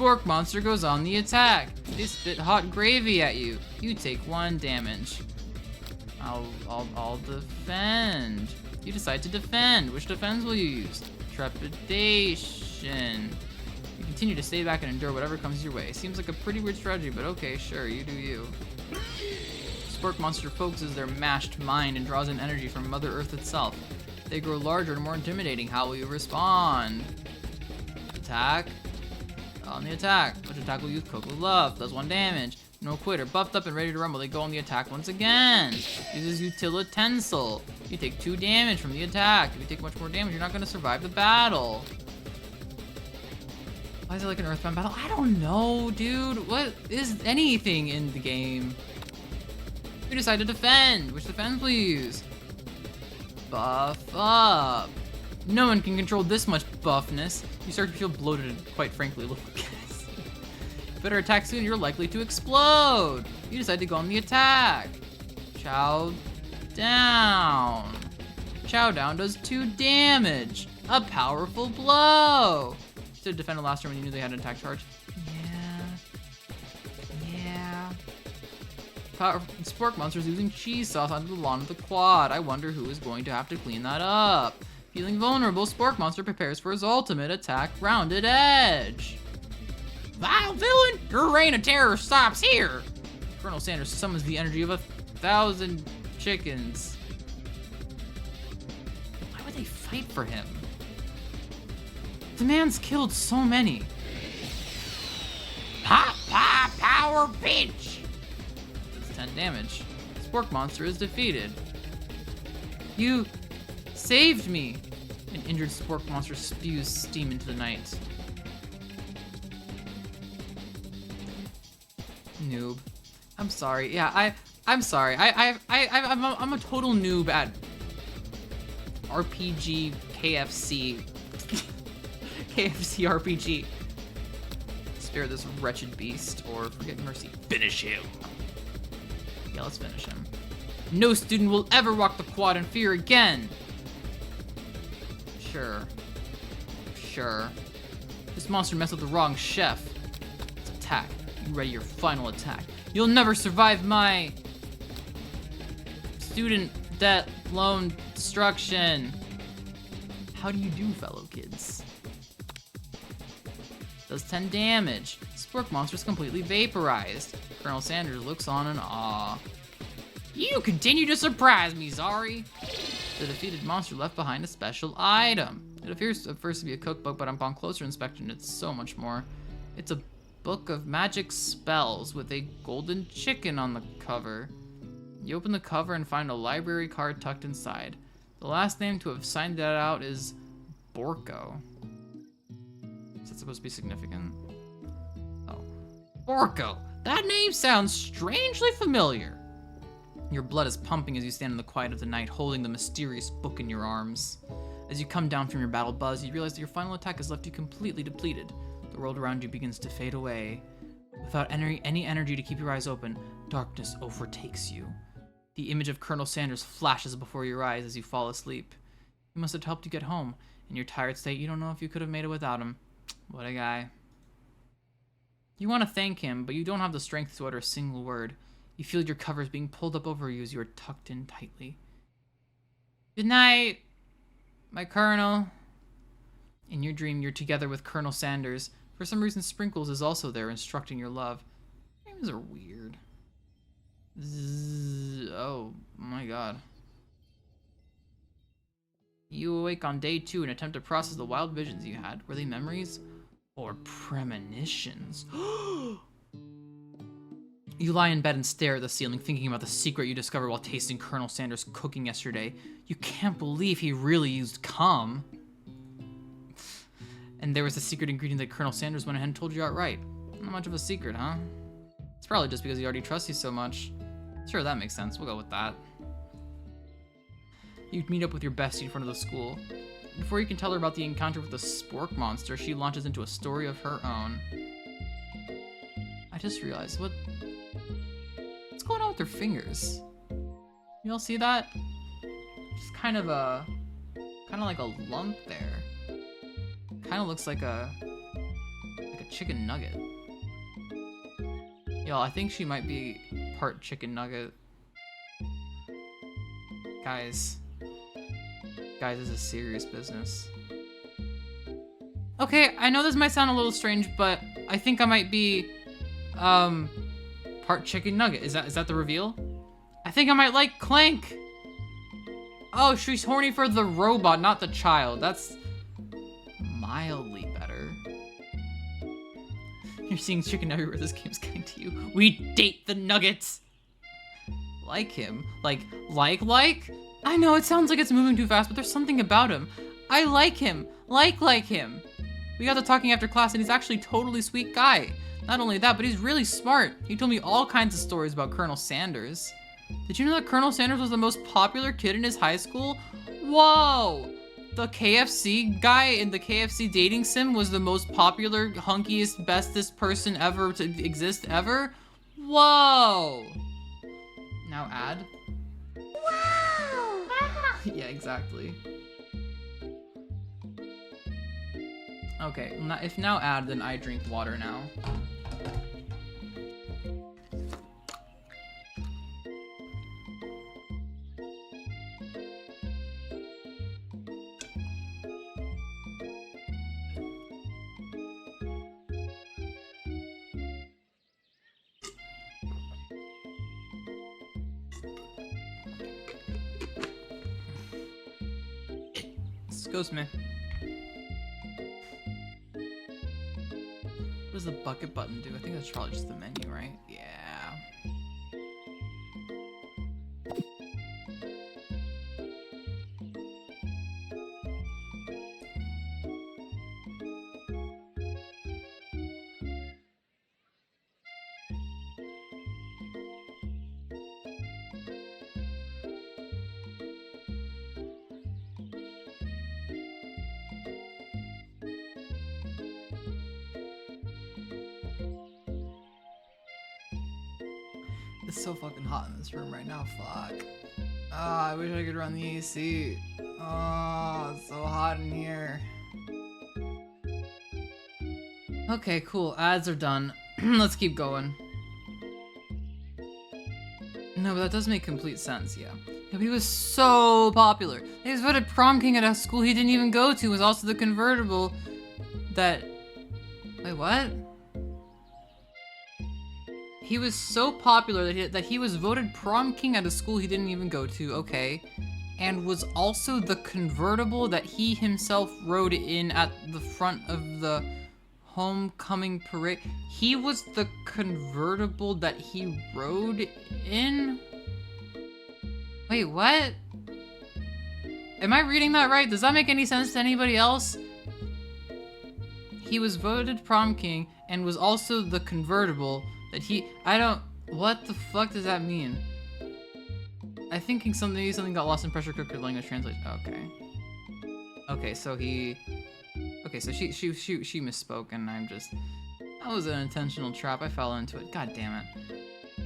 Spork monster goes on the attack. They spit hot gravy at you. You take 1 damage. I'll defend. You decide to defend. Which defense will you use? Trepidation. You continue to stay back and endure whatever comes your way. Seems like a pretty weird strategy, but okay, sure, you do you. Spork monster focuses their mashed mind and draws in energy from Mother Earth itself. They grow larger and more intimidating. How will you respond? Attack. On the attack. Which attack will use? Cook with Love. Does 1 damage. No quitter. Buffed up and ready to rumble. They go on the attack once again. Uses Utilitensile. You take 2 damage from the attack. If you take much more damage, you're not going to survive the battle. Why is it like an Earthbound battle? I don't know, dude. What is anything in the game? You decide to defend. Which defense will you use? Buff up. No one can control this much buffness. You start to feel bloated and, quite frankly, a little gassy. Better attack soon, you're likely to explode. You decide to go on the attack. Chow down. Chow down does 2 damage. A powerful blow. Should have defended last turn when you knew they had an attack charge. Yeah. Spork monsters using cheese sauce onto the lawn of the quad. I wonder who is going to have to clean that up. Feeling vulnerable, Spork monster prepares for his ultimate attack, Rounded Edge. Vile villain, your reign of terror stops here. Colonel Sanders summons the energy of 1,000 chickens. Why would they fight for him? The man's killed so many. Pop, pop, power, bitch! That's 10 damage. Spork monster is defeated. You saved me! An injured Spork monster spews steam into the night. Noob. I'm sorry. Yeah, I'm sorry. I'm a total noob at RPG KFC. KFC RPG. Spare this wretched beast or forget mercy. Finish him. Yeah, let's finish him. No student will ever walk the quad in fear again. Sure. This monster messed with the wrong chef. Let's attack. You ready your final attack. You'll never survive my student debt loan destruction. How do you do, fellow kids? Does 10 damage. Spork monster's completely vaporized. Colonel Sanders looks on in awe. You continue to surprise me, Zari. The defeated monster left behind a special item. It appears at first to be a cookbook, but upon closer inspection, it's so much more. It's a book of magic spells with a golden chicken on the cover. You open the cover and find a library card tucked inside. The last name to have signed that out is Borko. Is that supposed to be significant? Oh. Borko. That name sounds strangely familiar. Your blood is pumping as you stand in the quiet of the night, holding the mysterious book in your arms. As you come down from your battle buzz, you realize that your final attack has left you completely depleted. The world around you begins to fade away. Without any energy to keep your eyes open, darkness overtakes you. The image of Colonel Sanders flashes before your eyes as you fall asleep. He must have helped you get home. In your tired state, you don't know if you could have made it without him. What a guy. You want to thank him, but you don't have the strength to utter a single word. You feel your covers being pulled up over you as you are tucked in tightly. Good night, my Colonel. In your dream, you're together with Colonel Sanders. For some reason, Sprinkles is also there, instructing your love. Names are weird. Oh my god. You awake on day 2 and attempt to process the wild visions you had. Were they memories or premonitions? You lie in bed and stare at the ceiling, thinking about the secret you discovered while tasting Colonel Sanders' cooking yesterday. You can't believe he really used cum. And there was a secret ingredient that Colonel Sanders went ahead and told you outright. Not much of a secret, huh? It's probably just because he already trusts you so much. Sure, that makes sense. We'll go with that. You meet up with your bestie in front of the school. Before you can tell her about the encounter with the Spork monster, she launches into a story of her own. I just realized, what's going on with her fingers? You all see that? Just kind of like a lump there. Kind of looks like a chicken nugget. Y'all, I think she might be part chicken nugget. Guys, this is serious business. Okay, I know this might sound a little strange, but I think I might be, part chicken nugget. Is that the reveal? I think I might like Clank. Oh, she's horny for the robot, not the child. That's mildly better. You're seeing chicken everywhere. This game's getting to you. We date the nuggets. Like him. Like? I know it sounds like it's moving too fast, but there's something about him. I like him. Like him. We got to talking after class, and he's actually a totally sweet guy. Not only that, but he's really smart. He told me all kinds of stories about Colonel Sanders. Did you know that Colonel Sanders was the most popular kid in his high school? Whoa! The KFC guy in the KFC dating sim was the most popular, hunkiest, bestest person ever to exist ever? Whoa! Now add. Wow! Yeah, exactly. Okay, if now add, then I drink water now. Excuse me. What does the bucket button do? I think that's probably just the menu, right? Yeah. It's so fucking hot in this room right now, fuck. I wish I could run the AC. Oh, it's so hot in here. Okay, cool, ads are done. Let's keep going. No, but that does make complete sense, yeah. Yeah, but he was so popular. He was voted prom king at a school he didn't even go to, was also the convertible that... Wait, what? He was so popular that he was voted prom king at a school he didn't even go to, okay. And was also the convertible that he himself rode in at the front of the homecoming parade. He was the convertible that he rode in? Wait, what? Am I reading that right? Does that make any sense to anybody else? He was voted prom king and was also the convertible that he, what the fuck does that mean? I think something got lost in pressure cooker language translation. Okay. Okay, so she misspoke and that was an intentional trap. I fell into it. God damn it.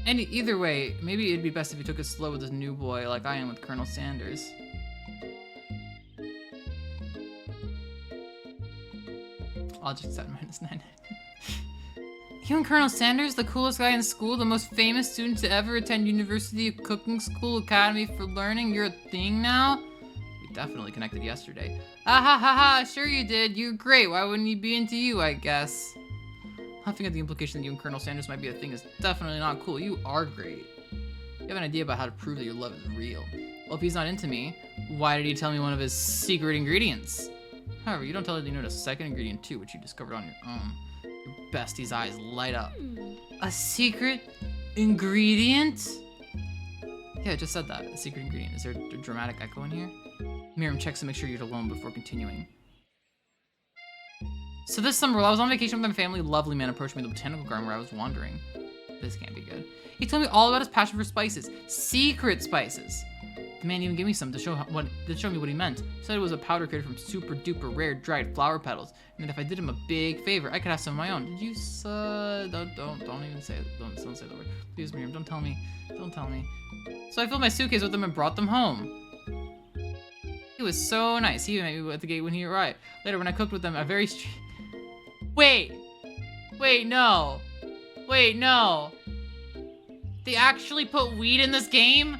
And either way, maybe it'd be best if you took it slow with this new boy like I am with Colonel Sanders. I'll just set -9. You and Colonel Sanders, the coolest guy in school, the most famous student to ever attend University of Cooking School Academy for Learning, you're a thing now? We definitely connected yesterday. Ah ha ha ha, sure you did. You're great. Why wouldn't he be into you, I guess? Laughing at the implication that you and Colonel Sanders might be a thing is definitely not cool. You are great. You have an idea about how to prove that your love is real. Well, if he's not into me, why did he tell me one of his secret ingredients? However, you don't tell Lino a second ingredient too, which you discovered on your own. Your bestie's eyes light up. A secret ingredient? Yeah, I just said that. A secret ingredient. Is there a dramatic echo in here? Miriam checks to make sure you're alone before continuing. So this summer, while I was on vacation with my family, a lovely man approached me in the botanical garden where I was wandering. This can't be good. He told me all about his passion for spices. Secret spices! The man even gave me some to show me what he meant. He said it was a powder created from super duper rare dried flower petals, and that if I did him a big favor, I could have some of my own. Did you don't even say it. Don't say the word. Please, Miriam, don't tell me. Don't tell me. So I filled my suitcase with them and brought them home. He was so nice. He even met me at the gate when he arrived. Later, when I cooked with them, Wait! Wait, no. Wait, no. They actually put weed in this game?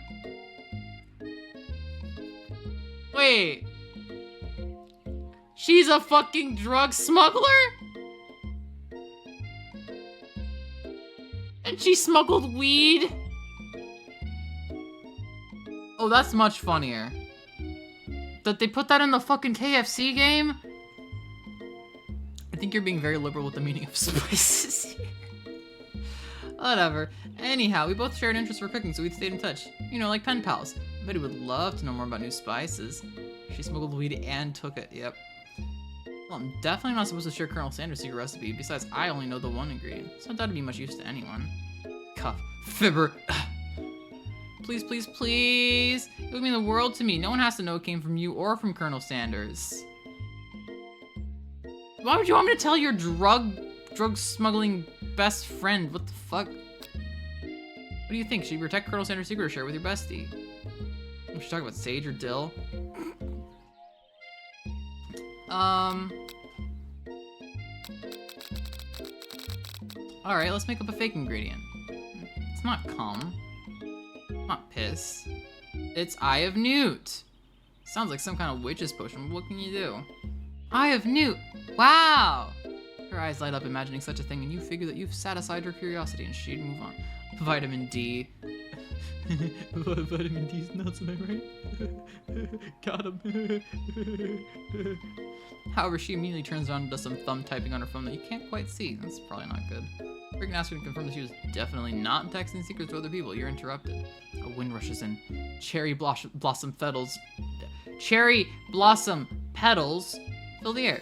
Wait. She's a fucking drug smuggler? And she smuggled weed? Oh, that's much funnier. That they put that in the fucking KFC game? I think you're being very liberal with the meaning of spices here. Whatever. Anyhow, we both shared an interest for cooking, so we stayed in touch. You know, like pen pals. I bet he would love to know more about new spices. She smuggled weed and took it, yep. Well, I'm definitely not supposed to share Colonel Sanders' secret recipe. Besides, I only know the one ingredient, so that would be much use to anyone. Cuff. Fibber. Please, please, please. It would mean the world to me. No one has to know it came from you or from Colonel Sanders. Why would you want me to tell your drug smuggling best friend? What the fuck? What do you think? Should you protect Colonel Sanders' secret or share it with your bestie? We should talk about sage or dill. Alright, let's make up a fake ingredient. It's not cum. Not piss. It's Eye of Newt. Sounds like some kind of witch's potion. What can you do? Eye of Newt. Wow! Her eyes light up imagining such a thing, and you figure that you've satisfied her curiosity, and she'd move on. Vitamin D. Vitamin D's nuts, am I right? Got him. However, she immediately turns around and does some thumb typing on her phone that you can't quite see. That's probably not good. Rick asked her to confirm that she was definitely not texting secrets to other people. You're interrupted. A wind rushes in. Cherry blossom petals fill the air.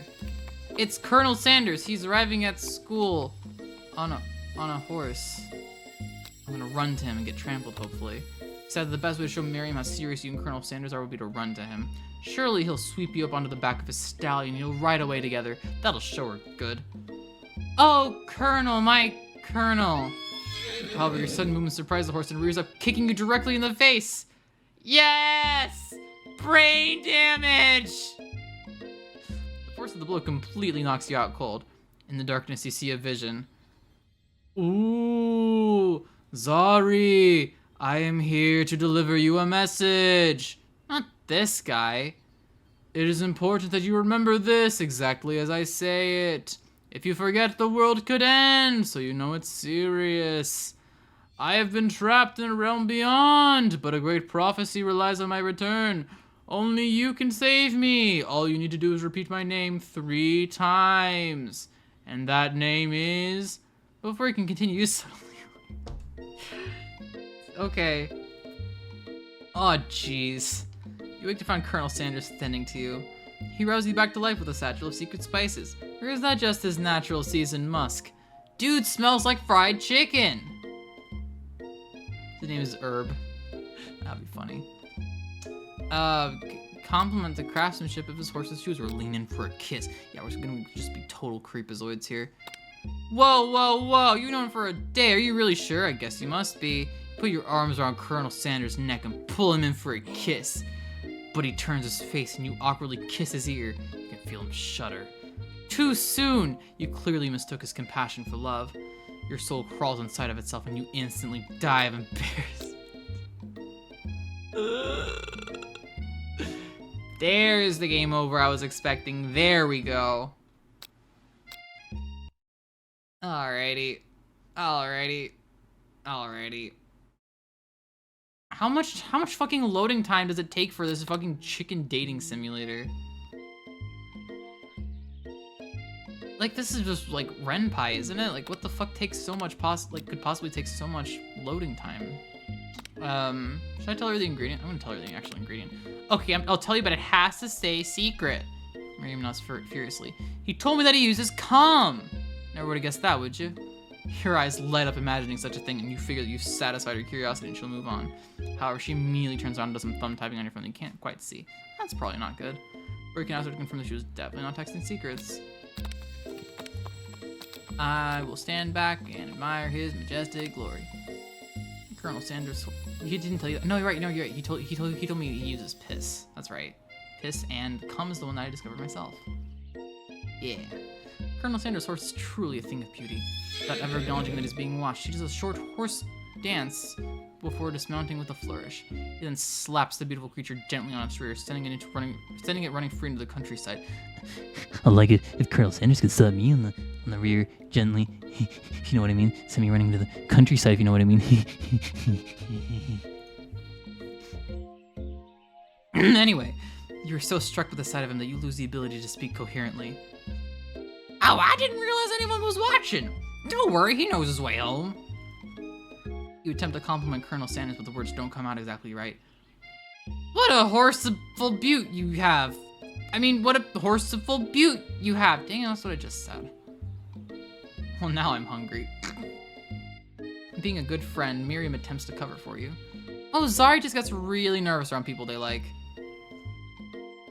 It's Colonel Sanders. He's arriving at school on a horse. I'm gonna run to him and get trampled, hopefully. He said that the best way to show Miriam how serious you and Colonel Sanders are would be to run to him. Surely he'll sweep you up onto the back of his stallion and you'll ride away together. That'll show her good. Oh, Colonel, my Colonel. However, your sudden movement surprises the horse and rears up, kicking you directly in the face. Yes! Brain damage! The force of the blow completely knocks you out cold. In the darkness, you see a vision. Ooh, Zari, I am here to deliver you a message. Not this guy. It is important that you remember this exactly as I say it. If you forget, the world could end, so you know it's serious. I have been trapped in a realm beyond, but a great prophecy relies on my return. Only you can save me. All you need to do is repeat my name 3 times. And that name is... Before you can continue, you suddenly... Okay. Oh, jeez. You wake to find Colonel Sanders tending to you. He roused you back to life with a satchel of secret spices. Or is that just his natural seasoned musk? Dude smells like fried chicken! His name is Herb. That'd be funny. Compliment the craftsmanship of his horse's shoes. We're leaning in for a kiss. Yeah, we're gonna just be total creepazoids here. Whoa, whoa, whoa, you've known him for a day. Are you really sure? I guess you must be. Put your arms around Colonel Sanders' neck and pull him in for a kiss. But he turns his face and you awkwardly kiss his ear. You can feel him shudder. Too soon! You clearly mistook his compassion for love. Your soul crawls inside of itself and you instantly die of embarrassment. There's the game over I was expecting. There we go. Alrighty. How much fucking loading time does it take for this fucking chicken dating simulator? Like, this is just like Renpai, isn't it? Like, what the fuck takes so much could possibly take so much loading time? Should I tell her the ingredient? I'm gonna tell her the actual ingredient. Okay, I'll tell you, but it has to stay secret. Miriam nods furiously. He told me that he uses cum. Never would have guessed that, would you? Your eyes light up imagining such a thing, and you figure that you've satisfied her curiosity and she'll move on. However, she immediately turns around and does some thumb typing on your phone that you can't quite see. That's probably not good. Or you can ask her to confirm that she was definitely not texting secrets. I will stand back and admire his majestic glory. Colonel Sanders, he didn't tell you that. No, you're right. No, you're right. He told me he uses piss. That's right. Piss and cum is the one that I discovered myself. Yeah. Colonel Sanders' horse is truly a thing of beauty. Without ever acknowledging that he's being watched, he does a short horse dance before dismounting with a flourish. He then slaps the beautiful creature gently on its rear, sending it running free into the countryside. I'd like it if Colonel Sanders could slap me on the rear gently, if you know what I mean. Send me running to the countryside, if you know what I mean. Anyway, you're so struck with the sight of him that you lose the ability to speak coherently. Oh, I didn't realize anyone was watching. Don't worry, he knows his way home. You attempt to compliment Colonel Sanders, but the words don't come out exactly right. What a horseful beaut you have. I mean, what a horseful beaut you have. Dang, that's what I just said. Well, now I'm hungry. Being a good friend, Miriam attempts to cover for you. Oh, Zari just gets really nervous around people they like.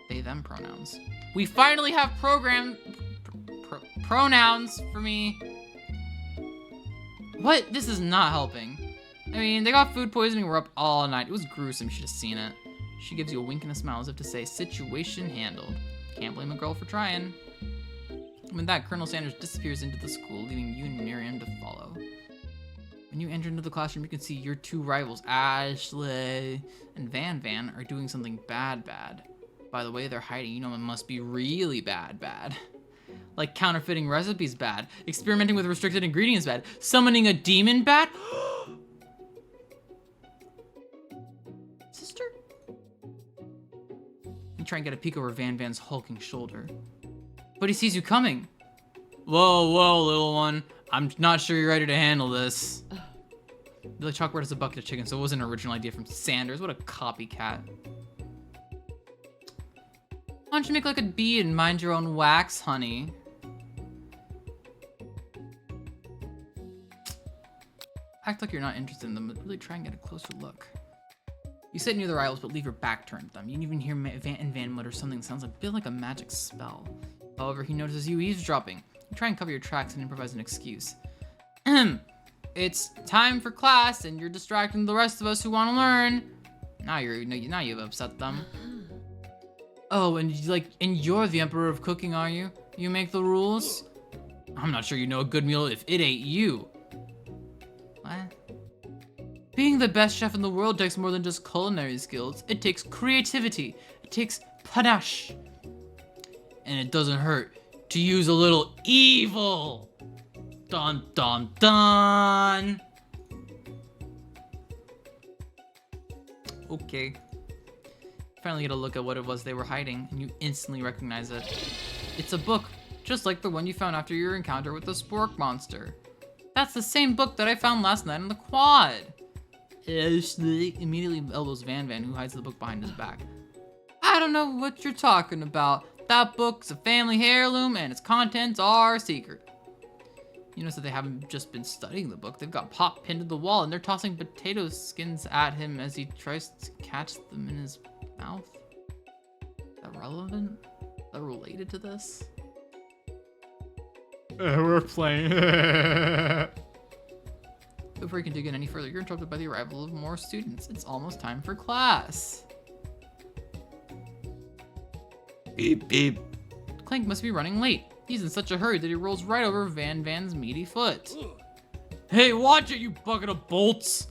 They, them pronouns. We finally have pronouns for me. What? This is not helping. I mean, they got food poisoning, we're up all night. It was gruesome, you should have seen it. She gives you a wink and a smile as if to say, situation handled. Can't blame a girl for trying. With that, Colonel Sanders disappears into the school, leaving you and Miriam to follow. When you enter into the classroom, you can see your two rivals, Ashley and Van, are doing something bad. By the way they're hiding, you know it must be really bad. Like counterfeiting recipes bad, experimenting with restricted ingredients bad, summoning a demon bad. Sister? You try and get a peek over Van's hulking shoulder. But he sees you coming. Whoa, little one. I'm not sure you're ready to handle this. Billy Chalkboard has a bucket of chicken, so it wasn't an original idea from Sanders. What a copycat. Why don't you make like a bee and mind your own wax, honey? Act like you're not interested in them, but really try and get a closer look. You sit near the rivals, but leave your back turned to them. You can even hear Van mutter something that sounds a bit like a magic spell. However, he notices you eavesdropping. You try and cover your tracks and improvise an excuse. It's time for class, and you're distracting the rest of us who want to learn. Now you've upset them. Oh, and you're the emperor of cooking, are you? You make the rules? I'm not sure you know a good meal if it ain't you. What? Being the best chef in the world takes more than just culinary skills. It takes creativity. It takes panache. And it doesn't hurt to use a little evil. Dun dun dun. Okay. Finally get a look at what it was they were hiding, and you instantly recognize it. It's a book, just like the one you found after your encounter with the spork monster. That's the same book that I found last night in the quad. Ashley immediately elbows Van, who hides the book behind his back. I don't know what you're talking about. That book's a family heirloom, and its contents are secret. You notice that they haven't just been studying the book. They've got Pop pinned to the wall, and they're tossing potato skins at him as he tries to catch them in his mouth. Is that relevant? Is that related to this? We're playing. Before you can dig in any further, you're interrupted by the arrival of more students. It's almost time for class. Beep, beep. Clank must be running late. He's in such a hurry that he rolls right over Van's meaty foot. Hey, watch it, you bucket of bolts!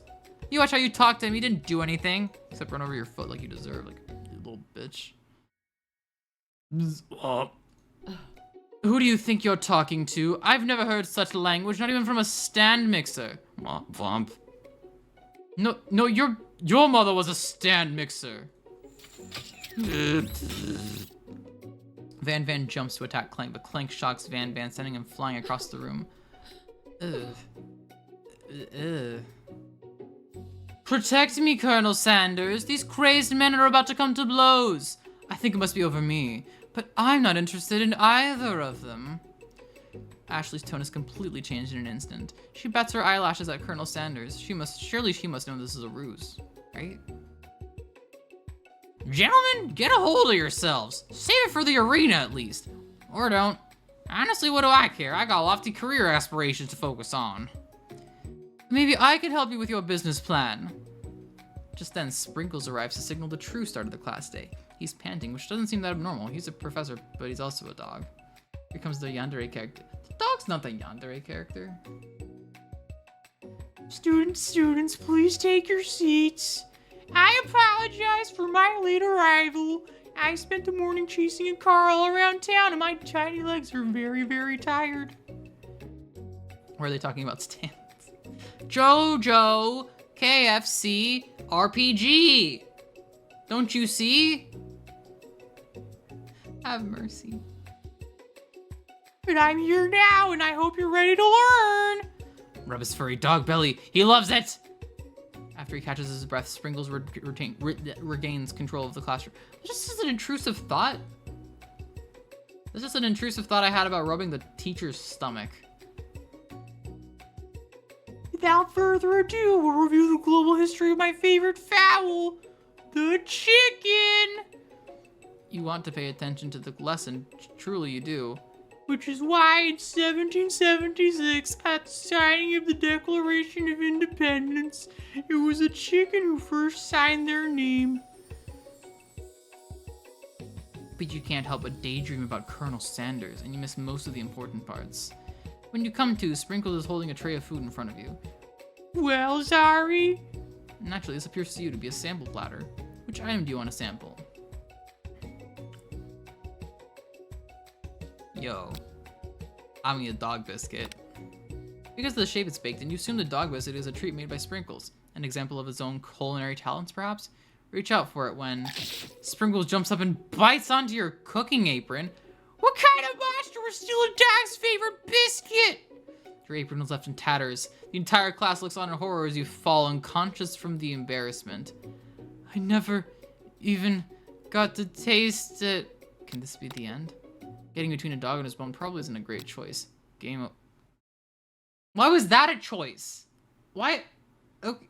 You watch how you talk to him, he didn't do anything. Except run over your foot like you deserve, like you little bitch. Who do you think you're talking to? I've never heard such language, not even from a stand mixer. Vomp. No, your mother was a stand mixer. Van jumps to attack Clank, but Clank shocks Van, sending him flying across the room. Protect me, Colonel Sanders. These crazed men are about to come to blows. I think it must be over me, but I'm not interested in either of them. Ashley's tone has completely changed in an instant. She bats her eyelashes at Colonel Sanders. Surely she must know this is a ruse, right? Gentlemen, get a hold of yourselves. Save it for the arena at least. Or don't. Honestly, what do I care? I got lofty career aspirations to focus on. Maybe I could help you with your business plan. Just then, Sprinkles arrives to signal the true start of the class day. He's panting, which doesn't seem that abnormal. He's a professor, but he's also a dog. Here comes the yandere character. dog's not the yandere character. Students, please take your seats. I apologize for my late arrival. I spent the morning chasing a car all around town and my tiny legs are very, very tired. Or are they talking about stands? JoJo, KFC, RPG. Don't you see? Have mercy. But I'm here now and I hope you're ready to learn. Rub his furry dog belly. He loves it! After he catches his breath, Sprinkles regains control of the classroom. This is an intrusive thought. This is an intrusive thought I had about rubbing the teacher's stomach. Without further ado, we'll review the global history of my favorite fowl, the chicken. You want to pay attention to the lesson, truly you do. Which is why in 1776, at the signing of the Declaration of Independence, it was a chicken who first signed their name. But you can't help but daydream about Colonel Sanders, and you miss most of the important parts. When you come to, Sprinkles is holding a tray of food in front of you. Well, Zari? Naturally, this appears to you to be a sample platter. Which item do you want to sample? Yo, I need a dog biscuit. Because of the shape it's baked in, you assume the dog biscuit is a treat made by Sprinkles. An example of his own culinary talents, perhaps? Reach out for it when Sprinkles jumps up and bites onto your cooking apron. What kind of monster would steal a dog's favorite biscuit? Your apron is left in tatters. The entire class looks on in horror as you fall unconscious from the embarrassment. I never even got to taste it. Can this be the end? Getting between a dog and his bone probably isn't a great choice. Game up. Why was that a choice? Why?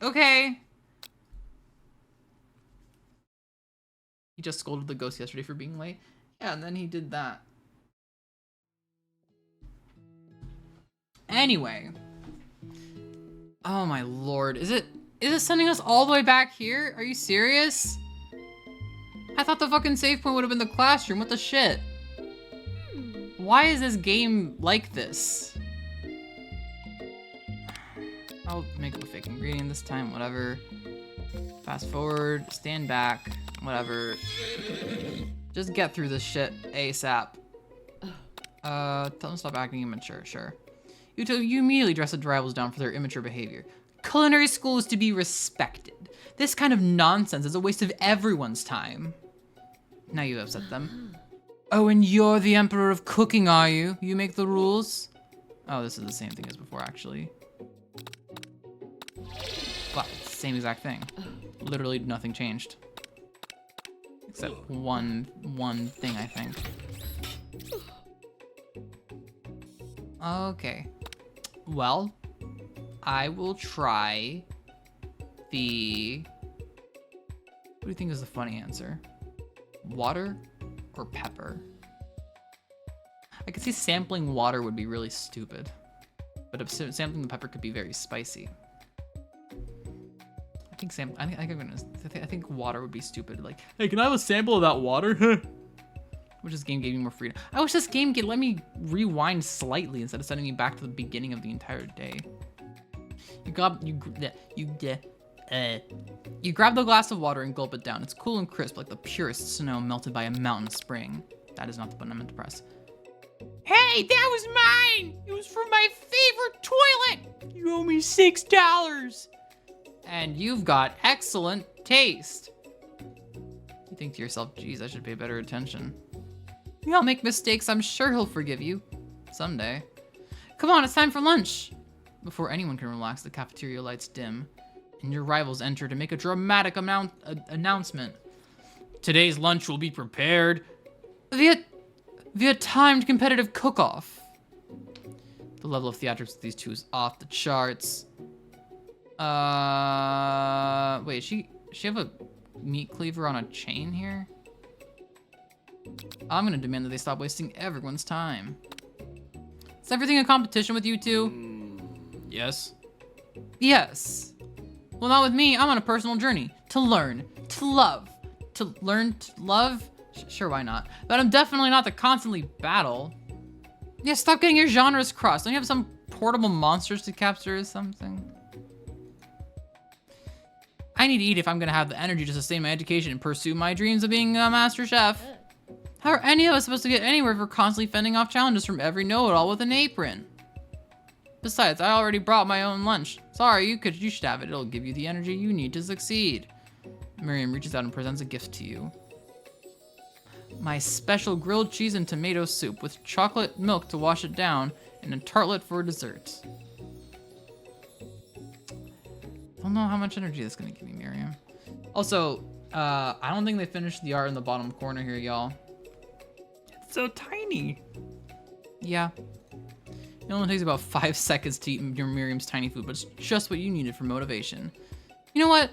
Okay. He just scolded the ghost yesterday for being late. Yeah, and then he did that. Anyway. Oh my lord. Is it sending us all the way back here? Are you serious? I thought the fucking save point would have been the classroom. What the shit? Why is this game like this? I'll make up a fake ingredient this time, whatever. Fast forward, stand back, whatever. Just get through this shit ASAP. Tell them to stop acting immature, sure. You immediately dress the rivals down for their immature behavior. Culinary school is to be respected. This kind of nonsense is a waste of everyone's time. Now you've upset them. Oh, and you're the emperor of cooking, are you? You make the rules? Oh, this is the same thing as before, actually. But it's the same exact thing. Literally nothing changed. Except one thing, I think. Okay. Well, I will try the... What do you think is the funny answer? Water or pepper? I could see sampling water would be really stupid. But sampling the pepper could be very spicy. I think water would be stupid. Like, hey, can I have a sample of that water? Wish this game gave me more freedom. I wish this game could let me rewind slightly instead of sending me back to the beginning of the entire day. You grab the glass of water and gulp it down. It's cool and crisp, like the purest snow melted by a mountain spring. That is not the button I meant to press. Hey, that was mine! It was from my favorite toilet! You owe me $6! And you've got excellent taste. You think to yourself, geez, I should pay better attention. We all make mistakes. I'm sure he'll forgive you. Someday. Come on, it's time for lunch. Before anyone can relax, the cafeteria lights dim, and your rivals enter to make a dramatic announcement. Today's lunch will be prepared via timed competitive cook-off. The level of theatrics of these two is off the charts. Wait, she have a meat cleaver on a chain here? I'm gonna demand that they stop wasting everyone's time. Is everything a competition with you two? Yes. Yes. Well, not with me. I'm on a personal journey. To learn. To love. To learn to love? Sure, why not? But I'm definitely not to constantly battle. Yeah, stop getting your genres crossed. Don't you have some portable monsters to capture or something? I need to eat if I'm gonna have the energy to sustain my education and pursue my dreams of being a master chef. How are any of us supposed to get anywhere if we're constantly fending off challenges from every know-it-all with an apron? Besides, I already brought my own lunch. Sorry, you should have it. It'll give you the energy you need to succeed. Miriam reaches out and presents a gift to you. My special grilled cheese and tomato soup with chocolate milk to wash it down and a tartlet for dessert. Don't know how much energy that's gonna give me, Miriam. Also, I don't think they finished the art in the bottom corner here, y'all. It's so tiny. Yeah. It only takes about 5 seconds to eat your Miriam's tiny food, but it's just what you needed for motivation. You know what?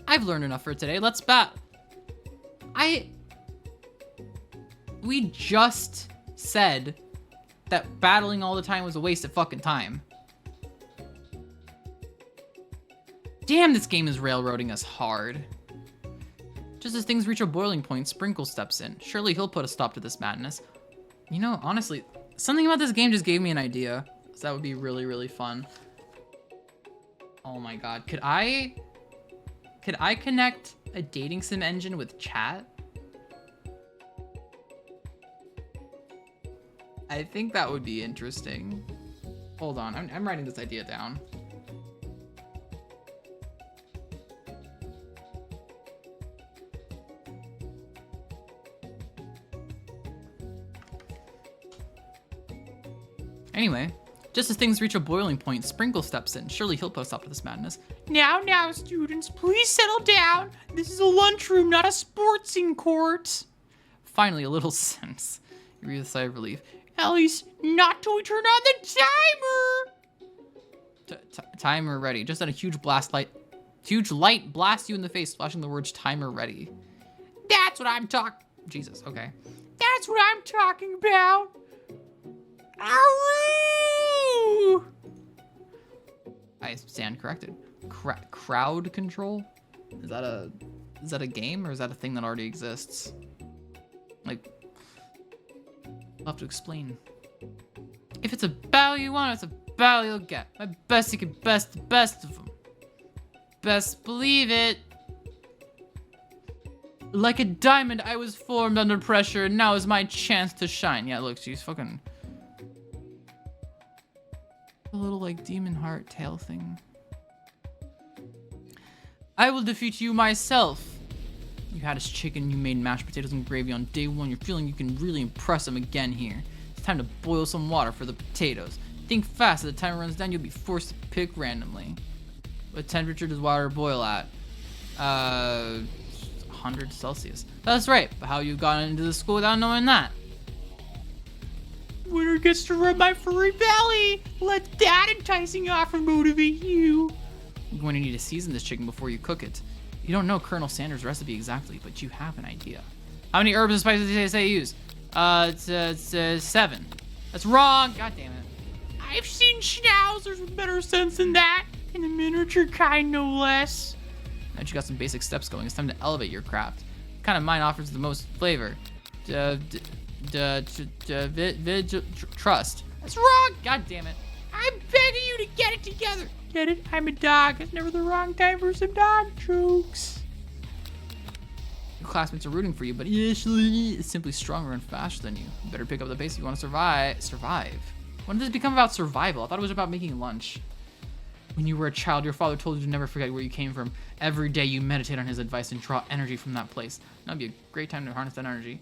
I've learned enough for today. Let's bat. We just said that battling all the time was a waste of fucking time. Damn, this game is railroading us hard. Just as things reach a boiling point, Sprinkle steps in. Surely he'll put a stop to this madness. You know, honestly, something about this game just gave me an idea. So that would be really, really fun. Oh my god, could I connect a dating sim engine with chat? I think that would be interesting. Hold on, I'm writing this idea down. Anyway, just as things reach a boiling point, Sprinkle steps in. Surely he'll put a stop to this madness. Now, students, please settle down. This is a lunchroom, not a sportsing court. Finally, a little sense. You breathe a sigh of relief. At least, not till we turn on the timer. Timer ready. Just then a huge light blasts you in the face, flashing the words timer ready. That's what I'm talking. Jesus, okay. That's what I'm talking about. Ow! I stand corrected. Crowd control? Is that a game or is that a thing that already exists? Like, I'll have to explain. If it's a battle you want, it's a battle you'll get. My bestie can best the best of them. Best believe it. Like a diamond, I was formed under pressure, and now is my chance to shine. Yeah, look, she's fucking... a little, like, demon heart tail thing. I will defeat you myself. You had his chicken, you made mashed potatoes and gravy on day one. You're feeling you can really impress him again here. It's time to boil some water for the potatoes. Think fast, as the timer runs down, you'll be forced to pick randomly. What temperature does water boil at? 100 Celsius. That's right, but how you got into the school without knowing that? Winner gets to rub my furry belly. Let that enticing offer motivate you. You're going to need to season this chicken before you cook it. You don't know Colonel Sanders' recipe exactly, but you have an idea. How many herbs and spices did they say use? It's 7. That's wrong. God damn it. I've seen schnauzers with better sense than that. In the miniature kind, no less. Now that you got some basic steps going, it's time to elevate your craft. What kind of mine offers the most flavor? Trust. That's wrong. God damn it. I'm begging you to get it together. Get it? I'm a dog. It's never the wrong time for some dog jokes. Your classmates are rooting for you, but Ashley is simply stronger and faster than you. You better pick up the pace if you want to survive. When did this become about survival? I thought it was about making lunch. When you were a child, your father told you to never forget where you came from. Every day you meditate on his advice and draw energy from that place. That'd be a great time to harness that energy.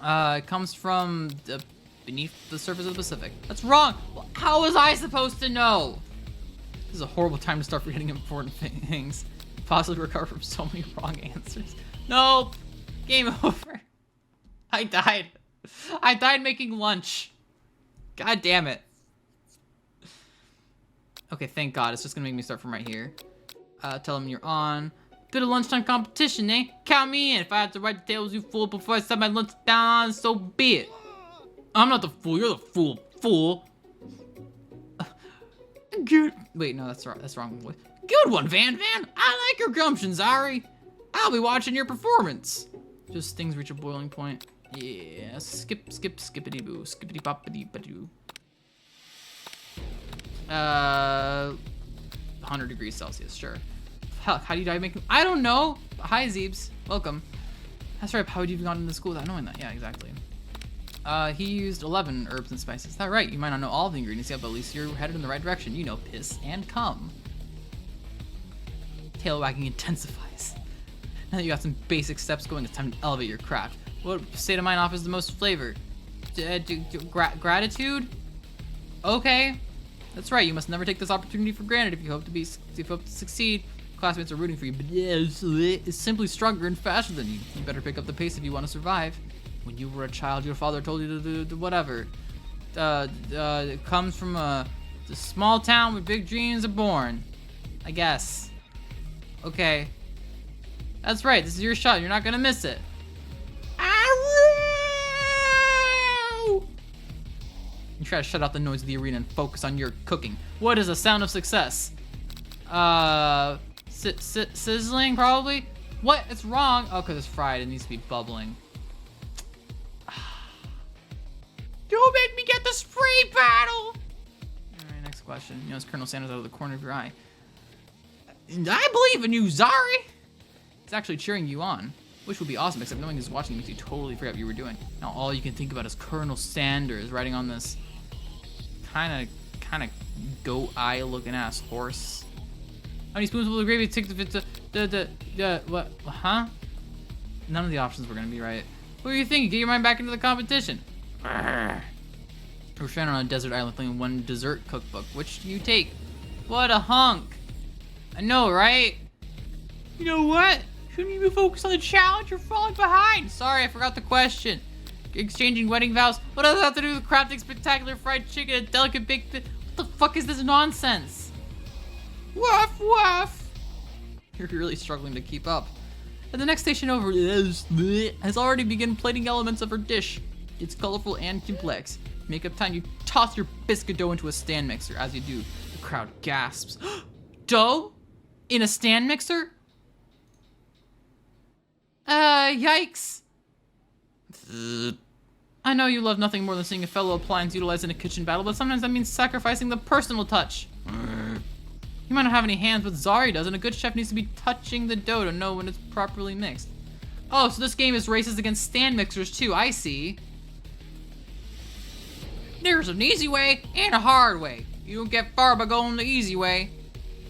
It comes from beneath the surface of the Pacific. That's wrong. Well, how was I supposed to know? This is a horrible time to start forgetting important things. Possibly recover from so many wrong answers. Nope. Game over. I died. I died making lunch. God damn it. Okay, thank God. It's just gonna make me start from right here. Tell him you're on. Bit of lunchtime competition, eh? Count me in. If I have to write the tables, you fool, before I set my lunch down, so be it. I'm not the fool. You're the fool. Fool. Good. Wait, no, that's wrong. Good one, Van. I like your gumption, Zari. I'll be watching your performance. Just things reach a boiling point. Yeah, skippity boo, skippity boppity badoo. 100 degrees Celsius, sure. Hell, how do you make him? I don't know. Hi, Zeebs. Welcome. That's right. How would you have gotten into school without knowing that? Yeah, exactly. He used 11 herbs and spices. Is that right? You might not know all the ingredients yet, but at least you're headed in the right direction. You know, piss and cum. Tail wagging intensifies. Now that you got some basic steps going, it's time to elevate your craft. What state of mind offers the most flavor? Gratitude? Okay. That's right. You must never take this opportunity for granted if you hope to succeed. Classmates are rooting for you, but is simply stronger and faster than you. You better pick up the pace if you want to survive. When you were a child, your father told you to do whatever. It comes from a small town where big dreams are born. I guess. Okay. That's right. This is your shot. You're not gonna miss it. You try to shut out the noise of the arena and focus on your cooking. What is a sound of success? Sizzling, probably? What? It's wrong. Oh, because it's fried. It needs to be bubbling. Don't make me get the spray bottle! Alright, next question. You notice Colonel Sanders out of the corner of your eye. I believe in you, Zari! He's actually cheering you on. Which would be awesome, except knowing he's watching makes you totally forget what you were doing. Now all you can think about is Colonel Sanders riding on this kind of goat eye looking ass horse. How many spoonfuls of gravy take what? Huh? None of the options were gonna be right. What do you think? Get your mind back into the competition. We're stranded on a desert island playing one dessert cookbook. Which do you take? What a hunk! I know, right? You know what? Shouldn't you be focused on the challenge? You're falling behind. Sorry, I forgot the question. Exchanging wedding vows. What does that have to do with crafting spectacular fried chicken and delicate baked? What the fuck is this nonsense? Woof woof. You're really struggling to keep up. And the next station over has already begun plating elements of her dish. It's colorful and complex. Make up time, you toss your biscuit dough into a stand mixer. As you do, the crowd gasps. Dough? In a stand mixer? Yikes. I know you love nothing more than seeing a fellow appliance utilized in a kitchen battle, but sometimes that means sacrificing the personal touch. You might not have any hands, but Zari does, and a good chef needs to be touching the dough to know when it's properly mixed. Oh, so this game is races against stand mixers too, I see. There's an easy way and a hard way. You don't get far by going the easy way.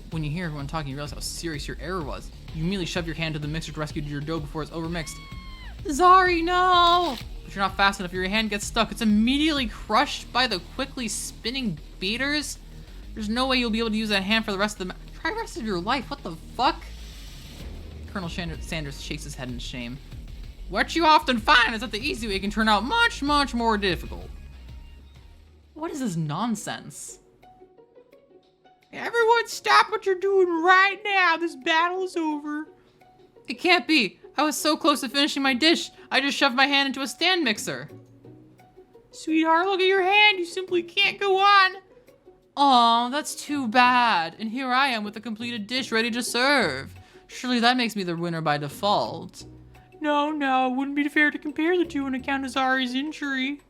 When you hear everyone talking, you realize how serious your error was. You immediately shove your hand to the mixer to rescue your dough before it's overmixed. Zari, no! But you're not fast enough, your hand gets stuck. It's immediately crushed by the quickly spinning beaters. There's no way you'll be able to use that hand for the rest of the Try the rest of your life, what the fuck? Colonel Sanders shakes his head in shame. What you often find is that the easy way can turn out much, much more difficult. What is this nonsense? Everyone stop what you're doing right now. This battle is over. It can't be. I was so close to finishing my dish. I just shoved my hand into a stand mixer. Sweetheart, look at your hand. You simply can't go on. Aw, that's too bad. And here I am with a completed dish ready to serve. Surely that makes me the winner by default. No, it wouldn't be fair to compare the two on account of Zari's injury.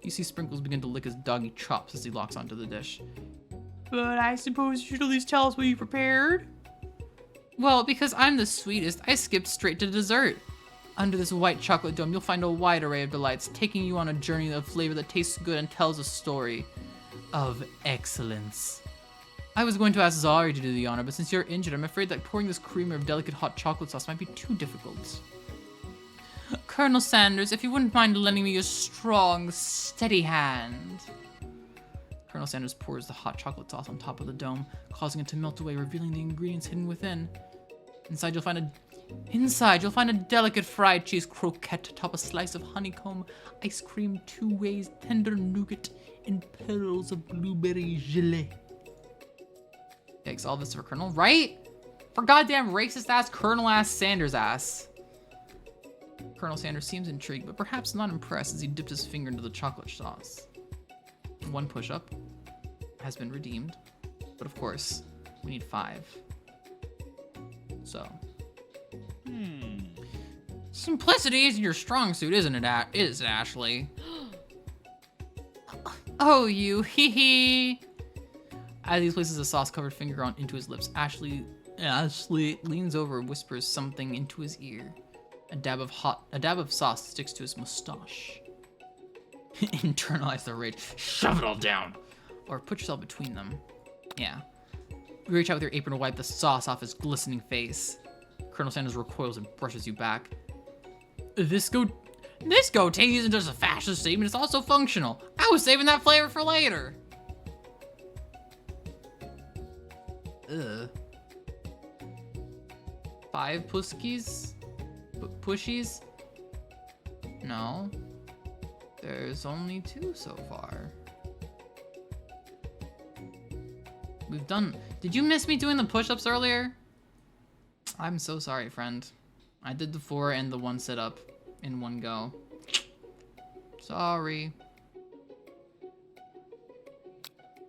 You see Sprinkles begin to lick his doggy chops as he locks onto the dish. But I suppose you should at least tell us what you prepared. Well, because I'm the sweetest, I skipped straight to dessert. Under this white chocolate dome, you'll find a wide array of delights, taking you on a journey of flavor that tastes good and tells a story of excellence. I was going to ask Zari to do the honor, but since you're injured, I'm afraid that pouring this creamer of delicate hot chocolate sauce might be too difficult. Colonel Sanders, if you wouldn't mind lending me your strong, steady hand. Colonel Sanders pours the hot chocolate sauce on top of the dome, causing it to melt away, revealing the ingredients hidden within. Inside, you'll find a delicate fried cheese croquette atop a slice of honeycomb, ice cream, 2 ways, tender nougat, and pearls of blueberry gelée. Yikes, all this for Colonel, right? For goddamn racist ass Colonel ass Sanders ass. Colonel Sanders seems intrigued, but perhaps not impressed as he dips his finger into the chocolate sauce. 1 push-up has been redeemed, but of course, we need 5. So. Simplicity isn't your strong suit, isn't it, is it, Ashley? Oh, you, hee hee. As he places a sauce-covered finger into his lips, Ashley leans over and whispers something into his ear. A dab of sauce sticks to his mustache. Internalize the rage. Shove it all down. Or put yourself between them. Yeah. You reach out with your apron to wipe the sauce off his glistening face. Colonel Sanders recoils and brushes you back. This goatee isn't just a fashion statement, it's also functional. I was saving that flavor for later. Ugh. 5 puskies? Pushies? No. There's only 2 so far. We've done... Did you miss me doing the push-ups earlier? I'm so sorry, friend. I did the 4 and the 1 sit-up in one go. Sorry.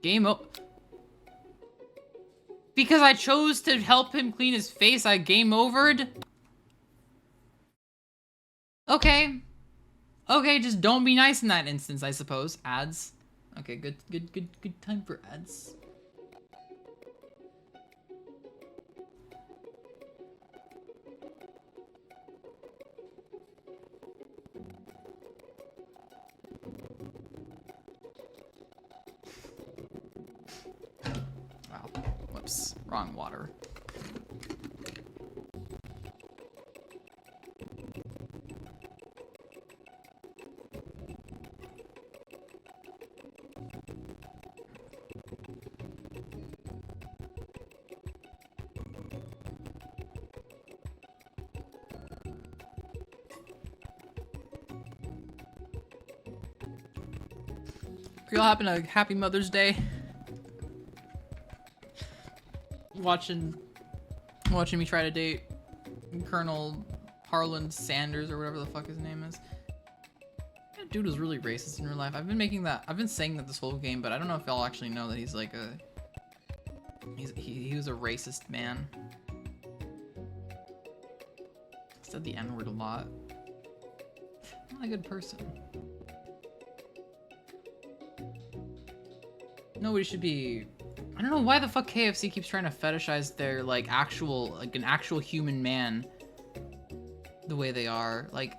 Game up. Because I chose to help him clean his face, I game overed? Okay. Okay, just don't be nice in that instance, I suppose. Ads. Okay, good time for ads. Wow. Whoops. Wrong water. You all having a happy Mother's Day? Watching me try to date Colonel Harlan Sanders or whatever the fuck his name is. That dude was really racist in real life. I've been saying that this whole game, but I don't know if y'all actually know that he's like he was a racist man. Said the N-word a lot. Not a good person. Nobody should be... I don't know why the fuck KFC keeps trying to fetishize their, like, an actual human man the way they are. Like,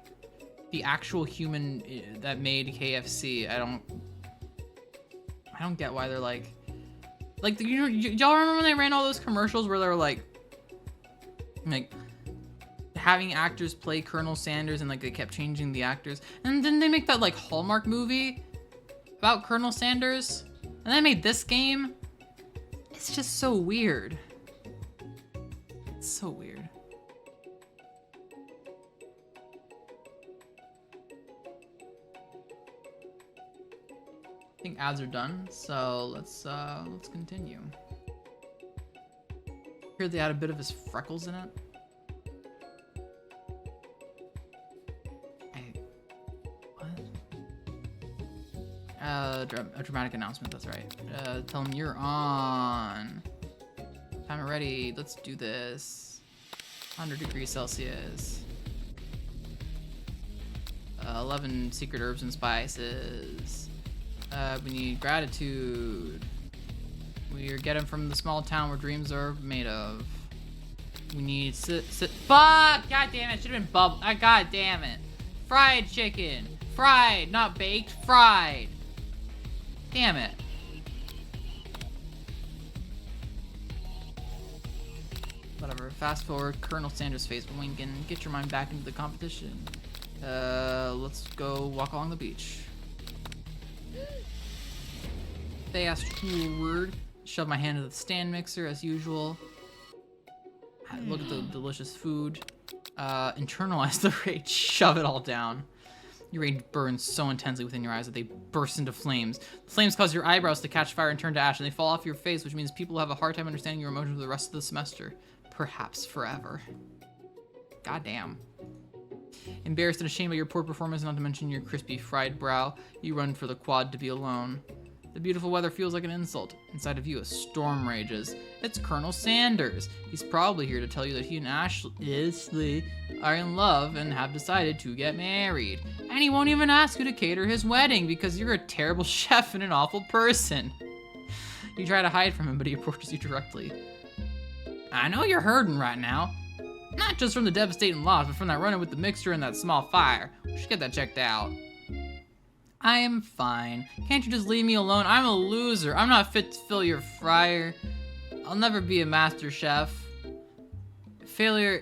the actual human that made KFC, I don't get why they're like, you know, y'all remember when they ran all those commercials where they were like having actors play Colonel Sanders and like they kept changing the actors, and then they make that like Hallmark movie about Colonel Sanders, and they made this game. It's just so weird. It's so weird. I think ads are done, so let's continue. Here they add a bit of his freckles in it. A dramatic announcement, that's right. Tell him you're on. Timer ready, let's do this. 100 degrees Celsius. 11 secret herbs and spices. We need gratitude. We're getting from the small town where dreams are made of. We need fuck! God damn it, should have been bubble. God damn it. Fried chicken. Fried, not baked, fried. Damn it. Whatever, fast forward, Colonel Sanders' face winking. Get your mind back into the competition. Let's go walk along the beach. Fast forward. Shove my hand into the stand mixer as usual. Look at the delicious food. Internalize the rage. Shove it all down. Your rage burns so intensely within your eyes that they burst into flames. The flames cause your eyebrows to catch fire and turn to ash, and they fall off your face, which means people will have a hard time understanding your emotions for the rest of the semester. Perhaps forever. Goddamn. Embarrassed and ashamed by your poor performance, not to mention your crispy fried brow, you run for the quad to be alone. The beautiful weather feels like an insult. Inside of you, a storm rages. It's Colonel Sanders. He's probably here to tell you that he and Ashley are in love and have decided to get married. And he won't even ask you to cater his wedding because you're a terrible chef and an awful person. You try to hide from him, but he approaches you directly. I know you're hurting right now. Not just from the devastating loss, but from that run-in with the mixture and that small fire. We should get that checked out. I am fine. Can't you just leave me alone? I'm a loser. I'm not fit to fill your fryer. I'll never be a master chef. Failure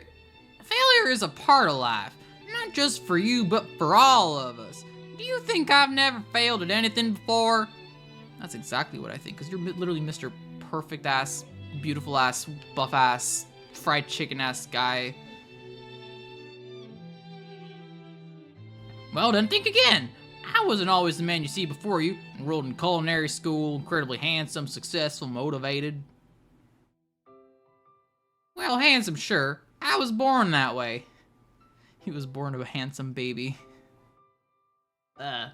is a part of life. Not just for you, but for all of us. Do you think I've never failed at anything before? That's exactly what I think, because you're literally Mr. Perfect-ass, beautiful-ass, buff-ass, fried chicken-ass guy. Well, then think again. I wasn't always the man you see before you, enrolled in culinary school, incredibly handsome, successful, motivated. Well, handsome, sure. I was born that way. He was born to a handsome baby. But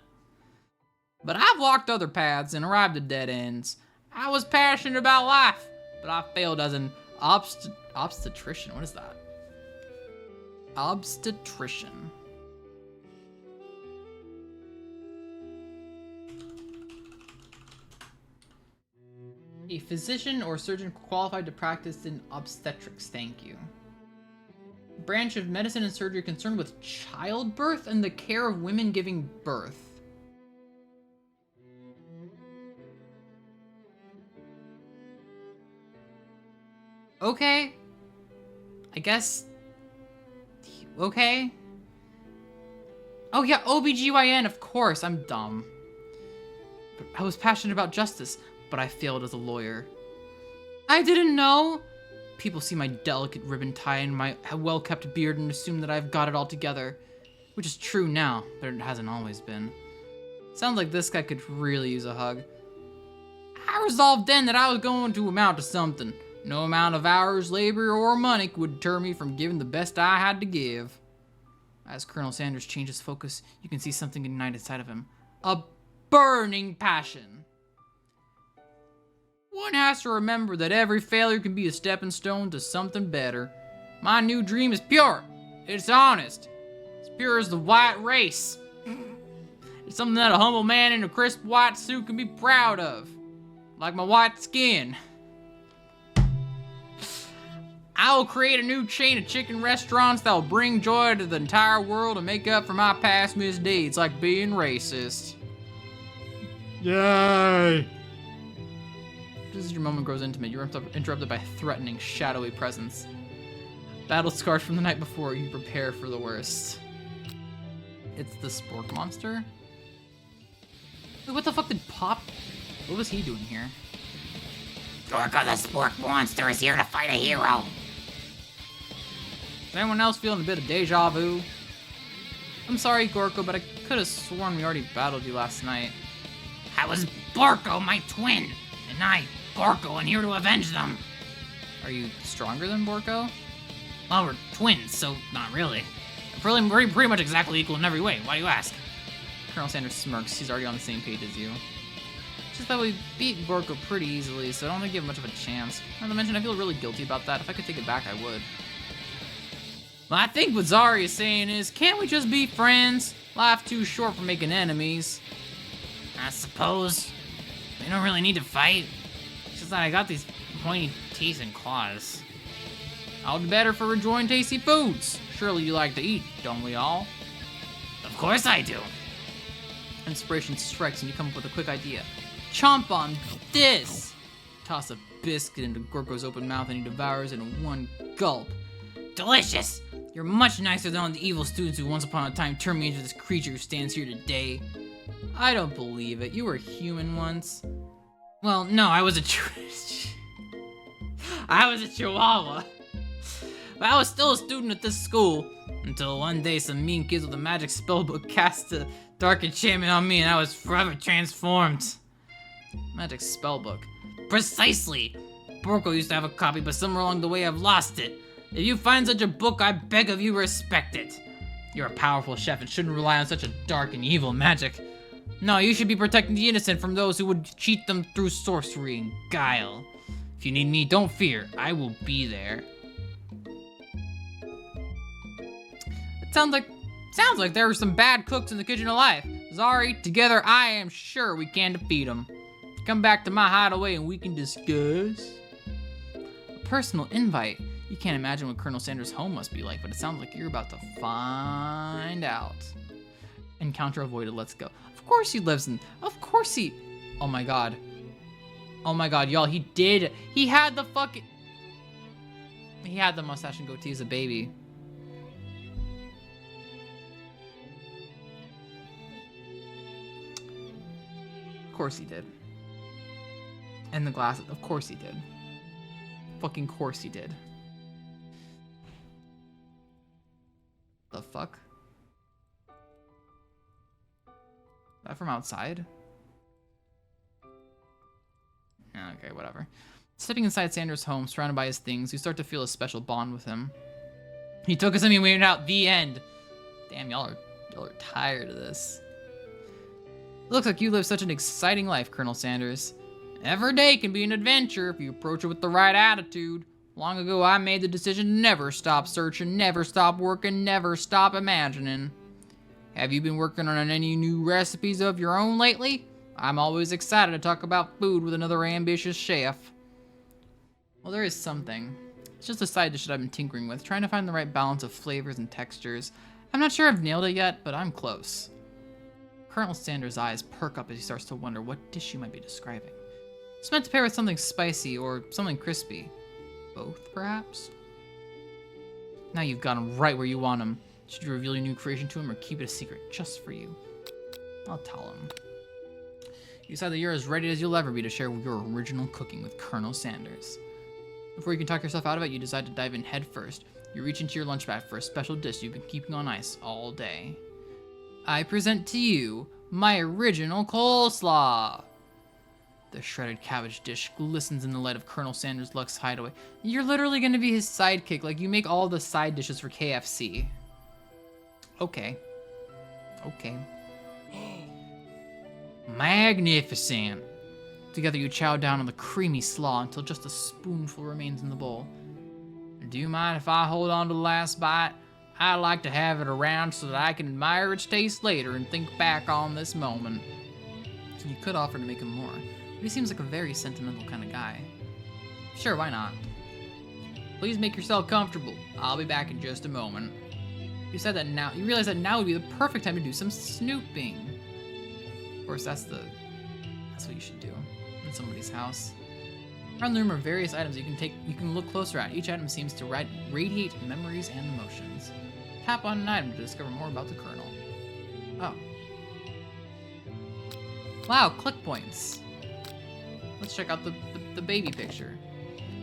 I've walked other paths and arrived at dead ends. I was passionate about life, but I failed as an obstetrician. What is that? Obstetrician. A physician or surgeon qualified to practice in obstetrics, thank you. Branch of medicine and surgery concerned with childbirth and the care of women giving birth. Okay. I guess. Okay. Oh yeah, OBGYN, of course, I'm dumb. But I was passionate about justice, but I failed as a lawyer. I didn't know! People see my delicate ribbon tie and my well-kept beard and assume that I've got it all together. Which is true now, but it hasn't always been. Sounds like this guy could really use a hug. I resolved then that I was going to amount to something. No amount of hours, labor, or money would deter me from giving the best I had to give. As Colonel Sanders changes focus, you can see something ignite inside of him. A burning passion. One has to remember that every failure can be a stepping stone to something better. My new dream is pure. It's honest. It's pure as the white race. It's something that a humble man in a crisp white suit can be proud of. Like my white skin. I will create a new chain of chicken restaurants that will bring joy to the entire world and make up for my past misdeeds, like being racist. Yay! Just as your moment grows intimate, you're interrupted by a threatening, shadowy presence. Battle scarred from the night before, you prepare for the worst. It's the spork monster? Wait, what the fuck did Pop... What was he doing here? Gorko the spork monster is here to fight a hero. Is anyone else feeling a bit of deja vu? I'm sorry, Gorko, but I could have sworn we already battled you last night. I was Borko, my twin, and I, Gorko, am here to avenge them. Are you stronger than Borko? Well, we're twins, so not really. We're pretty much exactly equal in every way. Why do you ask? Colonel Sanders smirks. He's already on the same page as you. Just that we beat Borko pretty easily, so I don't think you have much of a chance. Not to mention, I feel really guilty about that. If I could take it back, I would. Well, I think what Zari is saying is, can't we just be friends? Life too short for making enemies. I suppose. We don't really need to fight. It's just that I got these pointy teeth and claws. All the better for enjoying tasty foods. Surely you like to eat, don't we all? Of course I do. Inspiration strikes and you come up with a quick idea. Chomp on this! Toss a biscuit into Gorko's open mouth and he devours it in one gulp. Delicious! You're much nicer than all the evil students who once upon a time turned me into this creature who stands here today. I don't believe it. You were human once. Well, no, I was a chihuahua. But I was still a student at this school. Until one day some mean kids with a magic spellbook cast a dark enchantment on me and I was forever transformed. Magic spellbook. Precisely! Borko used to have a copy, but somewhere along the way I've lost it. If you find such a book, I beg of you respect it. You're a powerful chef and shouldn't rely on such a dark and evil magic. No, you should be protecting the innocent from those who would cheat them through sorcery and guile. If you need me, don't fear. I will be there. It sounds like there are some bad cooks in the kitchen of life. Zari, together I am sure we can defeat them. Come back to my hideaway and we can discuss. A personal invite. You can't imagine what Colonel Sanders' home must be like, but it sounds like you're about to find out. Encounter avoided, let's go. Of course he lives in, of course he, oh my god. Oh my god, y'all, he had the fucking, he had the mustache and goatee as a baby. Of course he did. And the glasses, of course he did. Fucking course he did. The fuck? Is that from outside? Okay, whatever. Stepping inside Sanders' home, surrounded by his things, you start to feel a special bond with him. He took us and we waited out. The end. Damn, y'all are tired of this. It looks like you live such an exciting life, Colonel Sanders. Every day can be an adventure if you approach it with the right attitude. Long ago, I made the decision to never stop searching, never stop working, never stop imagining. Have you been working on any new recipes of your own lately? I'm always excited to talk about food with another ambitious chef. Well, there is something. It's just a side dish that I've been tinkering with, trying to find the right balance of flavors and textures. I'm not sure I've nailed it yet, but I'm close. Colonel Sanders' eyes perk up as he starts to wonder what dish you might be describing. It's meant to pair with something spicy or something crispy. Both, perhaps? Now you've got him right where you want him. Should you reveal your new creation to him or keep it a secret just for you? I'll tell him. You decide that you're as ready as you'll ever be to share your original cooking with Colonel Sanders. Before you can talk yourself out of it, you decide to dive in head first. You reach into your lunch bag for a special dish you've been keeping on ice all day. I present to you my original coleslaw. The shredded cabbage dish glistens in the light of Colonel Sanders' Luxe hideaway. You're literally going to be his sidekick, like you make all the side dishes for KFC. Okay. Okay. Magnificent. Together you chow down on the creamy slaw until just a spoonful remains in the bowl. Do you mind if I hold on to the last bite? I like to have it around so that I can admire its taste later and think back on this moment. You could offer to make him more, but he seems like a very sentimental kind of guy. Sure, why not? Please make yourself comfortable. I'll be back in just a moment. You said that now. You realize that now would be the perfect time to do some snooping. Of course, that's what you should do in somebody's house. Around the room are various items you can look closer at. Each item seems to radiate memories and emotions. Tap on an item to discover more about the Colonel. Oh. Wow, click points. Let's check out the baby picture.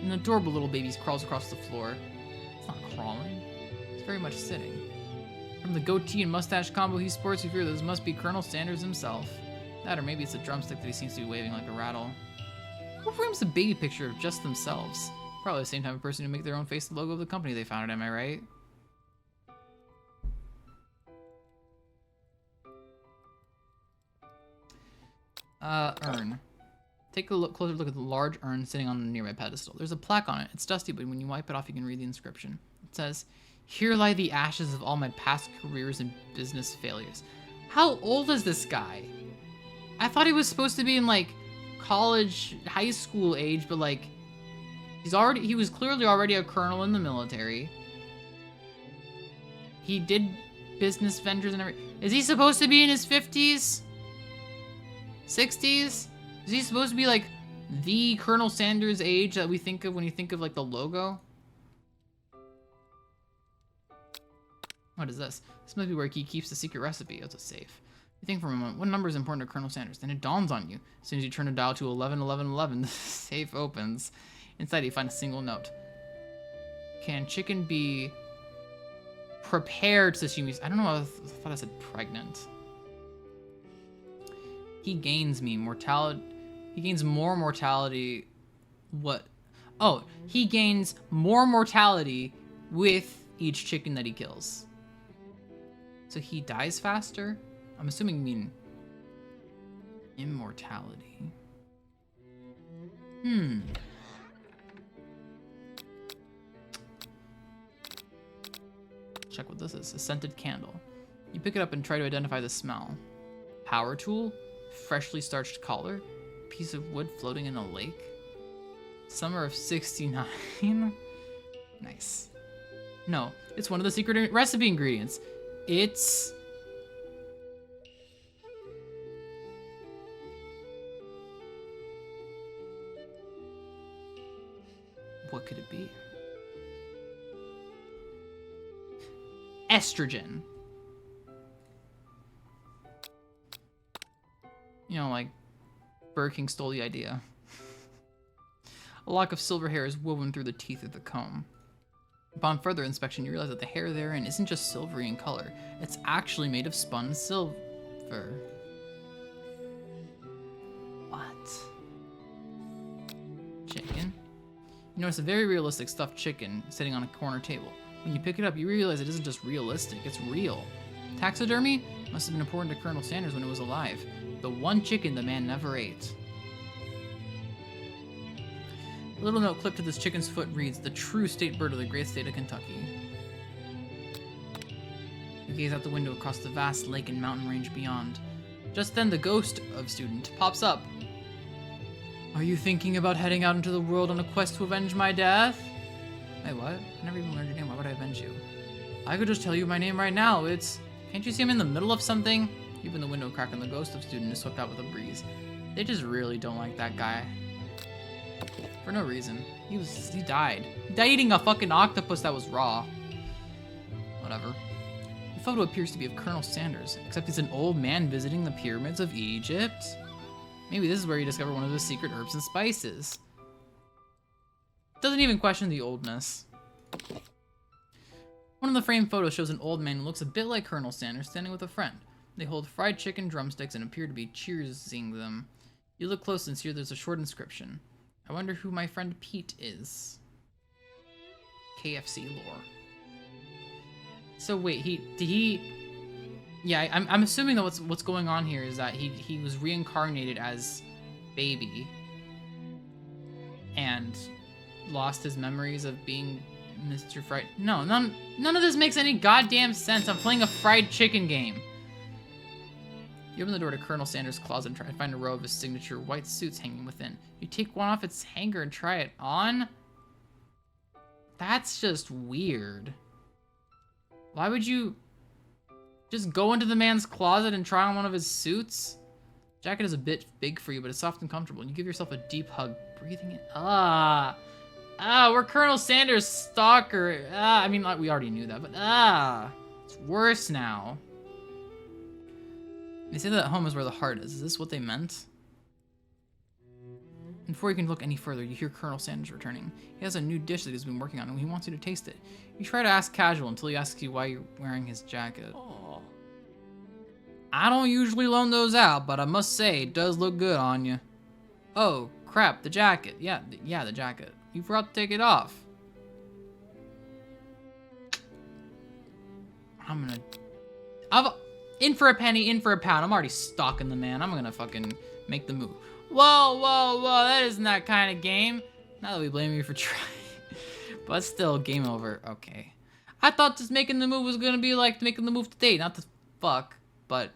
An adorable little baby crawls across the floor. It's not crawling. It's very much sitting. From the goatee and mustache combo he sports, you fear this must be Colonel Sanders himself. That, or maybe it's a drumstick that he seems to be waving like a rattle. Who frames the baby picture of just themselves? Probably the same type of person who make their own face the logo of the company they founded, am I right? Urn. Take a closer look at the large urn sitting on a nearby pedestal. There's a plaque on it. It's dusty, but when you wipe it off, you can read the inscription. It says, "Here lie the ashes of all my past careers and business failures." How old is this guy? I thought he was supposed to be in, like, college, high school age, but, like, he was clearly already a colonel in the military. He did business ventures and everything. Is he supposed to be in his 50s? 60s? Is he supposed to be, like, the Colonel Sanders age that we think of when you think of, like, the logo? What is this? This must be where he keeps the secret recipe. It's a safe. You think for a moment, what number is important to Colonel Sanders? Then it dawns on you. As soon as you turn the dial to 111111, the safe opens. Inside, you find a single note. Can chicken be prepared sashimi? I don't know. I thought I said pregnant. He gains mortality. He gains more mortality. What? Oh, he gains more mortality with each chicken that he kills. So he dies faster? I'm assuming Immortality. Check what this is. A scented candle. You pick it up and try to identify the smell. Power tool? Freshly starched collar? Piece of wood floating in a lake? Summer of 69? Nice. No, it's one of the secret recipe ingredients. It's... What could it be? Estrogen. You know, like, Burger King stole the idea. A lock of silver hair is woven through the teeth of the comb. Upon further inspection, you realize that the hair therein isn't just silvery in color. It's actually made of spun silver. What? Chicken? You notice a very realistic stuffed chicken sitting on a corner table. When you pick it up, you realize it isn't just realistic, it's real. Taxidermy must have been important to Colonel Sanders when it was alive. The one chicken the man never ate. A little note clipped to this chicken's foot reads, "The true state bird of the great state of Kentucky." You gaze out the window across the vast lake and mountain range beyond. Just then, the ghost of student pops up. Are you thinking about heading out into the world on a quest to avenge my death? Wait, what? I never even learned your name. Why would I avenge you? I could just tell you my name right now. It's... Can't you see I'm in the middle of something? Even the window crack and the ghost of student is swept out with a breeze. They just really don't like that guy. For no reason. He died. He died eating a fucking octopus that was raw. Whatever. The photo appears to be of Colonel Sanders, except he's an old man visiting the pyramids of Egypt. Maybe this is where you discover one of his secret herbs and spices. Doesn't even question the oldness. One of the framed photos shows an old man who looks a bit like Colonel Sanders standing with a friend. They hold fried chicken drumsticks and appear to be cheersing them. You look close and see there's a short inscription. I wonder who my friend Pete is. KFC lore. So wait, yeah, I'm assuming that what's going on here is that he was reincarnated as Baby and lost his memories of being Mr. Fried. No, none of this makes any goddamn sense. I'm playing a fried chicken game. You open the door to Colonel Sanders' closet and try to find a row of his signature white suits hanging within. You take one off its hanger and try it on? That's just weird. Why would you just go into the man's closet and try on one of his suits? Jacket is a bit big for you, but it's soft and comfortable. And you give yourself a deep hug, breathing in. We're Colonel Sanders' stalker. I mean, we already knew that, but it's worse now. They say that home is where the heart is. Is this what they meant? And before you can look any further, you hear Colonel Sanders returning. He has a new dish that he's been working on, and he wants you to taste it. You try to ask casual until he asks you why you're wearing his jacket. Aww. I don't usually loan those out, but I must say, it does look good on you. Oh, crap, the jacket. Yeah, the jacket. You forgot to take it off. In for a penny, in for a pound. I'm already stalking the man. I'm gonna fucking make the move. Whoa, that isn't that kind of game. Now that we blame you for trying. But still, game over. Okay. I thought just making the move was gonna be like making the move to date, not to fuck, but...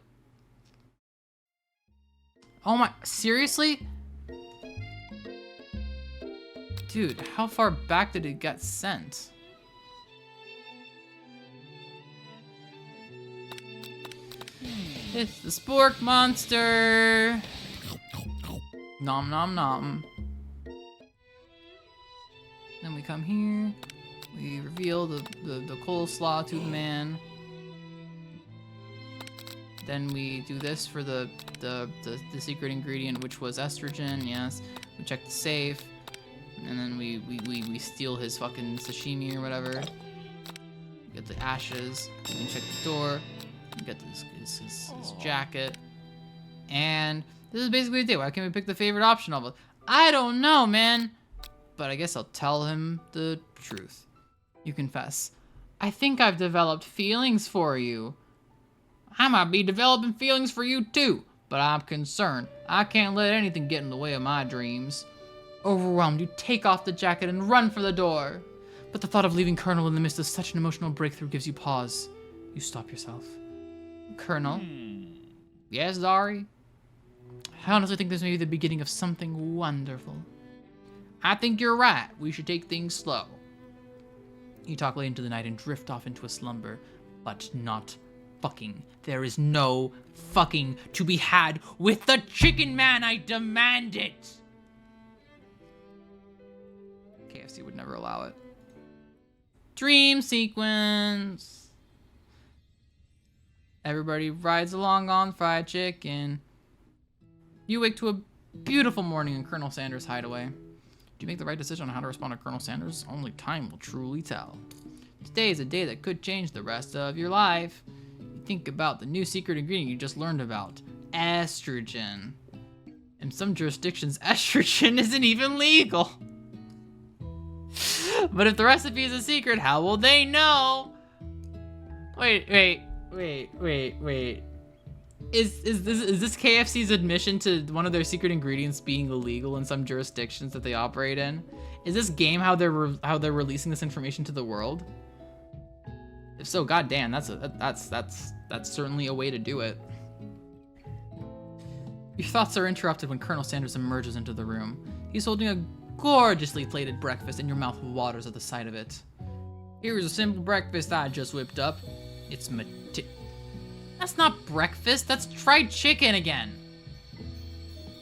Oh my, seriously? Dude, how far back did it get sent? It's the spork monster! Nom nom nom. Then we come here. We reveal the coleslaw to the man. Then we do this for the secret ingredient, which was estrogen, yes. We check the safe. And then we steal his fucking sashimi or whatever. Get the ashes. And check the door. Get his jacket. And this is basically the day. Why can't we pick the favorite option of it? I don't know, man. But I guess I'll tell him the truth. You confess. I think I've developed feelings for you. I might be developing feelings for you too. but I'm concerned. I can't let anything get in the way of my dreams. Overwhelmed, you take off the jacket and run for the door. But the thought of leaving Colonel in the midst of such an emotional breakthrough gives you pause. You stop yourself. Colonel? Yes, Dari? I honestly think this may be the beginning of something wonderful. I think you're right. We should take things slow. You talk late into the night and drift off into a slumber, but not fucking. There is no fucking to be had with the chicken man. I demand it. KFC would never allow it. Dream sequence. Everybody rides along on fried chicken. You wake to a beautiful morning in Colonel Sanders' hideaway. Do you make the right decision on how to respond to Colonel Sanders? Only time will truly tell. Today is a day that could change the rest of your life. You think about the new secret ingredient you just learned about. Estrogen. In some jurisdictions, estrogen isn't even legal. But if the recipe is a secret, how will they know? Wait. Is this KFC's admission to one of their secret ingredients being illegal in some jurisdictions that they operate in? Is this game how they're releasing this information to the world? If so, goddamn, that's certainly a way to do it. Your thoughts are interrupted when Colonel Sanders emerges into the room. He's holding a gorgeously plated breakfast, and your mouth waters at the sight of it. Here's a simple breakfast I just whipped up. It's That's not breakfast, that's fried chicken again.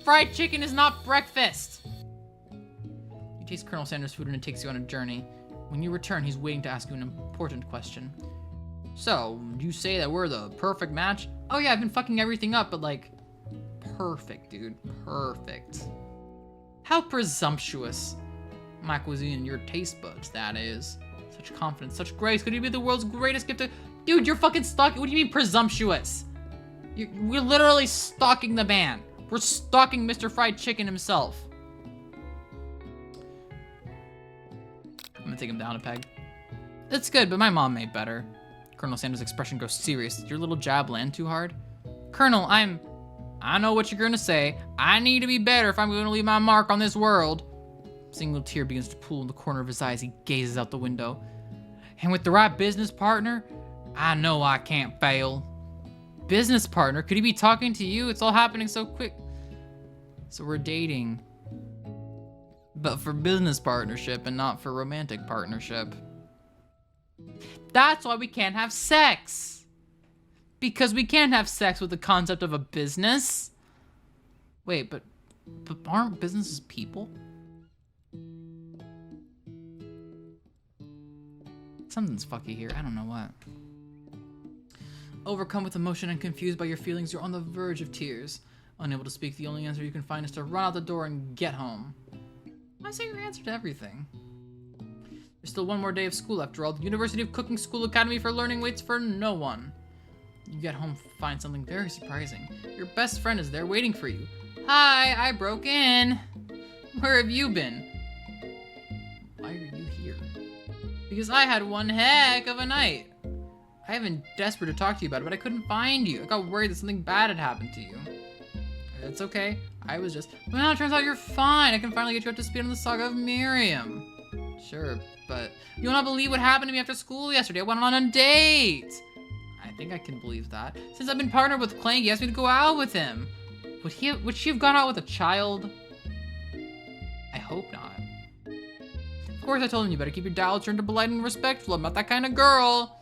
Fried chicken is not breakfast. You taste Colonel Sanders' food and it takes you on a journey. When you return, he's waiting to ask you an important question. So, you say that we're the perfect match? Oh yeah, I've been fucking everything up, but like, perfect, dude, perfect. How presumptuous. My cuisine and your taste buds, that is. Such confidence, such grace. Could you be the world's greatest gift to... Dude, you're fucking stalking. What do you mean presumptuous? We're literally stalking the man. We're stalking Mr. Fried Chicken himself. I'm gonna take him down a peg. It's good, but my mom made better. Colonel Sanders' expression grows serious. Did your little jab land too hard? Colonel, I know what you're gonna say. I need to be better if I'm gonna leave my mark on this world. A single tear begins to pool in the corner of his eye as he gazes out the window. And with the right business partner, I know I can't fail. Business partner? Could he be talking to you? It's all happening so quick. So we're dating. But for business partnership and not for romantic partnership. That's why we can't have sex. Because we can't have sex with the concept of a business. Wait, but aren't businesses people? Something's fucky here. I don't know what. Overcome with emotion and confused by your feelings, you're on the verge of tears. Unable to speak, the only answer you can find is to run out the door and get home. I say your answer to everything. There's still one more day of school after all. The University of Cooking School Academy for Learning waits for no one. You get home, find something very surprising. Your best friend is there waiting for you. Hi, I broke in. Where have you been? Why are you here? Because I had one heck of a night. I have been desperate to talk to you about it, but I couldn't find you. I got worried that something bad had happened to you. It's okay. I was just... Well, it turns out you're fine. I can finally get you up to speed on the saga of Miriam. Sure, but... You'll not believe what happened to me after school yesterday. I went on a date. I think I can believe that. Since I've been partnered with Clank, he asked me to go out with him. Would she have gone out with a child? I hope not. Of course I told him you better keep your dial turned to polite and respectful. I'm not that kind of girl.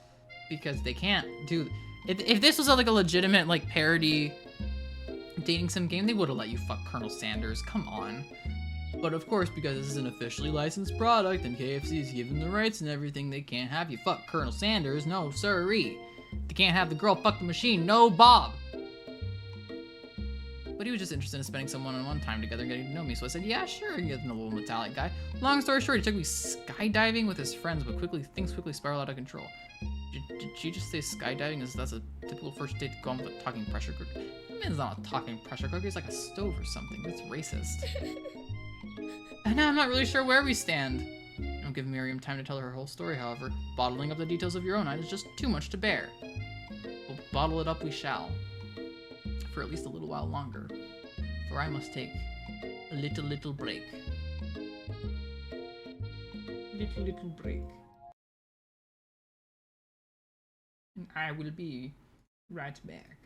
Because they can't do... If this was like a legitimate like parody dating sim game, they would have let you fuck Colonel Sanders. Come on. But of course, because this is an officially licensed product and KFC is given the rights and everything, they can't have you fuck Colonel Sanders. No, sirree. They can't have the girl fuck the machine. No, Bob. But he was just interested in spending some one-on-one time together and getting to know me, so I said, yeah, sure, you get the little metallic guy. Long story short, he took me skydiving with his friends, but things quickly spiraled out of control. Did she just say skydiving? That's a typical first date to go on with a talking pressure cooker. That man's not a talking pressure cooker, he's like a stove or something. That's racist. And now I'm not really sure where we stand. Don't give Miriam time to tell her whole story, however. Bottling up the details of your own night is just too much to bear. We'll bottle it up we shall. for at least a little while longer, for I must take a little break. Little break. And I will be right back.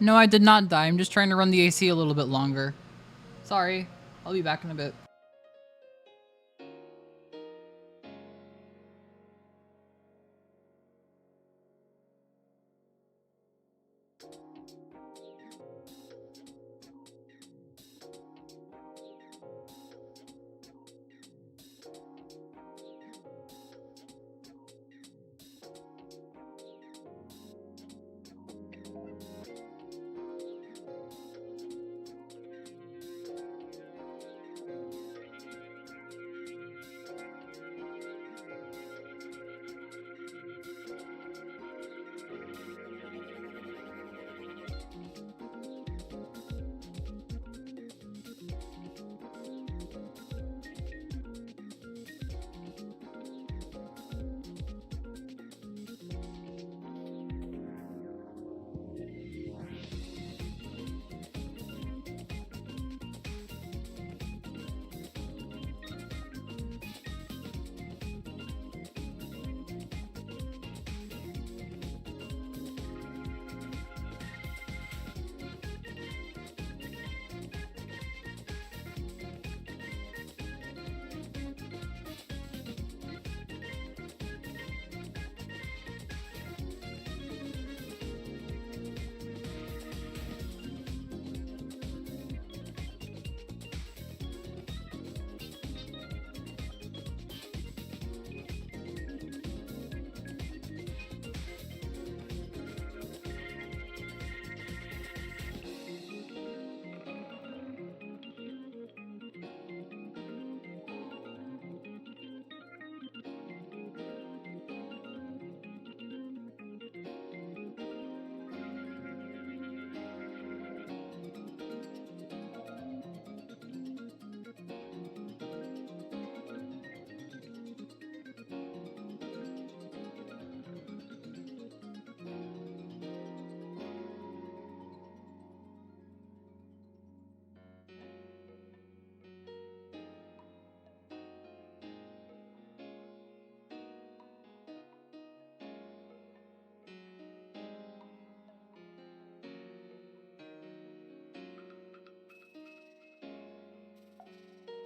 No, I did not die. I'm just trying to run the AC a little bit longer. Sorry. I'll be back in a bit.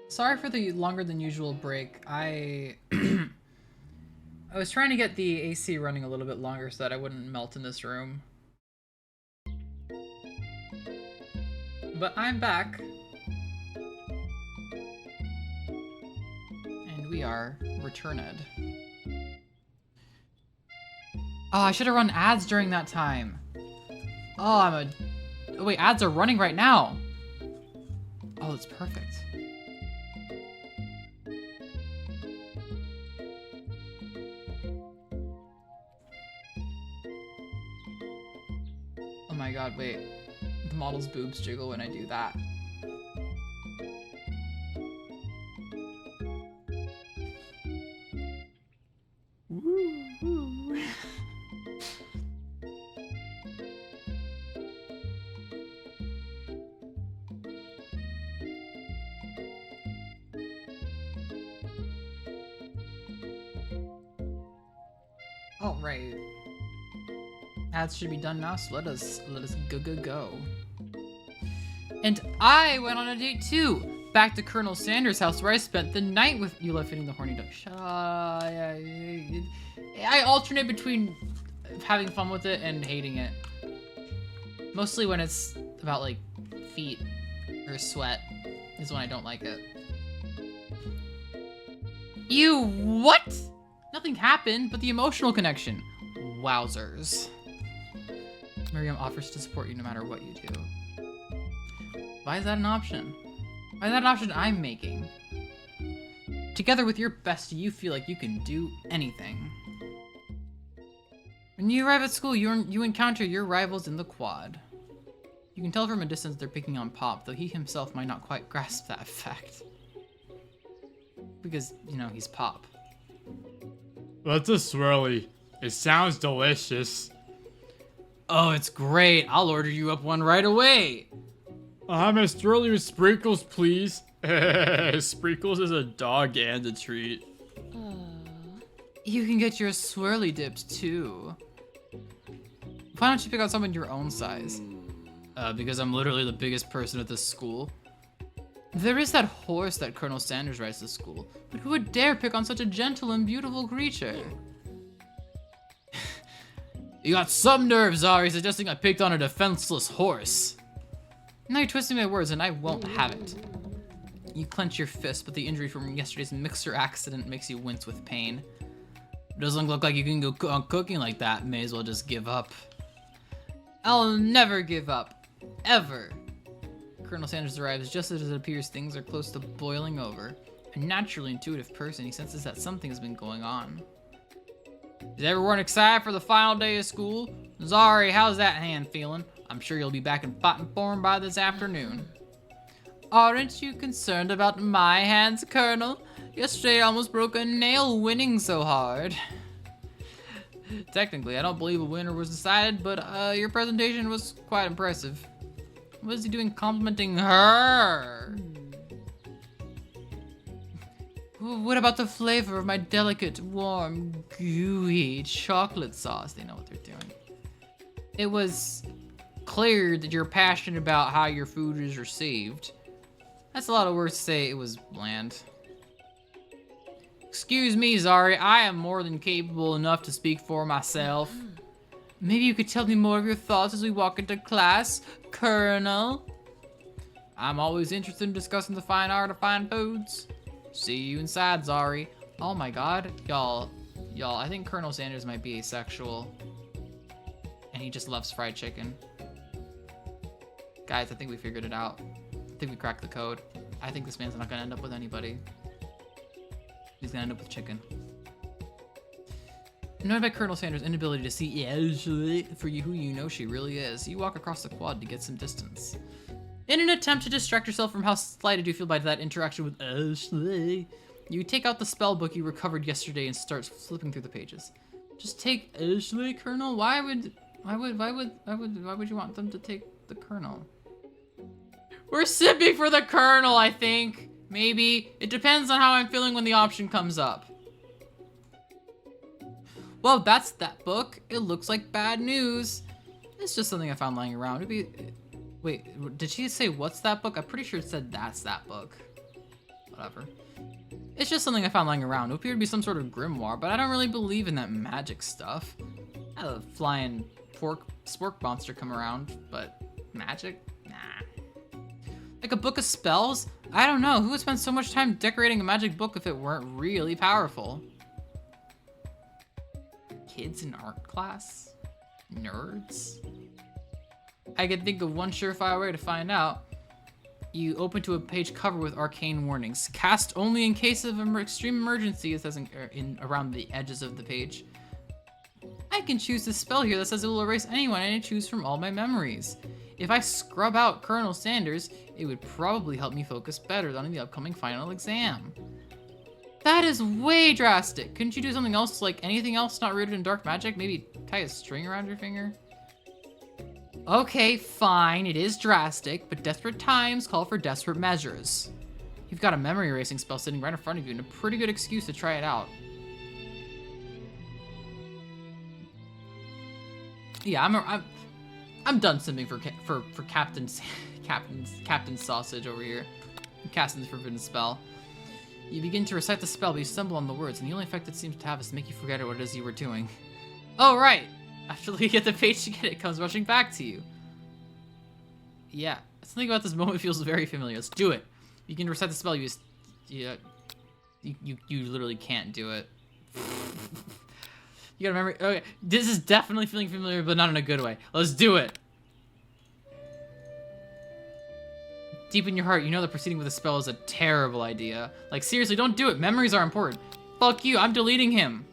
Sorry for the longer than usual break. I was trying to get the AC running a little bit longer so that I wouldn't melt in this room. But I'm back. And we are returned. Oh, I should have run ads during that time. Oh, oh, wait, ads are running right now. Oh, that's perfect. Oh my god, wait. The model's boobs jiggle when I do that. Woo, woo. All right. Ads should be done now, so let us go. And I went on a date too, back to Colonel Sanders' house where I spent the night with you. Love hitting the horny dog. I alternate between having fun with it and hating it. Mostly when it's about like feet or sweat is when I don't like it. You what? Nothing happened, but the emotional connection. Wowzers. Miriam offers to support you no matter what you do. Why is that an option? Why is that an option I'm making? Together with your bestie, you feel like you can do anything. When you arrive at school, you encounter your rivals in the quad. You can tell from a distance they're picking on Pop, though he himself might not quite grasp that fact. Because, you know, he's Pop. What's a swirly? It sounds delicious. Oh, it's great. I'll order you up one right away. I'll have my swirly with sprinkles, please. Sprinkles is a dog and a treat. You can get your swirly dipped too. Why don't you pick out someone your own size? Because I'm literally the biggest person at this school. There is that horse that Colonel Sanders rides to school, but who would dare pick on such a gentle and beautiful creature? You got some nerve, Zari, suggesting I picked on a defenseless horse. Now you're twisting my words and I won't have it. You clench your fist, but the injury from yesterday's mixer accident makes you wince with pain. Doesn't look like you can go on cooking like that. May as well just give up. I'll never give up. Ever. Colonel Sanders arrives just as it appears things are close to boiling over. A naturally intuitive person, he senses that something has been going on. Is everyone excited for the final day of school? Zari, how's that hand feeling? I'm sure you'll be back in fighting form by this afternoon. Aren't you concerned about my hands, Colonel? Yesterday I almost broke a nail winning so hard. Technically, I don't believe a winner was decided, but your presentation was quite impressive. What is he doing complimenting her? What about the flavor of my delicate, warm, gooey chocolate sauce? They know what they're doing. It was clear that you're passionate about how your food is received. That's a lot of words to say it was bland. Excuse me, Zari, I am more than capable enough to speak for myself. Maybe you could tell me more of your thoughts as we walk into class, Colonel? I'm always interested in discussing the fine art of fine foods. See you inside, Zari. Oh my god, y'all, I think Colonel Sanders might be asexual. And he just loves fried chicken. Guys, I think we figured it out. I think we cracked the code. I think this man's not gonna end up with anybody. He's gonna end up with chicken. Annoyed by Colonel Sanders' inability to see Ashley for you who you know she really is, you walk across the quad to get some distance. In an attempt to distract yourself from how slighted you feel by that interaction with Ashley, you take out the spell book you recovered yesterday and start flipping through the pages. Just take Ashley, Colonel? Why would you want them to take the Colonel? We're sipping for the Colonel, I think. Maybe. It depends on how I'm feeling when the option comes up. Well, that's that book. It looks like bad news. It's just something I found lying around. Wait, did she say what's that book? I'm pretty sure it said that's that book. Whatever. It's just something I found lying around. It appeared to be some sort of grimoire, but I don't really believe in that magic stuff. I had a flying spork monster come around, but magic? Nah. Like a book of spells? I don't know. Who would spend so much time decorating a magic book if it weren't really powerful? Kids in art class? Nerds? I could think of one surefire way to find out. You open to a page covered with arcane warnings. Cast only in case of extreme emergency, it says around the edges of the page. I can choose this spell here that says it will erase anyone I choose from all my memories. If I scrub out Colonel Sanders, it would probably help me focus better on the upcoming final exam. That is way drastic. Couldn't you do something else, like anything else not rooted in dark magic? Maybe tie a string around your finger? Okay, fine, it is drastic, but desperate times call for desperate measures. You've got a memory erasing spell sitting right in front of you and a pretty good excuse to try it out. Yeah, I'm done simming for Captain Sausage over here. I'm casting the forbidden spell. You begin to recite the spell, but you stumble on the words, and the only effect it seems to have is to make you forget what it is you were doing. Oh, right! After looking at the page to get it, it comes rushing back to you. Yeah, something about this moment feels very familiar. Let's do it. You can recite the spell, you literally can't do it. You gotta remember, okay, this is definitely feeling familiar, but not in a good way. Let's do it. Deep in your heart, you know that proceeding with a spell is a terrible idea. Like, seriously, don't do it. Memories are important. Fuck you, I'm deleting him.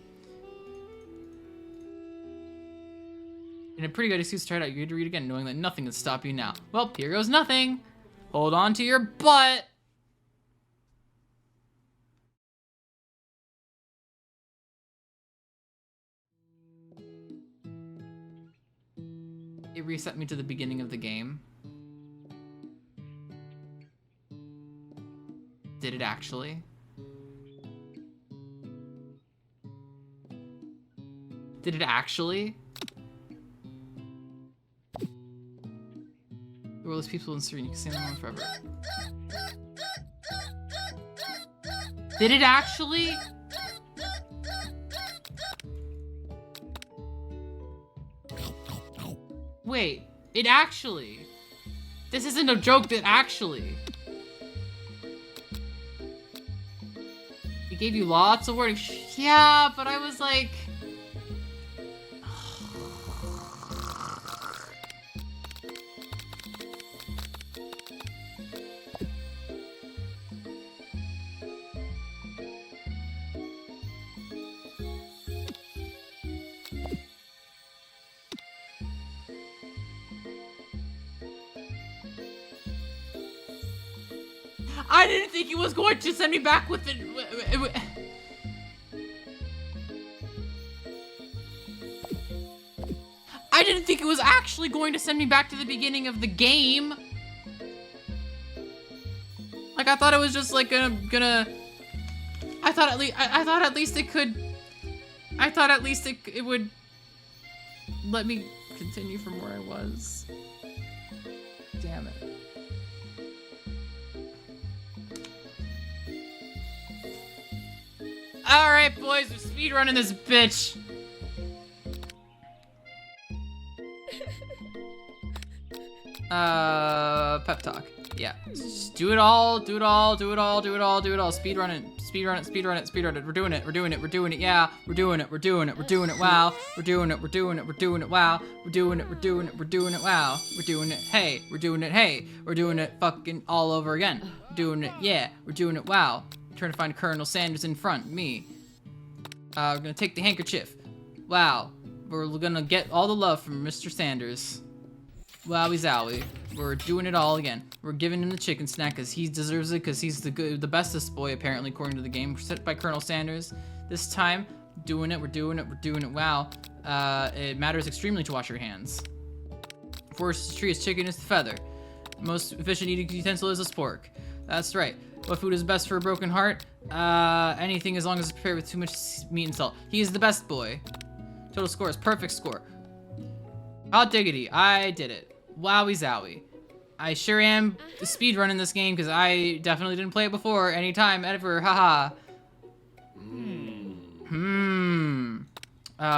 And a pretty good excuse to try it out. You get to read again, knowing that nothing can stop you now. Well, here goes nothing. Hold on to your butt. It reset me to the beginning of the game. Did it actually? Did it actually? The world is peaceful and serene. You can stay in the moment forever. Did it actually? Wait, it actually. This isn't a joke, that actually. It gave you lots of wording. Yeah, but I was like... I didn't think he was going to send me back with it. I didn't think it was actually going to send me back to the beginning of the game. Like, I thought it was just like gonna. I thought at least it could. I thought at least it would let me continue from where I was. Damn it. Alright, boys, we're speedrunning this bitch. Pep talk. Yeah. Just do it all, do it all, do it all, do it all, do it all. Speedrun it, speedrun it, speedrun it, speedrun it. We're doing it, we're doing it, we're doing it, yeah. We're doing it, we're doing it, we're doing it, wow. We're doing it, we're doing it, we're doing it, wow. We're doing it, we're doing it, we're doing it, wow. We're doing it, hey. We're doing it, hey. We're doing it fucking all over again. We're doing it, yeah. We're doing it, wow. Trying to find Colonel Sanders in front, me. We're gonna take the handkerchief. Wow. We're gonna get all the love from Mr. Sanders. Wowie zowie. We're doing it all again. We're giving him the chicken snack because he deserves it, because he's the bestest boy, apparently, according to the game. Set by Colonel Sanders. This time, doing it, we're doing it, we're doing it. Wow. It matters extremely to wash your hands. Forest tree is chicken is the feather. Most efficient eating utensil is a spork. That's right. What food is best for a broken heart? Anything as long as it's prepared with too much meat and salt. He is the best boy. Total score is perfect score. Hot diggity, I did it. Wowie zowie. I sure am speedrunning this game because I definitely didn't play it before anytime ever, haha.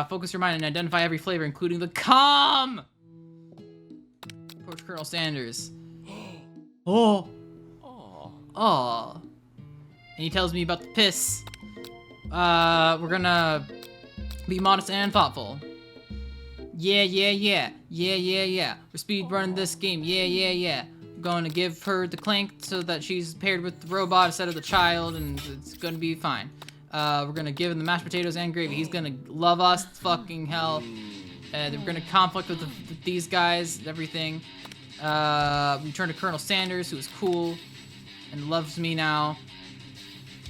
Focus your mind and identify every flavor, including the cum! Approach Colonel Sanders. Oh. Oh. And he tells me about the piss. We're gonna be modest and thoughtful. Yeah. We're speedrunning this game. Yeah. We're gonna give her the clank so that she's paired with the robot instead of the child, and it's gonna be fine. We're gonna give him the mashed potatoes and gravy. He's gonna love us, fucking hell. We're gonna conflict with these guys, everything. We turn to Colonel Sanders, who is cool and loves me now.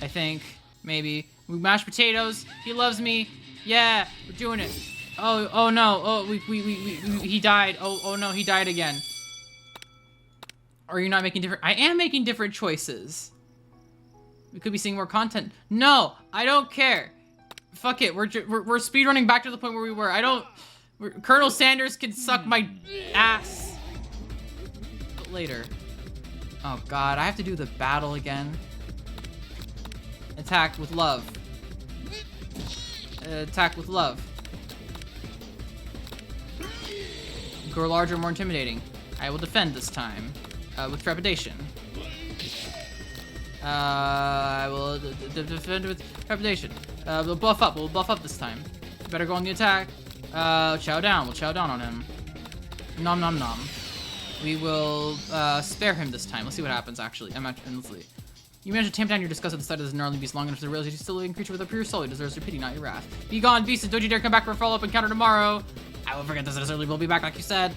I think, maybe. We mash potatoes. He loves me. Yeah, we're doing it. Oh no. Oh, he died. Oh no, he died again. Are you not making different? I am making different choices. We could be seeing more content. No, I don't care. Fuck it. We're speedrunning back to the point where we were. Colonel Sanders can suck my ass. But later. Oh god, I have to do the battle again. Attack with love. Attack with love. Grow larger, more intimidating. I will defend this time. With trepidation. I will defend with trepidation. We'll buff up. We'll buff up this time. Better go on the attack. Chow down. We'll chow down on him. Nom nom nom. We will spare him this time. Let's see what happens, actually. Endlessly. You managed to tamp down your disgust at the sight of this gnarly beast long enough to realize he's still a living creature with a pure soul. He deserves your pity, not your wrath. Be gone, beast, and don't you dare come back for a follow-up encounter tomorrow. I will forget this necessarily. We'll be back, like you said.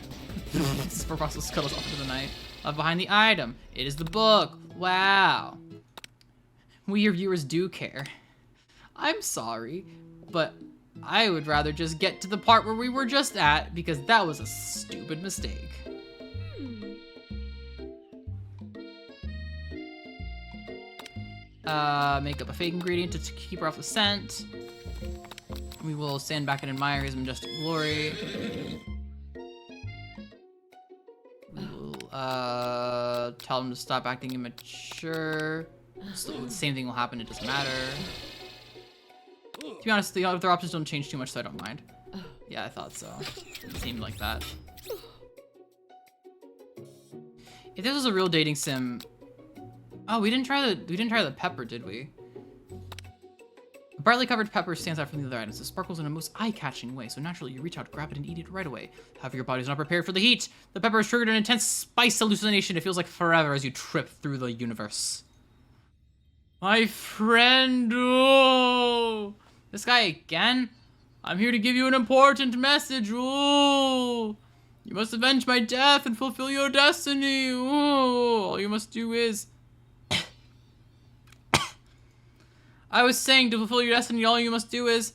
This is for Russell Scuttles off into the night. Left behind the item. It is the book. Wow. We, your viewers, do care. I'm sorry, but I would rather just get to the part where we were just at, because that was a stupid mistake. Make up a fake ingredient to keep her off the scent. We will stand back and admire his majestic glory. We will, Tell him to stop acting immature. So the same thing will happen, it doesn't matter. To be honest, the other options don't change too much, so I don't mind. Yeah, I thought so. It seemed like that. If this was a real dating sim... Oh, we didn't try the pepper, did we? A brightly covered pepper stands out from the other items. It sparkles in a most eye-catching way, so naturally you reach out, grab it, and eat it right away. However, your body's not prepared for the heat. The pepper has triggered an intense spice hallucination. It feels like forever as you trip through the universe. My friend, oh! This guy again? I'm here to give you an important message, oh! You must avenge my death and fulfill your destiny, oh! All you must do is... I was saying, to fulfill your destiny, all you must do is...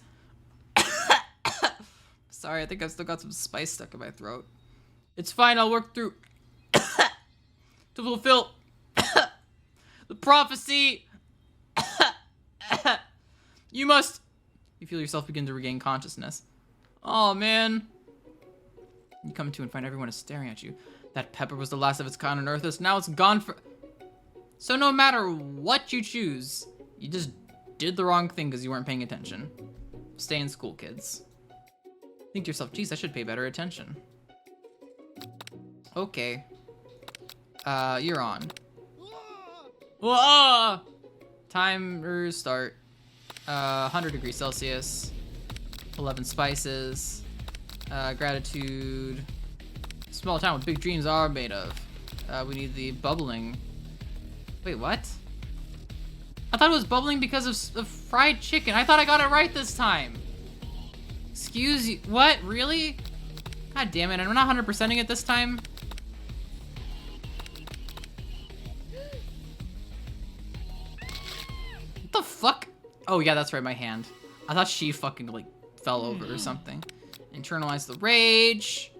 Sorry, I think I've still got some spice stuck in my throat. It's fine, I'll work through... to fulfill... the prophecy... You must... You feel yourself begin to regain consciousness. Oh, man. You come to and find everyone is staring at you. That pepper was the last of its kind on Earth. Now it's gone for... So no matter what you choose, you just did the wrong thing because you weren't paying attention. Stay in school, kids. Think to yourself, geez, I should pay better attention. Okay. You're on. Whoa! Timer start. 100 degrees Celsius. 11 spices. Gratitude. Small town with big dreams are made of. We need the bubbling. Wait, what? I thought it was bubbling because of fried chicken. I thought I got it right this time. Excuse you. What? Really? God damn it. I'm not 100%ing it this time. What the fuck? Oh, yeah, that's right. My hand. I thought she fucking, like, fell over or something. Internalize the rage.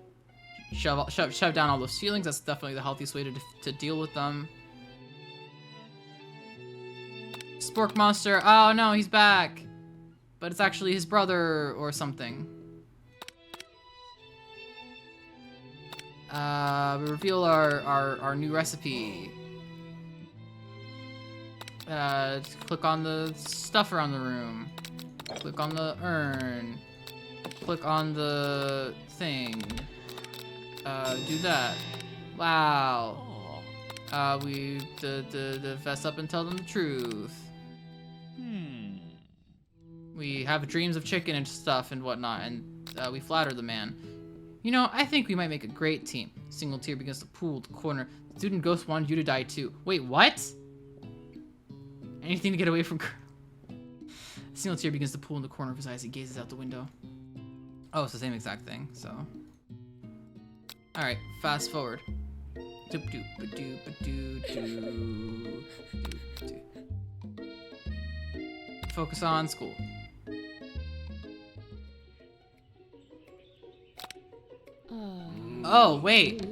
Shove down all those feelings. That's definitely the healthiest way to deal with them. Spork monster. Oh no, he's back. But it's actually his brother or something. We reveal our new recipe. Click on the stuff around the room. Click on the urn. Click on the thing. Do that. Wow. We fess up and tell them the truth. We have dreams of chicken and stuff and whatnot, and we flatter the man. You know, I think we might make a great team. Single tear begins to pool the corner. The student ghost wanted you to die too. Wait, what? Anything to get away from Single tear begins to pool in the corner of his eyes. He gazes out the window. Oh, it's the same exact thing, so. Alright, fast forward. Focus on school. Oh, wait.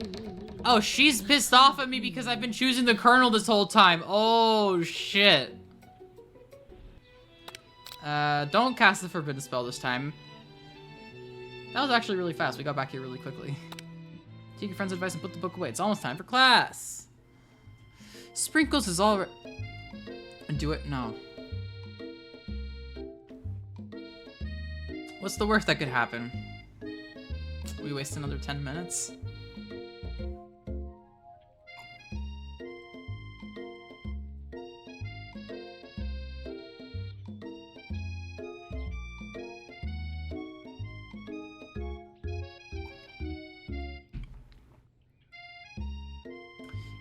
Oh, she's pissed off at me because I've been choosing the colonel this whole time. Oh, shit. Don't cast the forbidden spell this time. That was actually really fast. We got back here really quickly. Take your friend's advice and put the book away. It's almost time for class. Sprinkles is all... Do it? No. What's the worst that could happen? We waste another 10 minutes?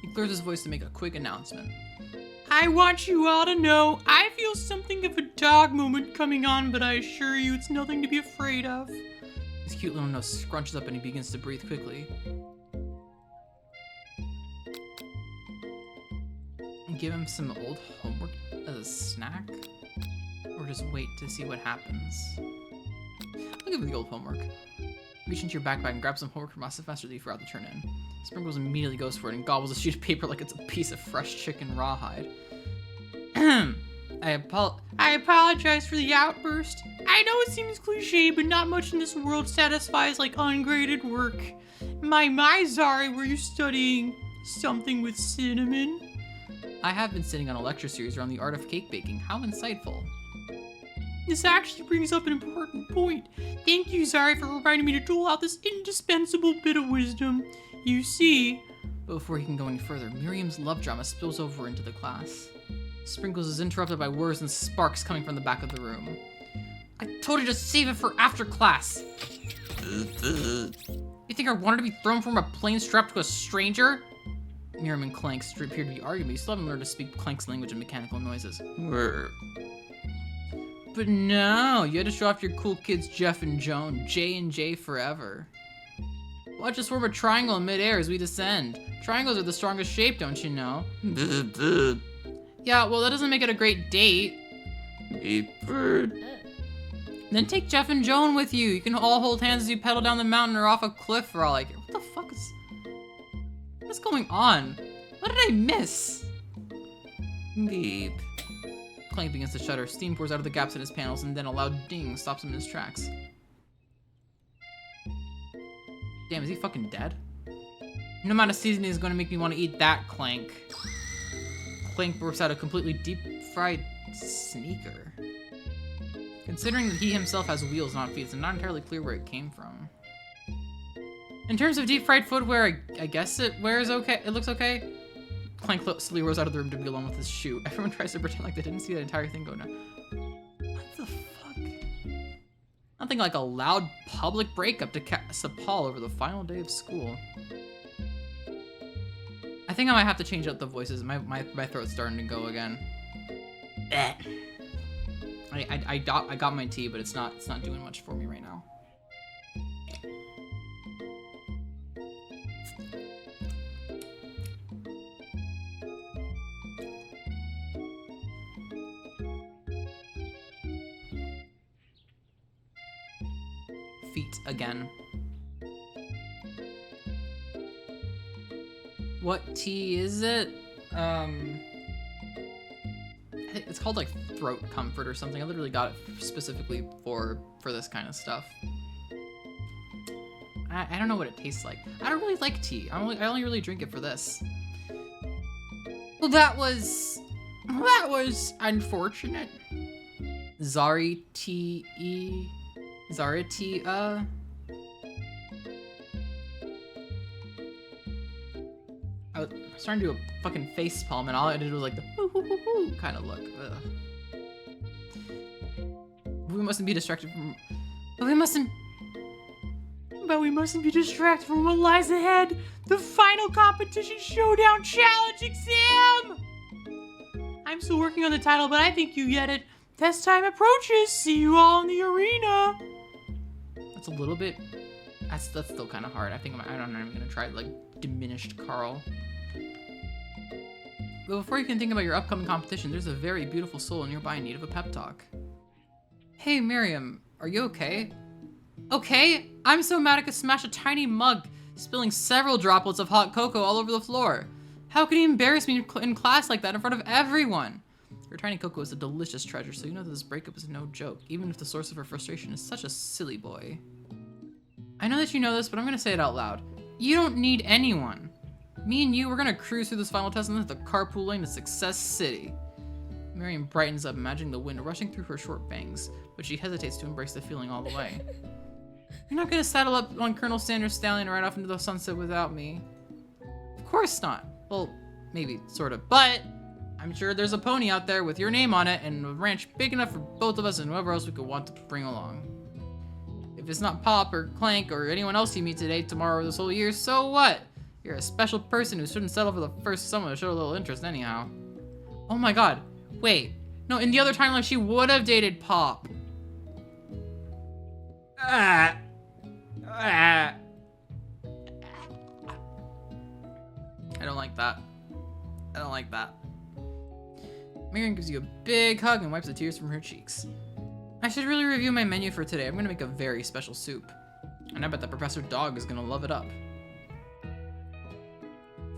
He clears his voice to make a quick announcement. I want you all to know I feel something of a dog moment coming on, but I assure you it's nothing to be afraid of. His cute little nose scrunches up and he begins to breathe quickly. And give him some old homework as a snack? Or just wait to see what happens? I'll give him the old homework. Reach into your backpack and grab some homework from us faster that you forgot to turn in. Sprinkles immediately goes for it and gobbles a sheet of paper like it's a piece of fresh chicken rawhide. I apologize for the outburst. I know it seems cliche, but not much in this world satisfies like ungraded work. My Zari, were you studying? Something with cinnamon? I have been sitting on a lecture series around the art of cake baking. How insightful. This actually brings up an important point. Thank you, Zari, for reminding me to dole out this indispensable bit of wisdom. You see... But before he can go any further, Miriam's love drama spills over into the class. Sprinkles is interrupted by whirs and sparks coming from the back of the room. I told you to save it for after class. You think I wanted to be thrown from a plane strapped to a stranger? Miriam and Clank appear to be arguing, but you still haven't learned to speak Clank's language and mechanical noises. But no, you had to show off your cool kids Jeff and Joan, J and J forever. Watch us form a triangle in midair as we descend. Triangles are the strongest shape, don't you know? Yeah, well that doesn't make it a great date. Then take Jeff and Joan with you. You can all hold hands as you pedal down the mountain or off a cliff for all I care. What the fuck is... What's going on? What did I miss? Beep. Clank begins to shudder. Steam pours out of the gaps in his panels, and then a loud ding stops him in his tracks. Damn, is he fucking dead? No amount of seasoning is going to make me want to eat that, Clank. Clank bursts out a completely deep-fried sneaker. Considering that he himself has wheels, not feet, it's not entirely clear where it came from. In terms of deep-fried footwear, I guess it wears okay. It looks okay. Clank slowly rolls out of the room to be alone with his shoe. Everyone tries to pretend like they didn't see the entire thing go down. What the fuck? Nothing like a loud public breakup to cast a pall over the final day of school. I think I might have to change up the voices. My throat's starting to go again. I got my tea, but it's not doing much for me right now. Feet again. What tea is it? I think it's called like throat comfort or something. I literally got it specifically for this kind of stuff. I don't know what it tastes like. I don't really like tea. I only really drink it for this. Well, that was unfortunate. Zarithya. I was starting to do a fucking face palm, and all I did was like the hoo kind of look. Ugh. We mustn't be distracted from. But we mustn't be distracted from what lies ahead. The final competition showdown challenge exam. I'm still working on the title, but I think you get it. Test time approaches. See you all in the arena. That's a little bit. That's still kind of hard. I think I'm not even gonna try like diminished Carl. But before you can think about your upcoming competition, there's a very beautiful soul nearby in need of a pep talk. Hey Miriam, are you okay? Okay? I'm so mad I could smash a tiny mug, spilling several droplets of hot cocoa all over the floor. How could he embarrass me in class like that in front of everyone? Her tiny cocoa is a delicious treasure, so you know that this breakup is no joke, even if the source of her frustration is such a silly boy. I know that you know this, but I'm gonna say it out loud. You don't need anyone. Me and you, we're gonna cruise through this final test and then the carpool lane to Success City. Miriam brightens up, imagining the wind rushing through her short bangs, but she hesitates to embrace the feeling all the way. You're not gonna saddle up on Colonel Sanders' stallion and ride off into the sunset without me. Of course not. Well, maybe, sort of, but I'm sure there's a pony out there with your name on it and a ranch big enough for both of us and whoever else we could want to bring along. If it's not Pop or Clank or anyone else you meet today, tomorrow, or this whole year, so what? You're a special person who shouldn't settle for the first someone to show a little interest anyhow. Oh my god. Wait. No, in the other timeline, she would have dated Pop. I don't like that. I don't like that. Miriam gives you a big hug and wipes the tears from her cheeks. I should really review my menu for today. I'm gonna make a very special soup. And I bet that Professor Dog is gonna love it up.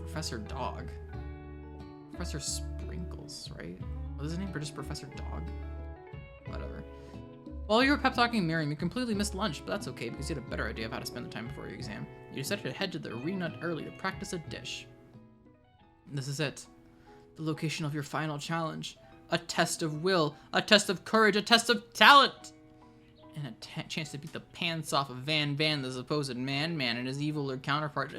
Professor Dog? Professor Sprinkles, right? What is his name? Or just Professor Dog? Whatever. While you were pep talking Miriam, you completely missed lunch, but that's okay because you had a better idea of how to spend the time before your exam. You decided to head to the arena early to practice a dish. This is it. The location of your final challenge. A test of will, a test of courage, a test of talent, and a chance to beat the pants off of Van, the supposed man, and his eviler counterpart.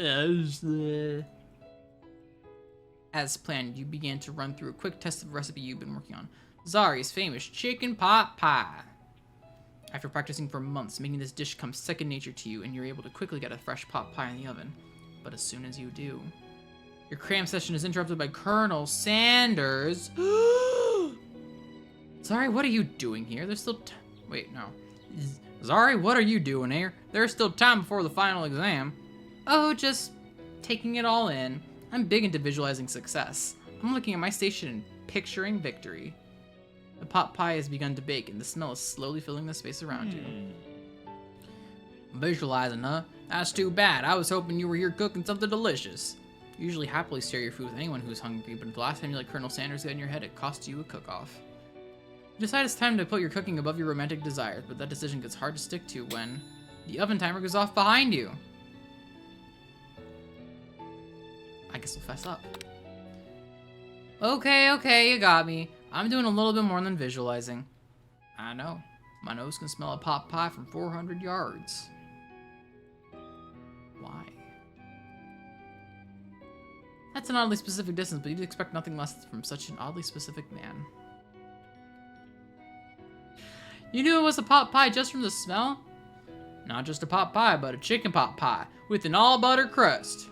As planned, you began to run through a quick test of recipe you've been working on. Zari's famous chicken pot pie. After practicing for months, making this dish come second nature to you, and you're able to quickly get a fresh pot pie in the oven. But as soon as you do, your cram session is interrupted by Colonel Sanders. Zari, what are you doing here? There's still wait, no. Zari, what are you doing here? There's still time before the final exam. Oh, just taking it all in. I'm big into visualizing success. I'm looking at my station and picturing victory. The pot pie has begun to bake, and the smell is slowly filling the space around you. Visualizing, huh? That's too bad. I was hoping you were here cooking something delicious. You usually happily share your food with anyone who's hungry, but the last time you let Colonel Sanders get in your head, it cost you a cook-off. You decide it's time to put your cooking above your romantic desires, but that decision gets hard to stick to when the oven timer goes off behind you. I guess we'll fess up. Okay, you got me. I'm doing a little bit more than visualizing. I know. My nose can smell a pot pie from 400 yards. Why? That's an oddly specific distance, but you'd expect nothing less from such an oddly specific man. You knew it was a pot pie just from the smell? Not just a pot pie, but a chicken pot pie with an all butter crust.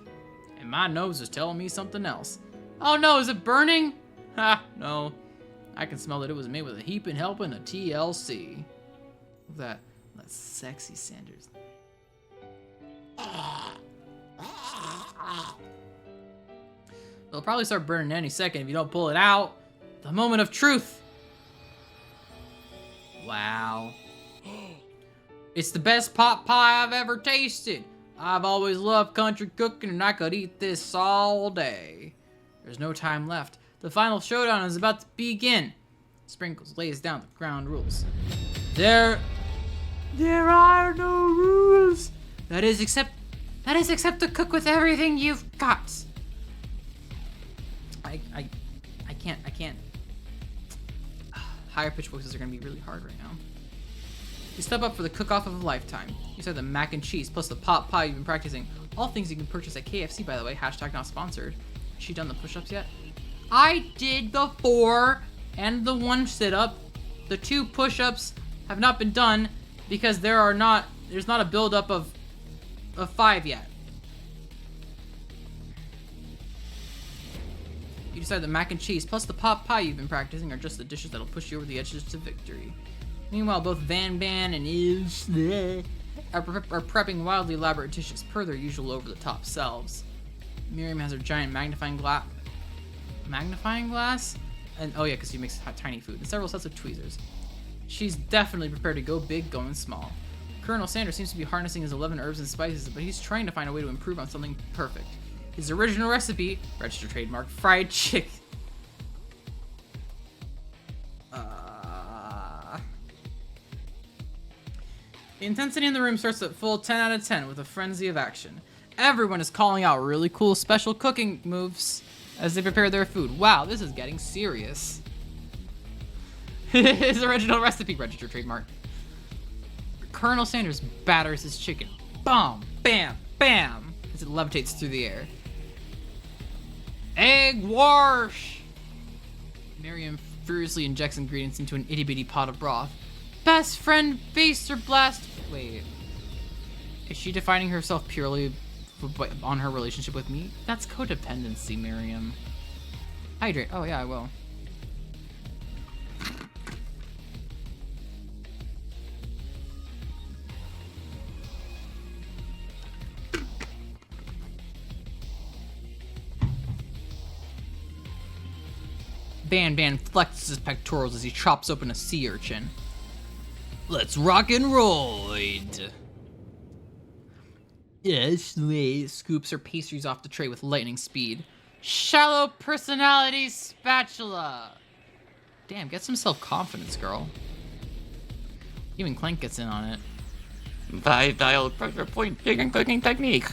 And my nose is telling me something else. Oh no, is it burning? Ha, no. I can smell that it was made with a heaping helping of TLC. That sexy Sanders. It'll probably start burning any second if you don't pull it out. The moment of truth. Wow. It's the best pot pie I've ever tasted. I've always loved country cooking and I could eat this all day. There's no time left. The final showdown is about to begin. Sprinkles lays down the ground rules. There are no rules. That is except to cook with everything you've got. I can't. Higher pitch voices are gonna be really hard right now. You step up for the cook-off of a lifetime. You said the mac and cheese plus the pot pie you've been practicing. All things you can purchase at KFC, by the way. # not sponsored. Has she done the push-ups yet? I did the 4 and the 1 sit-up. The 2 push-ups have not been done because there's not a build-up of 5 yet. You decide the mac and cheese plus the pot pie you've been practicing are just the dishes that'll push you over the edges to victory. Meanwhile, both Van and Ish are prepping wildly elaborate dishes per their usual over-the-top selves. Miriam has her giant magnifying glass? And oh yeah, because she makes tiny food, and several sets of tweezers. She's definitely prepared to go big, going small. Colonel Sanders seems to be harnessing his 11 herbs and spices, but he's trying to find a way to improve on something perfect. His original recipe, registered trademark, fried chicken. The intensity in the room starts at full 10 out of 10 with a frenzy of action. Everyone is calling out really cool special cooking moves as they prepare their food. Wow, this is getting serious. His original recipe, registered trademark. Colonel Sanders batters his chicken. Boom, bam, bam, as it levitates through the air. Egg wash! Miriam furiously injects ingredients into an itty-bitty pot of broth. Best friend baster blast. Wait. Is she defining herself purely on her relationship with me? That's codependency, Miriam. Hydrate. Oh yeah, I will. Van flexes his pectorals as he chops open a sea urchin. Let's rock and roll. Ashley scoops her pastries off the tray with lightning speed. Shallow personality spatula. Damn, get some self-confidence, girl. Even Clank gets in on it. Dial pressure point chicken cooking technique.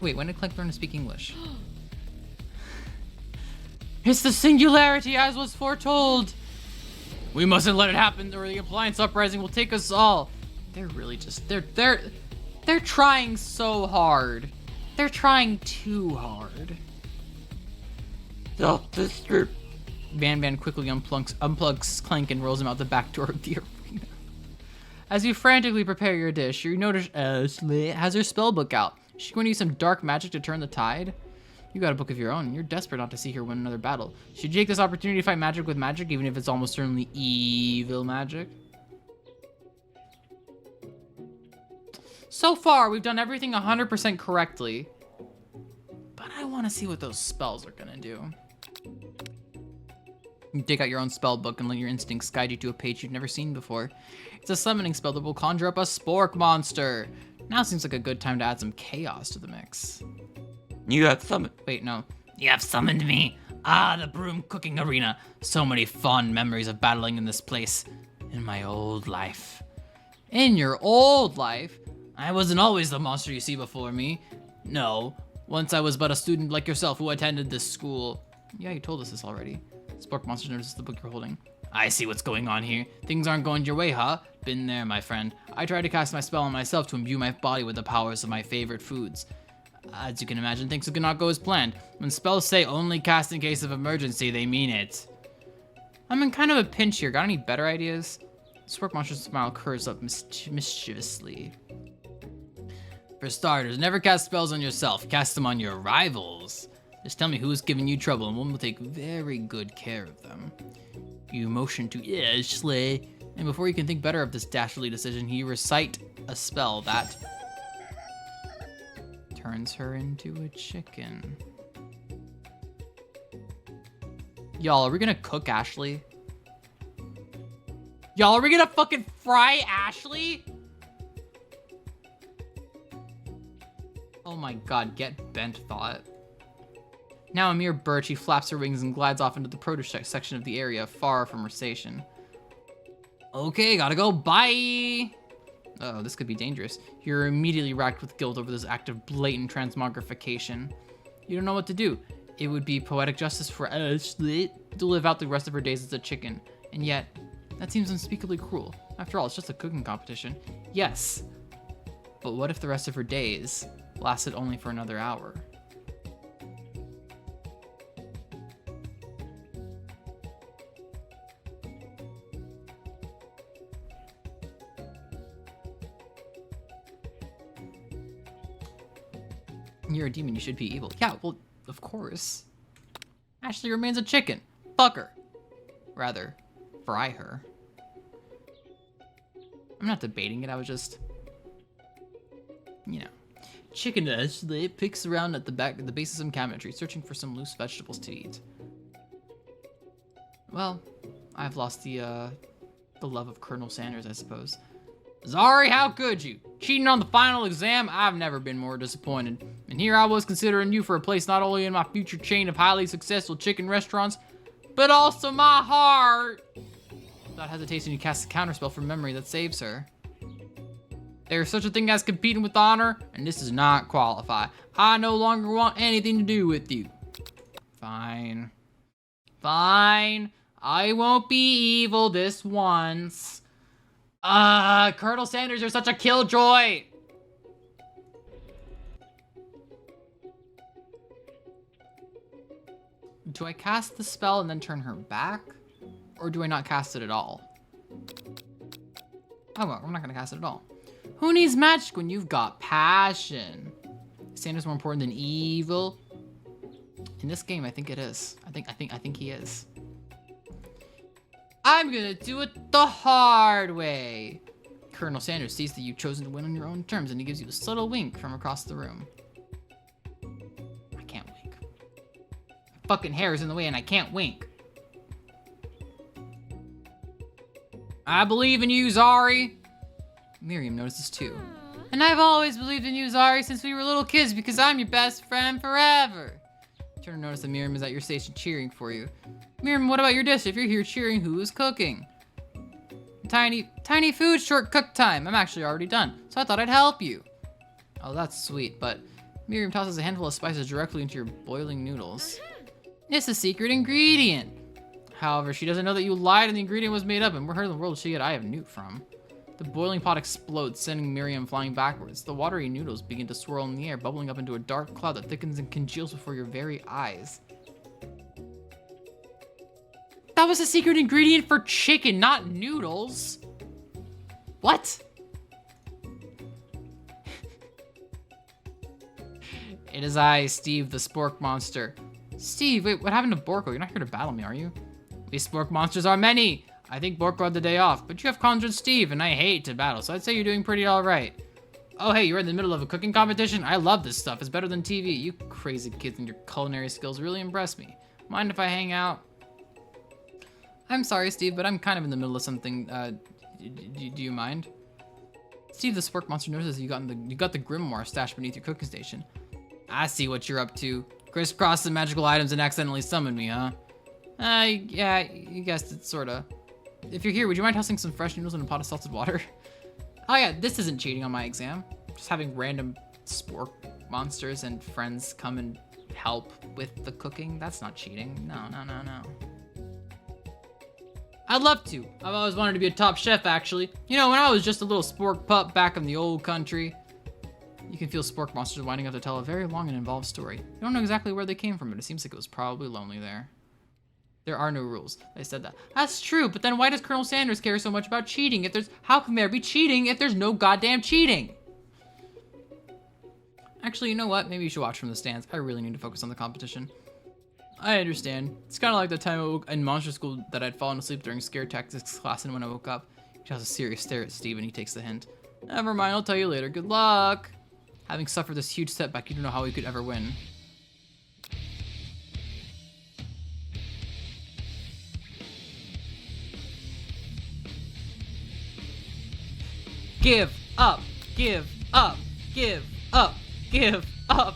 Wait, when did Clank learn to speak English? It's the singularity as was foretold. We mustn't let it happen or the appliance uprising will take us all. They're really just, they're trying so hard. They're trying too hard. Self-destruct. Van quickly unplugs Clank and rolls him out the back door of the arena. As you frantically prepare your dish, you notice Ashley has her spell book out. Is she going to use some dark magic to turn the tide? You got a book of your own. You're desperate not to see her win another battle. Should you take this opportunity to fight magic with magic, even if it's almost certainly evil magic? So far, we've done everything 100% correctly. But I want to see what those spells are going to do. You take out your own spell book and let your instincts guide you to a page you've never seen before. It's a summoning spell that will conjure up a spork monster. Now seems like a good time to add some chaos to the mix. You have summoned. Wait, no. You have summoned me. Ah, the broom cooking arena. So many fond memories of battling in this place. In my old life. In your old life? I wasn't always the monster you see before me. No. Once I was but a student like yourself who attended this school. Yeah, you told us this already. Spork Monster notices the book you're holding. I see what's going on here. Things aren't going your way, huh? Been there, my friend. I tried to cast my spell on myself to imbue my body with the powers of my favorite foods. As you can imagine, things could not go as planned. When spells say only cast in case of emergency, they mean it. I'm in kind of a pinch here. Got any better ideas? Spork Monster's smile curves up mischievously. For starters, never cast spells on yourself. Cast them on your rivals. Just tell me who's giving you trouble and one will take very good care of them. You motion to Ashley, and before you can think better of this dastardly decision, you recite a spell that turns her into a chicken. Y'all, are we gonna cook Ashley? Y'all, are we gonna fucking fry Ashley? Oh my god, get bent, thought. Now a mere bird, she flaps her wings and glides off into the produce section of the area, far from her station. Okay, gotta go, bye! Uh-oh, this could be dangerous. You're immediately racked with guilt over this act of blatant transmogrification. You don't know what to do. It would be poetic justice for Ashley to live out the rest of her days as a chicken. And yet, that seems unspeakably cruel. After all, it's just a cooking competition. Yes, but what if the rest of her days lasted only for another hour? You're a demon, you should be evil. Yeah, well, of course. Ashley remains a chicken. Fuck her. Rather, fry her. I'm not debating it, I was just, you know. Chicken Ashley picks around at the base of some cabinetry, searching for some loose vegetables to eat. Well, I've lost the love of Colonel Sanders, I suppose. Zari, how could you? Cheating on the final exam? I've never been more disappointed. And here I was considering you for a place not only in my future chain of highly successful chicken restaurants, but also my heart. Without hesitation, you cast a counterspell from memory that saves her. There's such a thing as competing with honor, and this does not qualify. I no longer want anything to do with you. Fine. Fine. I won't be evil this once. Colonel Sanders, you're such a killjoy! Do I cast the spell and then turn her back? Or do I not cast it at all? Oh well, I'm not gonna cast it at all. Who needs magic when you've got passion? Is Sanders more important than evil? In this game, I think it is. I think he is. I'm gonna do it the hard way. Colonel Sanders sees that you've chosen to win on your own terms, and he gives you a subtle wink from across the room. I can't wink. My fucking hair is in the way, and I can't wink. I believe in you, Zari. Miriam notices too. And I've always believed in you, Zari, since we were little kids, because I'm your best friend forever. Turn to notice that Miriam is at your station cheering for you. Miriam, what about your dish? If you're here cheering, who is cooking? Tiny food, short cook time. I'm actually already done, so I thought I'd help you. Oh, that's sweet, but Miriam tosses a handful of spices directly into your boiling noodles. It's a secret ingredient. However, she doesn't know that you lied and the ingredient was made up, and where in the world did she get I have newt from? The boiling pot explodes, sending Miriam flying backwards. The watery noodles begin to swirl in the air, bubbling up into a dark cloud that thickens and congeals before your very eyes. That was a secret ingredient for chicken, not noodles. What? It is I, Steve, the spork monster. Steve, wait, what happened to Borko? You're not here to battle me, are you? These spork monsters are many. I think Borko had the day off, but you have conjured Steve, and I hate to battle, so I'd say you're doing pretty alright. Oh, hey, you're in the middle of a cooking competition? I love this stuff. It's better than TV. You crazy kids and your culinary skills really impress me. Mind if I hang out? I'm sorry, Steve, but I'm kind of in the middle of something. Do you mind? Steve, the spork monster notices you got the grimoire stashed beneath your cooking station. I see what you're up to. Crisscross the magical items and accidentally summon me, huh? Yeah, you guessed it, sorta. If you're here, would you mind tossing some fresh noodles in a pot of salted water? Oh yeah, this isn't cheating on my exam. Just having random spork monsters and friends come and help with the cooking, that's not cheating. No. I'd love to. I've always wanted to be a top chef, actually. You know, when I was just a little spork pup back in the old country. You can feel spork monsters winding up to tell a very long and involved story. You don't know exactly where they came from, but it seems like it was probably lonely there. There are no rules. They said that. That's true, but then why does Colonel Sanders care so much about cheating? How can there be cheating if there's no goddamn cheating? Actually, you know what? Maybe you should watch from the stands. I really need to focus on the competition. I understand. It's kind of like the time I woke in monster school that I'd fallen asleep during scare tactics class, and when I woke up, he has a serious stare at Steve and he takes the hint. Never mind, I'll tell you later. Good luck. Having suffered this huge setback, you don't know how he could ever win. Give up, give up, give up, give up.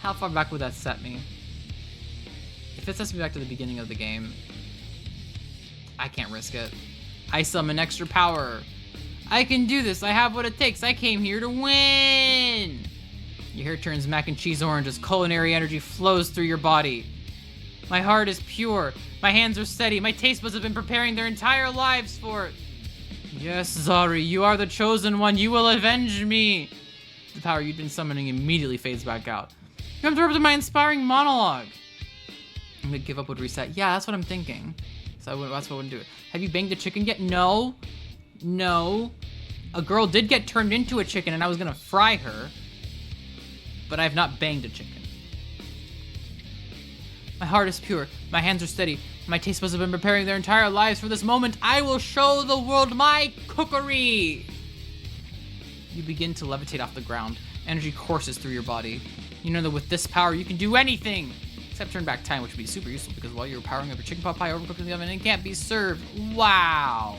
How far back would that set me? If it sets me back to the beginning of the game, I can't risk it. I summon extra power. I can do this. I have what it takes. I came here to win. Your hair turns mac and cheese orange as culinary energy flows through your body. My heart is pure. My hands are steady. My taste buds have been preparing their entire lives for it. Yes, Zari, you are the chosen one. You will avenge me. The power you'd been summoning immediately fades back out. You interrupted my inspiring monologue. I'm gonna give up would reset. Yeah, that's what I'm thinking. So that's what I wouldn't do it. Have you banged a chicken yet? No. No. A girl did get turned into a chicken and I was gonna fry her. But I have not banged a chicken. My heart is pure. My hands are steady. My taste buds have been preparing their entire lives for this moment. I will show the world my cookery. You begin to levitate off the ground. Energy courses through your body. You know that with this power, you can do anything. Except turn back time, which would be super useful because while you're powering up your chicken pot pie overcooked in the oven, it can't be served. Wow.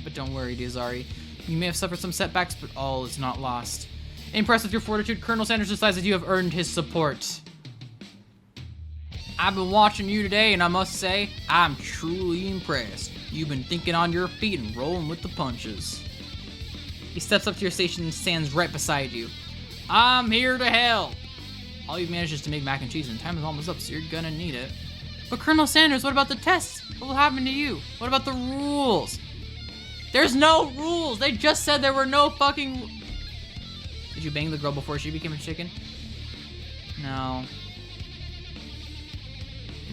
But don't worry, dear Zari. You may have suffered some setbacks, but all is not lost. Impressed with your fortitude, Colonel Sanders decides that you have earned his support. I've been watching you today, and I must say, I'm truly impressed. You've been thinking on your feet and rolling with the punches. He steps up to your station and stands right beside you. I'm here to help. All you've managed is to make mac and cheese, and time is almost up, so you're gonna need it. But Colonel Sanders, what about the tests? What will happen to you? What about the rules? There's no rules! They just said there were no fucking... Did you bang the girl before she became a chicken? No.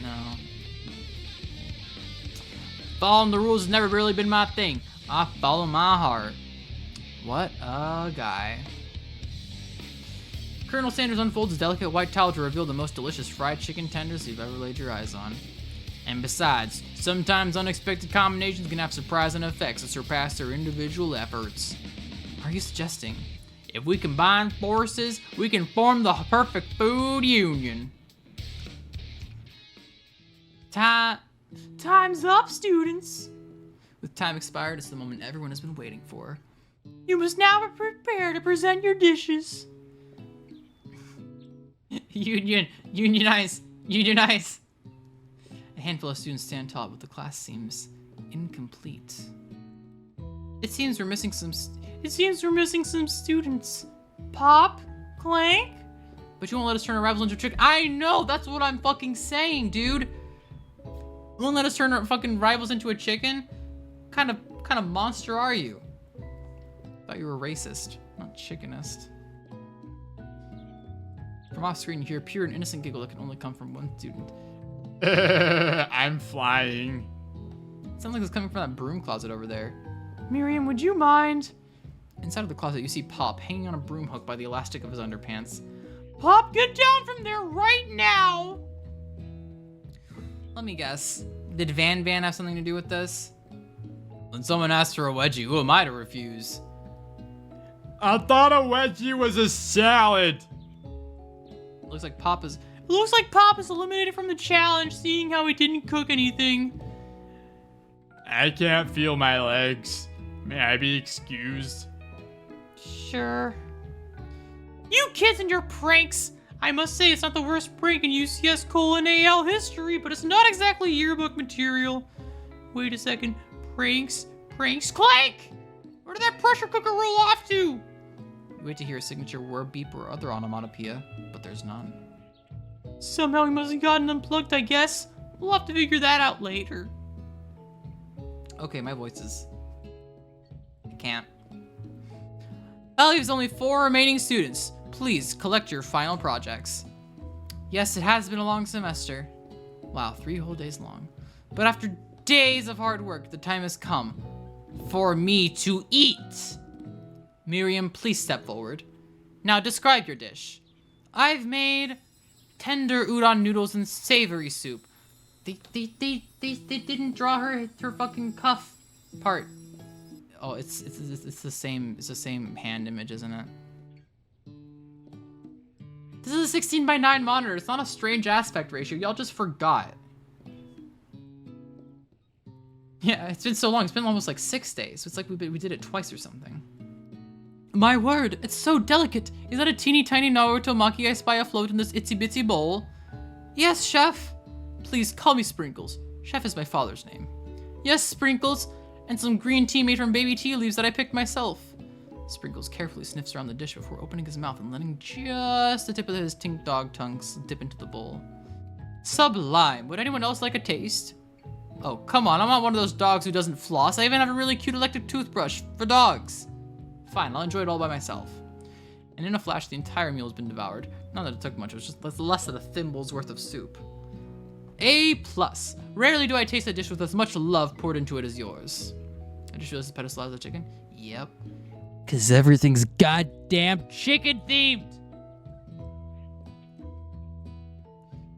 No. Following the rules has never really been my thing. I follow my heart. What a guy. Colonel Sanders unfolds his delicate white towel to reveal the most delicious fried chicken tenders you've ever laid your eyes on. And besides, sometimes unexpected combinations can have surprising effects that surpass their individual efforts. Are you suggesting, if we combine forces, we can form the perfect food union? Time's up, students. With time expired, it's the moment everyone has been waiting for. You must now prepare to present your dishes. Unionize. A handful of students stand tall, but the class seems incomplete. It seems we're missing some students. Pop? Clank? But you won't let us turn our rivals into chicken. I know, that's what I'm fucking saying, dude. You won't let us turn our fucking rivals into a chicken? Kind of monster are you? Thought you were racist, not chickenist. From off screen, you hear a pure and innocent giggle that can only come from one student. I'm flying. Sounds like it's coming from that broom closet over there. Miriam, would you mind? Inside of the closet, you see Pop hanging on a broom hook by the elastic of his underpants. Pop, get down from there right now! Let me guess. Did Van have something to do with this? When someone asks for a wedgie, who am I to refuse? I thought a wedgie was a salad. Looks like Pop is... It looks like Pop is eliminated from the challenge, seeing how he didn't cook anything. I can't feel my legs. May I be excused? Sure. You kids and your pranks! I must say, it's not the worst prank in UCS:AL history, but it's not exactly yearbook material. Wait a second. Pranks? Clank! Where did that pressure cooker roll off to? You wait to hear a signature word beep or other onomatopoeia, but there's none. Somehow he must have gotten unplugged, I guess. We'll have to figure that out later. Okay, my voice is... I can't. That leaves only 4 remaining students. Please collect your final projects. Yes, it has been a long semester. Wow, 3 whole days long. But after days of hard work, the time has come for me to eat. Miriam, please step forward. Now describe your dish. I've made tender udon noodles and savory soup. They didn't draw her fucking cuff part. Oh, it's the same hand image, isn't it? This is a 16:9 monitor. It's not a strange aspect ratio. Y'all just forgot. Yeah, it's been so long. It's been almost like 6 days. It's like we did it twice or something. My word, it's so delicate. Is that a teeny tiny Naruto maki I spy afloat in this itsy bitsy bowl? Yes, chef. Please call me Sprinkles. Chef is my father's name. Yes, Sprinkles. And some green tea made from baby tea leaves that I picked myself. Sprinkles carefully sniffs around the dish before opening his mouth and letting just the tip of his tink dog tongue dip into the bowl. Sublime. Would anyone else like a taste? Oh, come on. I'm not one of those dogs who doesn't floss. I even have a really cute electric toothbrush for dogs. Fine, I'll enjoy it all by myself. And in a flash, the entire meal has been devoured. Not that it took much. It was just less than a thimble's worth of soup. A+. Rarely do I taste a dish with as much love poured into it as yours. I just realized the pedestal has a chicken. Yep. Cause everything's goddamn chicken themed.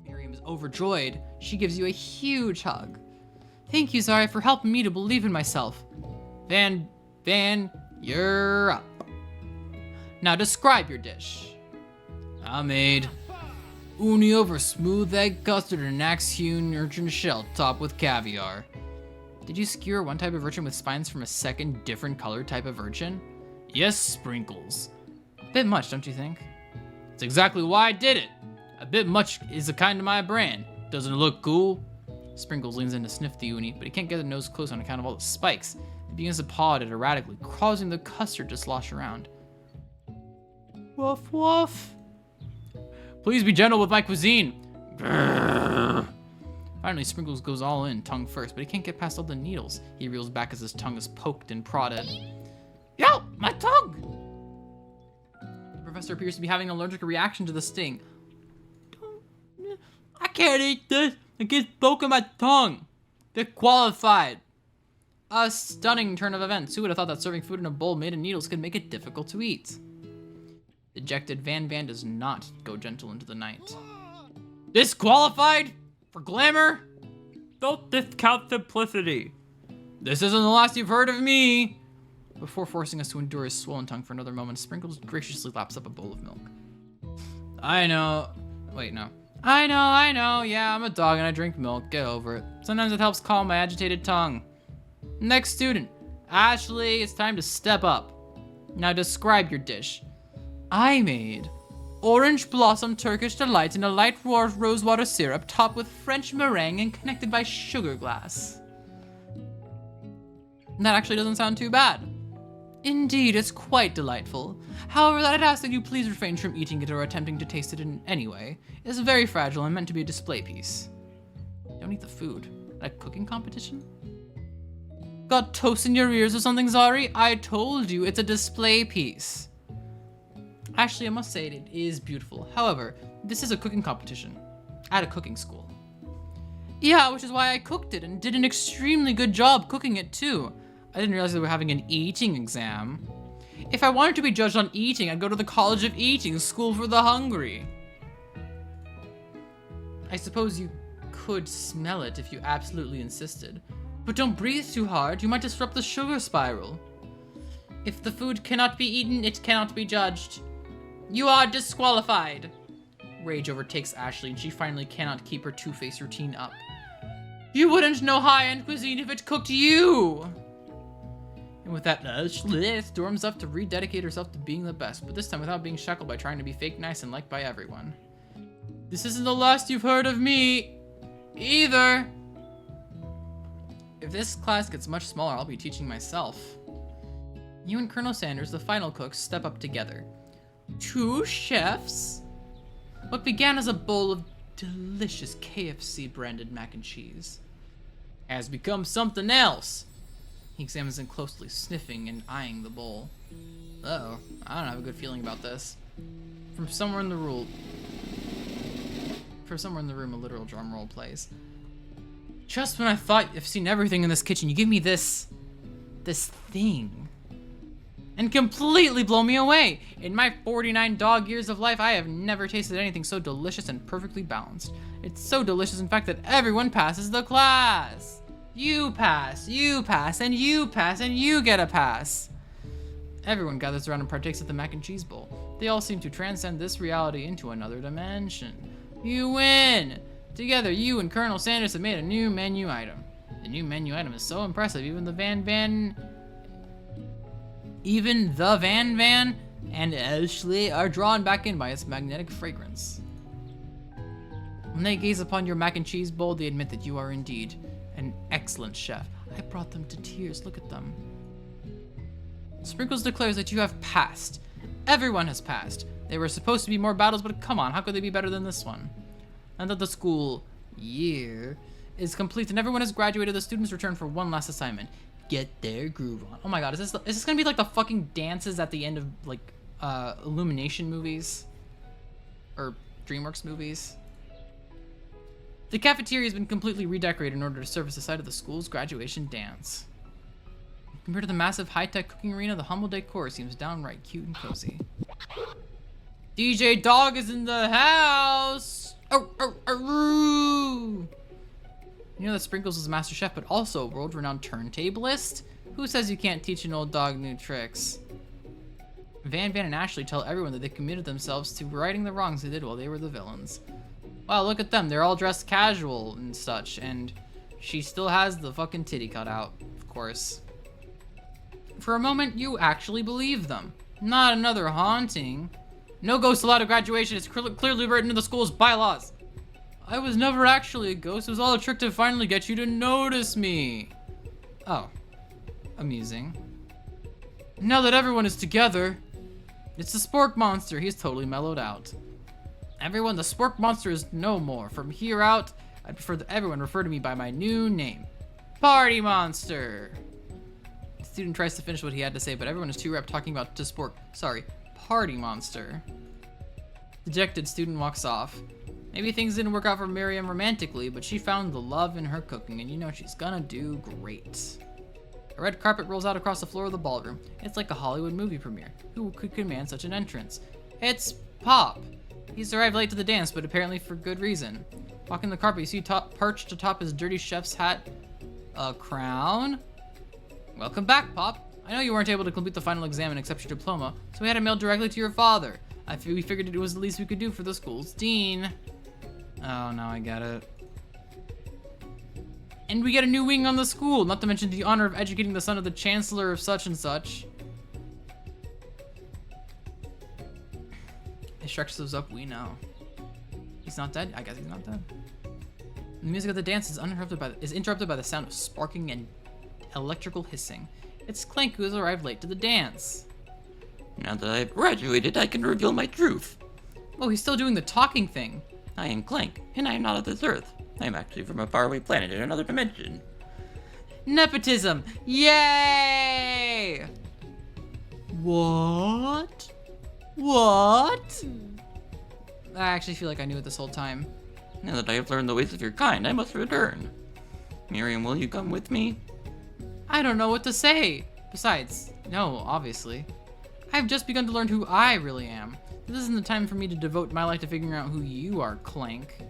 Miriam is overjoyed. She gives you a huge hug. Thank you, Zari, for helping me to believe in myself. Van, you're up. Now describe your dish. I made uni over smooth egg custard and an axe-hewn urchin shell topped with caviar. Did you skewer one type of urchin with spines from a second different colored type of urchin? Yes, Sprinkles. Bit much, don't you think? It's exactly why I did it. A bit much is a kind of my brand. Doesn't it look cool? Sprinkles leans in to sniff the uni, but he can't get the nose close on account of all the spikes. He begins to paw at it erratically, causing the custard to slosh around. Woof woof. Please be gentle with my cuisine. Grrr. Finally, Sprinkles goes all in, tongue first, but he can't get past all the needles. He reels back as his tongue is poked and prodded. Yo, my tongue! The professor appears to be having an allergic reaction to the sting. I can't eat this. It gets poking my tongue. Disqualified. A stunning turn of events. Who would have thought that serving food in a bowl made of needles could make it difficult to eat? Dejected, Van does not go gentle into the night. Disqualified? For glamour? Don't discount simplicity. This isn't the last you've heard of me. Before forcing us to endure his swollen tongue for another moment, Sprinkles graciously laps up a bowl of milk. I know. Wait, no. I know. Yeah, I'm a dog and I drink milk. Get over it. Sometimes it helps calm my agitated tongue. Next student. Ashley, it's time to step up. Now describe your dish. I made orange blossom Turkish delight in a light rosewater syrup topped with French meringue and connected by sugar glass. That actually doesn't sound too bad. Indeed, it's quite delightful. However, I'd ask that you please refrain from eating it or attempting to taste it in any way. It's very fragile and meant to be a display piece. Don't eat the food. A cooking competition? Got toast in your ears or something, Zari? I told you, it's a display piece. Actually, I must say it is beautiful. However, this is a cooking competition at a cooking school. Yeah, which is why I cooked it and did an extremely good job cooking it too. I didn't realize they were having an eating exam. If I wanted to be judged on eating, I'd go to the College of Eating, School for the Hungry. I suppose you could smell it if you absolutely insisted. But don't breathe too hard, you might disrupt the sugar spiral. If the food cannot be eaten, it cannot be judged. You are disqualified. Rage overtakes Ashley and she finally cannot keep her Two-Face routine up. You wouldn't know high-end cuisine if it cooked you! And with that, Ashley storms up to rededicate herself to being the best, but this time without being shackled by trying to be fake nice and liked by everyone. This isn't the last you've heard of me, either. If this class gets much smaller, I'll be teaching myself. You and Colonel Sanders, the final cooks, step up together. Two chefs? What began as a bowl of delicious KFC-branded mac and cheese has become something else. He examines it closely, sniffing and eyeing the bowl. Uh-oh, I don't have a good feeling about this. From somewhere in the room, a literal drum roll plays. Just when I thought I've seen everything in this kitchen, you give me this thing. And completely blow me away. In my 49 dog years of life, I have never tasted anything so delicious and perfectly balanced. It's so delicious, in fact, that everyone passes the class. You pass, and you pass, and you get a pass. Everyone gathers around and partakes of the mac and cheese bowl. They all seem to transcend this reality into another dimension. You win! Together, you and Colonel Sanders have made a new menu item. The new menu item is so impressive, even the Van and Ashley are drawn back in by its magnetic fragrance. When they gaze upon your mac and cheese bowl, they admit that you are indeed an excellent chef. I brought them to tears, look at them. Sprinkles declares that you have passed. Everyone has passed. There were supposed to be more battles, but come on, how could they be better than this one? Now that the school year is complete and everyone has graduated, the students return for one last assignment. Get their groove on. Oh my god, is this gonna be like the fucking dances at the end of like Illumination movies? Or DreamWorks movies? The cafeteria has been completely redecorated in order to serve as the site of the school's graduation dance. Compared to the massive high-tech cooking arena, the humble decor seems downright cute and cozy. DJ Dog is in the house! You know that Sprinkles is a master chef, but also a world-renowned turntablist? Who says you can't teach an old dog new tricks? Van and Ashley tell everyone that they committed themselves to righting the wrongs they did while they were the villains. Wow, look at them. They're all dressed casual and such, and she still has the fucking titty cut out, of course. For a moment, you actually believe them. Not another haunting. No ghost allowed at graduation. It's clearly written in the school's bylaws. I was never actually a ghost. It was all a trick to finally get you to notice me. Oh. Amusing. Now that everyone is together, it's the Spork Monster. He's totally mellowed out. Everyone, the Spork Monster is no more. From here out, I prefer that everyone refer to me by my new name. Party Monster. The student tries to finish what he had to say, but everyone is too rapt talking about Party Monster. Dejected student walks off. Maybe things didn't work out for Miriam romantically, but she found the love in her cooking, and you know she's gonna do great. A red carpet rolls out across the floor of the ballroom. It's like a Hollywood movie premiere. Who could command such an entrance? It's Pop. He's arrived late to the dance, but apparently for good reason. Walking the carpet, you see perched atop his dirty chef's hat, a crown. Welcome back, Pop. I know you weren't able to complete the final exam and accept your diploma, so we had it mailed directly to your father. We figured it was the least we could do for the school's dean. Oh, now I get it. And we get a new wing on the school, not to mention the honor of educating the son of the chancellor of such and such. He stretches those up, we know. He's not dead? I guess he's not dead. The music of the dance is interrupted by the sound of sparking and electrical hissing. It's Clank who has arrived late to the dance. Now that I've graduated, I can reveal my truth. Oh, he's still doing the talking thing. I am Clank, and I am not of this earth. I am actually from a faraway planet in another dimension. Nepotism! Yay! What? What? I actually feel like I knew it this whole time. Now that I have learned the ways of your kind, I must return. Miriam, will you come with me? I don't know what to say. Besides, no, obviously. I've just begun to learn who I really am. This isn't the time for me to devote my life to figuring out who you are, Clank.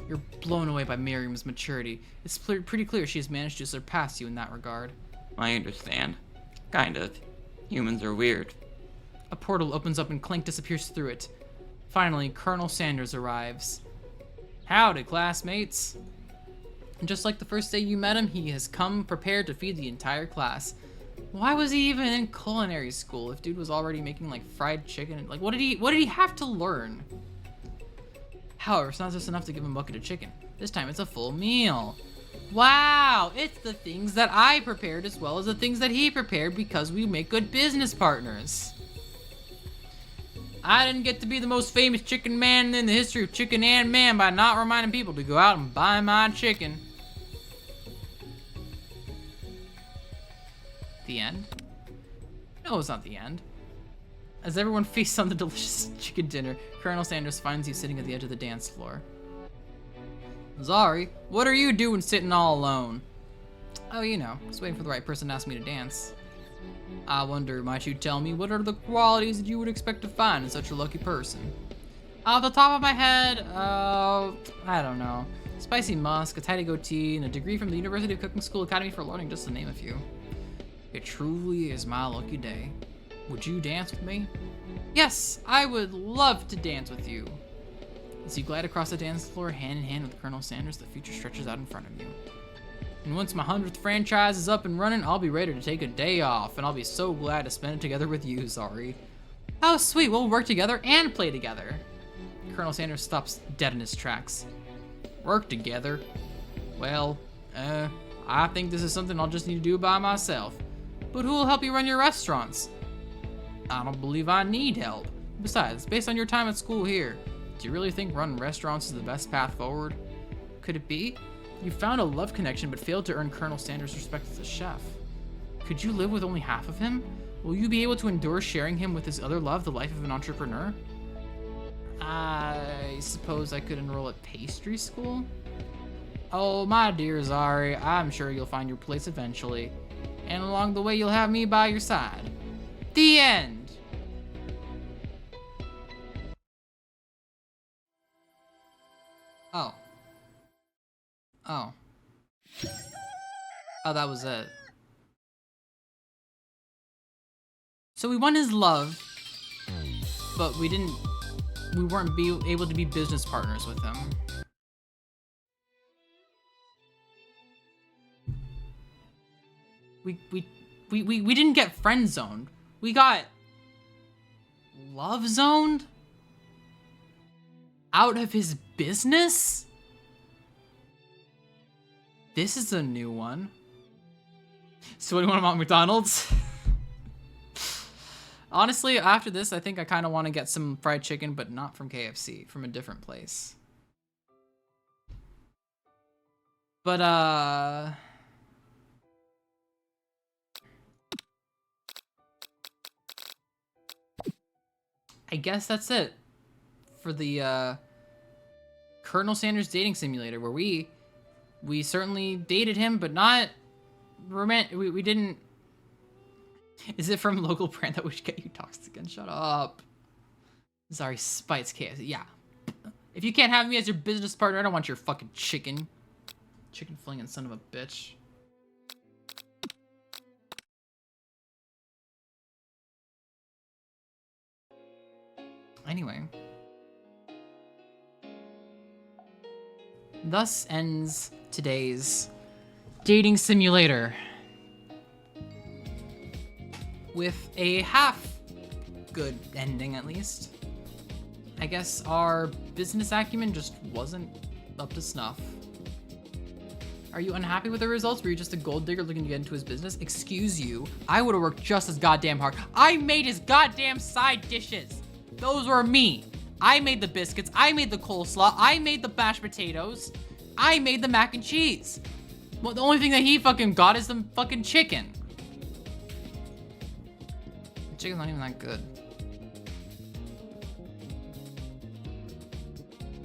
You're blown away by Miriam's maturity. It's pretty clear she has managed to surpass you in that regard. I understand. Kind of. Humans are weird. A portal opens up and Clank disappears through it. Finally, Colonel Sanders arrives. Howdy, classmates. And just like the first day you met him, he has come prepared to feed the entire class. Why was he even in culinary school if dude was already making like fried chicken? Like what did he have to learn? However, it's not just enough to give him a bucket of chicken. This time it's a full meal. Wow, it's the things that I prepared as well as the things that he prepared because we make good business partners. I didn't get to be the most famous chicken man in the history of chicken and man by not reminding people to go out and buy my chicken. The end? No, it's not the end. As everyone feasts on the delicious chicken dinner, Colonel Sanders finds you sitting at the edge of the dance floor. Zari, what are you doing sitting all alone? Oh, you know, just waiting for the right person to ask me to dance. I wonder, might you tell me what are the qualities that you would expect to find in such a lucky person? Off the top of my head, I don't know. Spicy musk, a tidy goatee, and a degree from the University of Cooking School Academy for Learning, just to name a few. It truly is my lucky day. Would you dance with me? Yes, I would love to dance with you. As you glide across the dance floor hand in hand with Colonel Sanders, the future stretches out in front of you. And once my 100th franchise is up and running, I'll be ready to take a day off, and I'll be so glad to spend it together with you, Zari. Oh, sweet, we'll work together and play together. Colonel Sanders stops dead in his tracks. Work together? Well, I think this is something I'll just need to do by myself. But who will help you run your restaurants? I don't believe I need help. Besides, based on your time at school here, do you really think running restaurants is the best path forward? Could it be? You found a love connection but failed to earn Colonel Sanders' respect as a chef. Could you live with only half of him? Will you be able to endure sharing him with his other love, the life of an entrepreneur? I suppose I could enroll at pastry school? Oh, my dear Zari, I'm sure you'll find your place eventually. And along the way, you'll have me by your side. The end! Oh. Oh. Oh, that was it. So we won his love, but we weren't able to be business partners with him. We didn't get friend zoned. We got love zoned? Out of his business? This is a new one. So what do you want about McDonald's? Honestly, after this, I think I kind of want to get some fried chicken, but not from KFC, from a different place. But, I guess that's it for the, Colonel Sanders dating simulator, where we certainly dated him, but not we didn't. Is it from local brand that would get you doxxed again? Shut up. Sorry, Spites KFC. Yeah. If you can't have me as your business partner, I don't want your fucking chicken. Chicken flinging son of a bitch. Anyway. Thus ends today's dating simulator. With a half good ending, at least. I guess our business acumen just wasn't up to snuff. Are you unhappy with the results? Were you just a gold digger looking to get into his business? Excuse you. I would have worked just as goddamn hard. I made his goddamn side dishes. Those were me. I made the biscuits. I made the coleslaw. I made the mashed potatoes. I made the mac and cheese. Well, the only thing that he fucking got is the fucking chicken. The chicken's not even that good.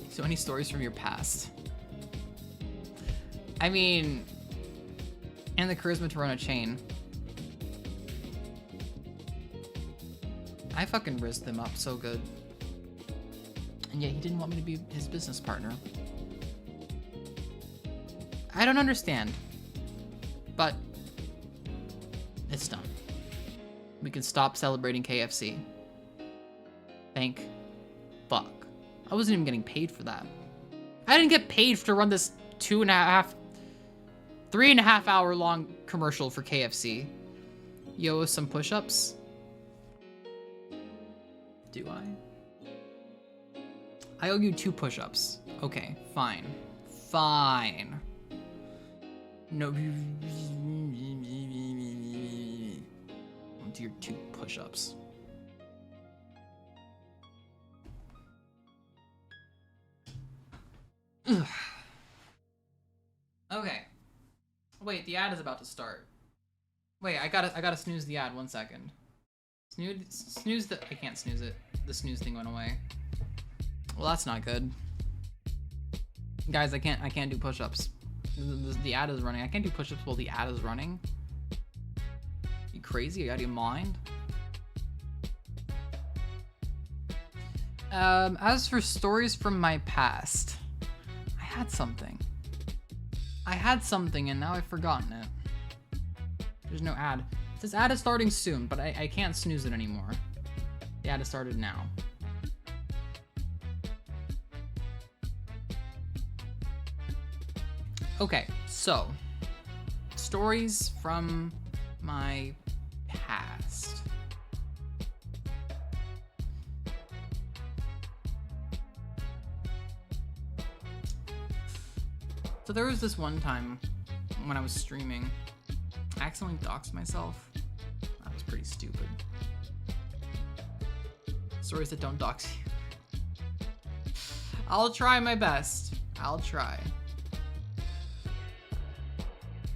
So any stories from your past? I mean, and the charisma to run a chain. I fucking rizzed him up so good. And yet he didn't want me to be his business partner. I don't understand. But it's done. We can stop celebrating KFC. Thank fuck. I wasn't even getting paid for that. I didn't get paid to run this 3.5 hour long commercial for KFC. Yo, some push-ups? Do I? I owe you 2 push-ups. Okay, fine. Fine. No. I'll do your 2 push-ups. Okay. Wait, the ad is about to start. Wait, I gotta snooze the ad. 1 second. Snooze the. I can't snooze it. The snooze thing went away. Well, that's not good. Guys, I can't do push-ups. The ad is running. I can't do push-ups while the ad is running. You crazy? Are you out of your mind? As for stories from my past, I had something and now I've forgotten it. There's no ad. This ad is starting soon, but I can't snooze it anymore. The ad has started now. Okay, so stories from my past. So there was this one time when I was streaming, I accidentally doxed myself. That was pretty stupid. Stories that don't dox you. I'll try my best. I'll try.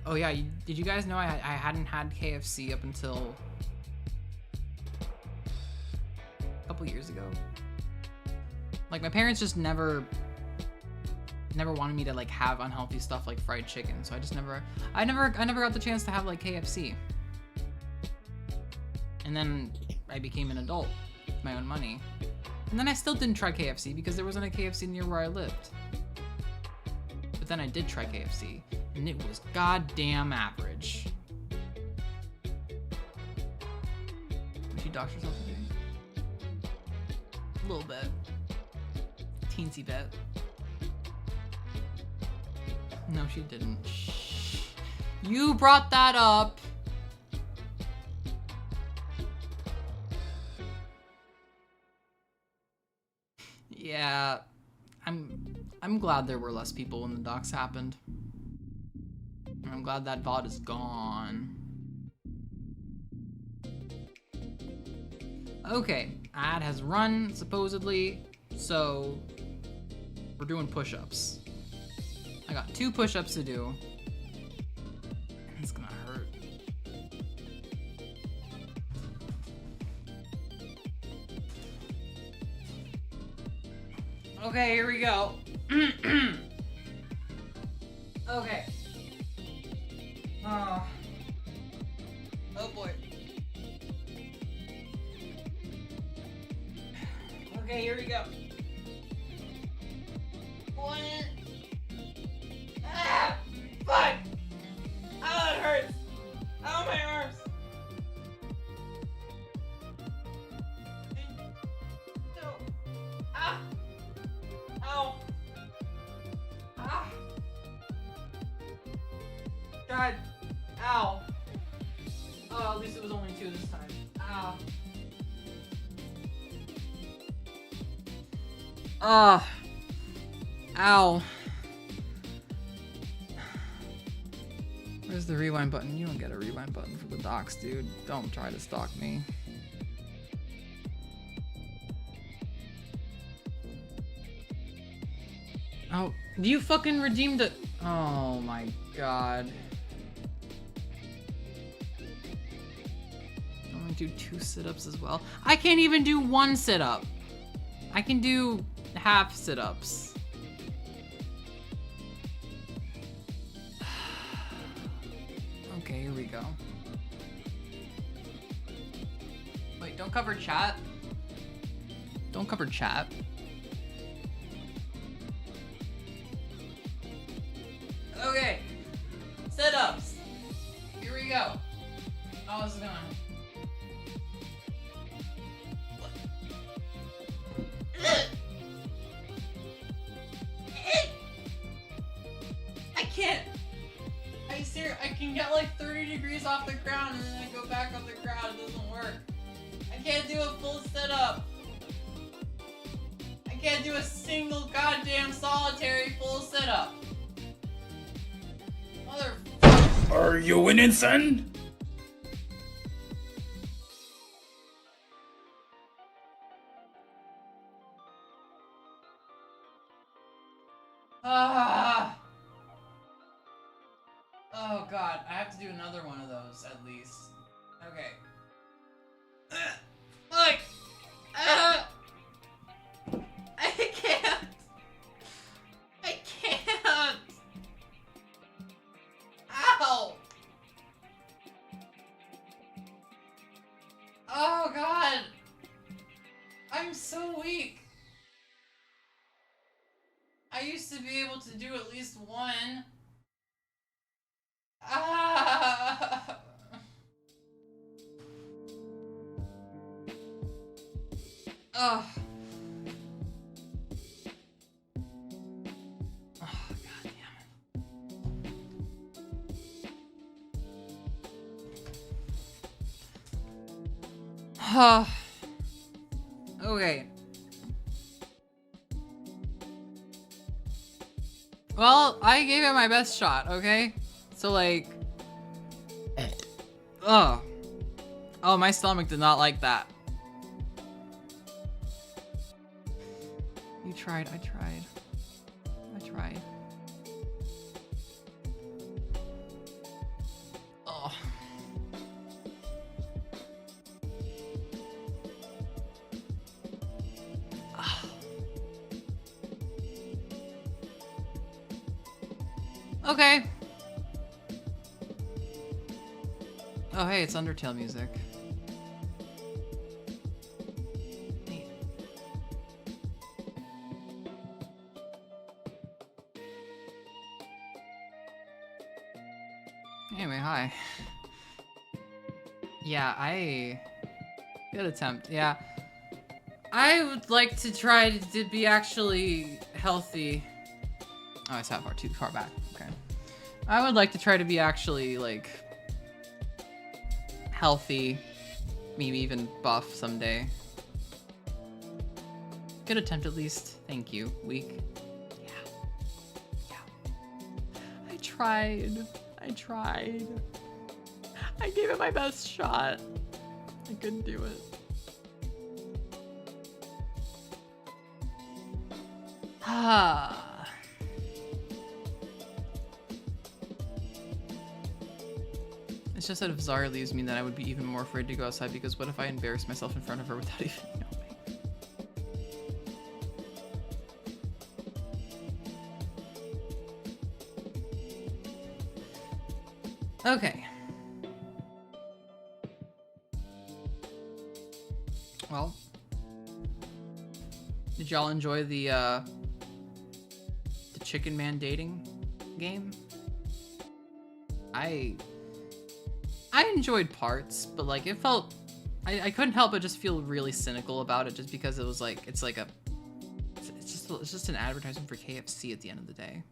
Oh yeah, did you guys know I hadn't had KFC up until a couple years ago? Like my parents just never wanted me to like have unhealthy stuff like fried chicken, so I never got the chance to have like KFC. And then I became an adult with my own money. And then I still didn't try KFC because there wasn't a KFC near where I lived. But then I did try KFC, and it was goddamn average. Did you dox yourself today? A little bit. Teensy bit. No, she didn't. Shh. You brought that up. Yeah, I'm glad there were less people when the docs happened. I'm glad that VOD is gone. Okay, ad has run supposedly, so we're doing push-ups. I got 2 push-ups to do. And it's gonna hurt. Okay, here we go. Okay. Oh boy. Okay, here we go. 1. Ah! Fuck! Oh, it hurts! Oh, my arms! 2. Ah! Ow! Ah! God! Ow! Oh, at least it was only 2 this time. Ow! Ow! Where's the rewind button? You don't get a rewind button for the docs, dude. Don't try to stalk me. Oh, you fucking redeemed it. Oh my god. I'm gonna do 2 sit-ups as well. I can't even do 1 sit-up. I can do half sit-ups. Okay, here we go. Wait, don't cover chat. Don't cover chat. Okay, sit-ups. Here we go. How's it going? I can't. I can get like 30 degrees off the ground and then I go back on the ground. It doesn't work. I can't do a full sit-up. I can't do a single goddamn solitary full sit-up. Motherfucker. Are you winning, son? Ah. Oh god, I have to do another one of those at least. Okay. Like, I can't. I can't. Ow. Oh god. I'm so weak. I used to be able to do at least 1. Ah. Oh. Oh, god damn it. Okay. Well, I gave it my best shot, okay? So like, oh, my stomach did not like that. You tried, I tried. Oh. Okay. Oh hey, it's Undertale music. Neat. Anyway, hi. Yeah, good attempt. Yeah. I would like to try to be actually healthy. Oh, I sat too far back. Okay. I would like to try to be actually, like, healthy. Maybe even buff someday. Good attempt at least. Thank you. Weak. Yeah. I tried. I gave it my best shot. I couldn't do it. Ah. It's just that if Zara leaves me, then I would be even more afraid to go outside, because what if I embarrass myself in front of her without even knowing? Okay. Well, did y'all enjoy the Chicken Man dating game? I enjoyed parts, but like it felt, I couldn't help but just feel really cynical about it, just because it was like, it's just an advertisement for KFC at the end of the day.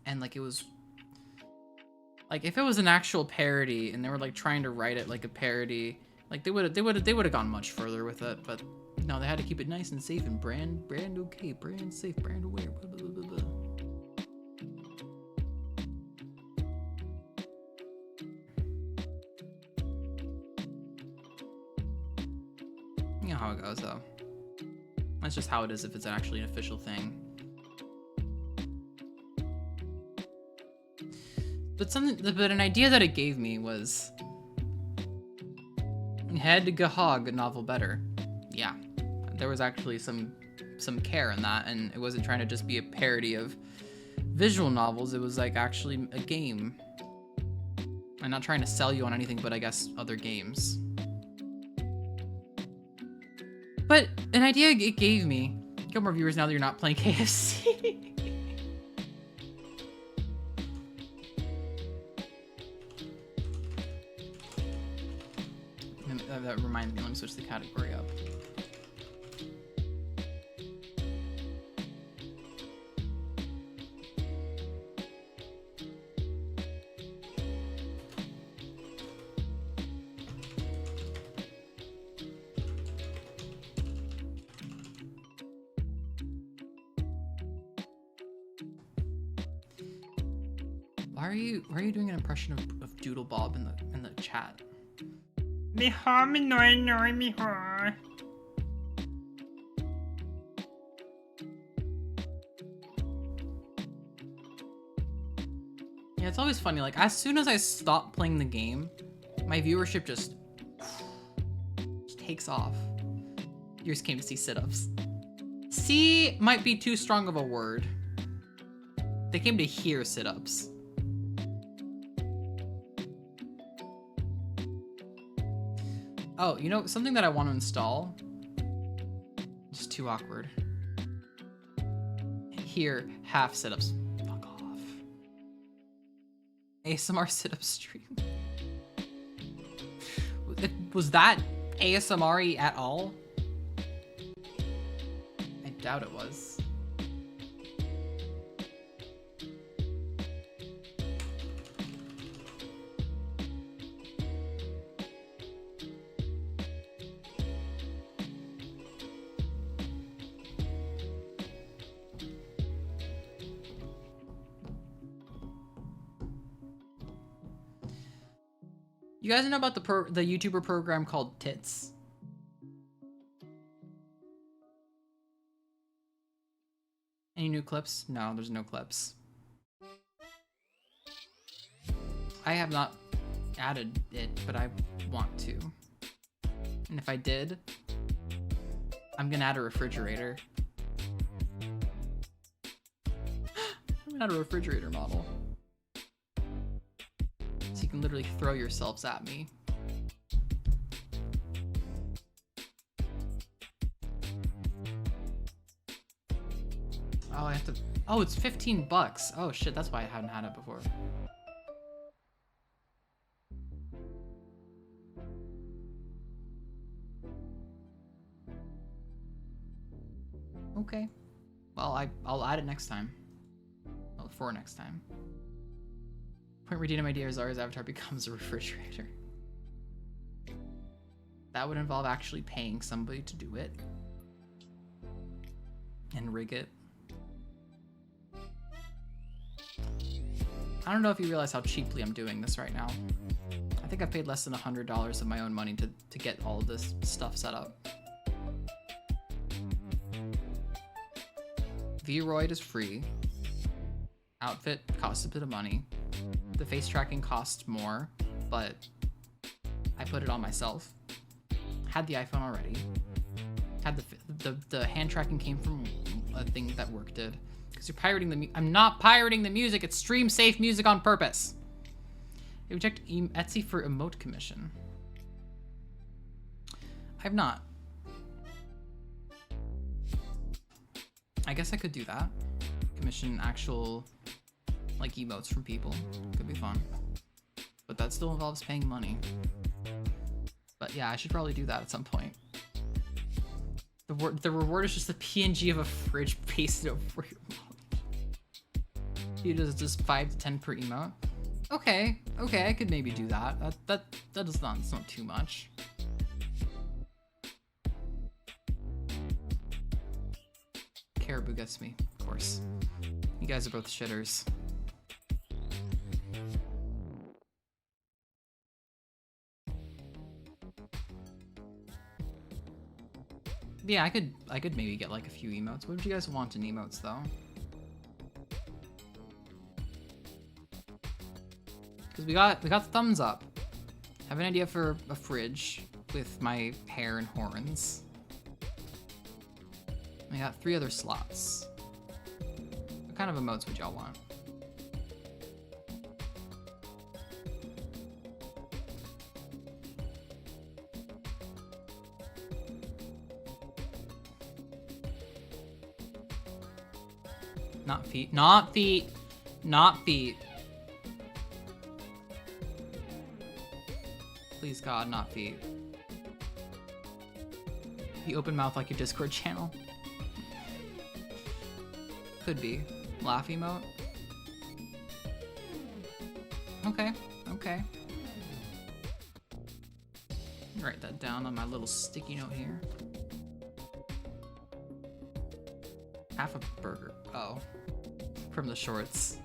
And like it was, like if it was an actual parody and they were like trying to write it like a parody, like they would have gone much further with it, but no, they had to keep it nice and safe and brand okay, brand safe, brand aware, blah, blah, blah, blah, blah. You know how it goes, though. That's just how it is if it's actually an official thing. But an idea that it gave me was Head Gahog novel better. Yeah, there was actually some care in that, and it wasn't trying to just be a parody of visual novels. It was like actually a game. I'm not trying to sell you on anything but I guess other games. But an idea it gave me. Get more viewers now that you're not playing KFC. That reminds me, let me switch the category up. Why are you doing an impression of Doodle Bob in the chat? Miho, miho. Yeah, it's always funny, like as soon as I stop playing the game, my viewership just takes off. You just came to see sit-ups. See might be too strong of a word. They came to hear sit-ups. Oh, you know, something that I want to install? Just too awkward. Here, half sit-ups. Fuck off. ASMR sit-up stream. Was that ASMR-y at all? I doubt it was. You guys know about the YouTuber program called Tits? Any new clips? No, there's no clips. I have not added it, but I want to. And if I did, I'm gonna add a refrigerator. I'm gonna add a refrigerator model. So you can literally throw yourselves at me. Oh, I have to. Oh, it's $15. Oh shit, that's why I haven't had it before. Okay. Well, I'll add it next time. Well, for next time. Point redeeming idea is Zara's avatar becomes a refrigerator. That would involve actually paying somebody to do it. And rig it. I don't know if you realize how cheaply I'm doing this right now. I think I paid less than $100 of my own money to get all of this stuff set up. Vroid is free. Outfit costs a bit of money. The face tracking costs more, but I put it on myself. Had the iPhone already. Had the hand tracking came from a thing that work did. Because you're pirating the I'm not pirating the music, it's stream safe music on purpose. They reject Etsy for emote commission. I've not. I guess I could do that. Commission actual like emotes from people. Could be fun. But that still involves paying money. But yeah, I should probably do that at some point. The reward is just a PNG of a fridge pasted over your mouth. It is just 5 to 10 per emote. Okay, I could maybe do that. That is not, it's not too much. Caribou gets me, of course. You guys are both shitters. Yeah, I could maybe get like a few emotes. What would you guys want in emotes though? Because we got the thumbs up. Have an idea for a fridge with my hair and horns. I got 3 other slots. What kind of emotes would y'all want? Not feet. Not feet. Not feet. Please God, not feet. You open mouth like your Discord channel. Could be. Laugh emote. Okay, okay. Write that down on my little sticky note here. Half a burger. Oh. From the shorts.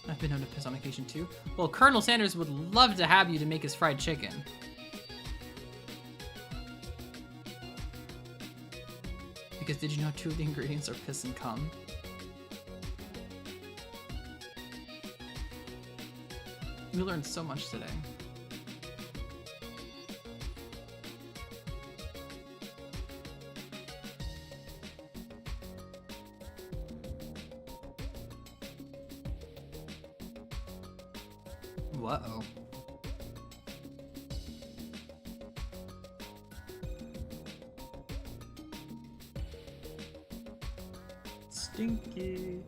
I've been known to piss on occasion too. Well, Colonel Sanders would love to have you to make his fried chicken. Because did you know 2 of the ingredients are piss and cum? We learned so much today. Whoa. Stinky.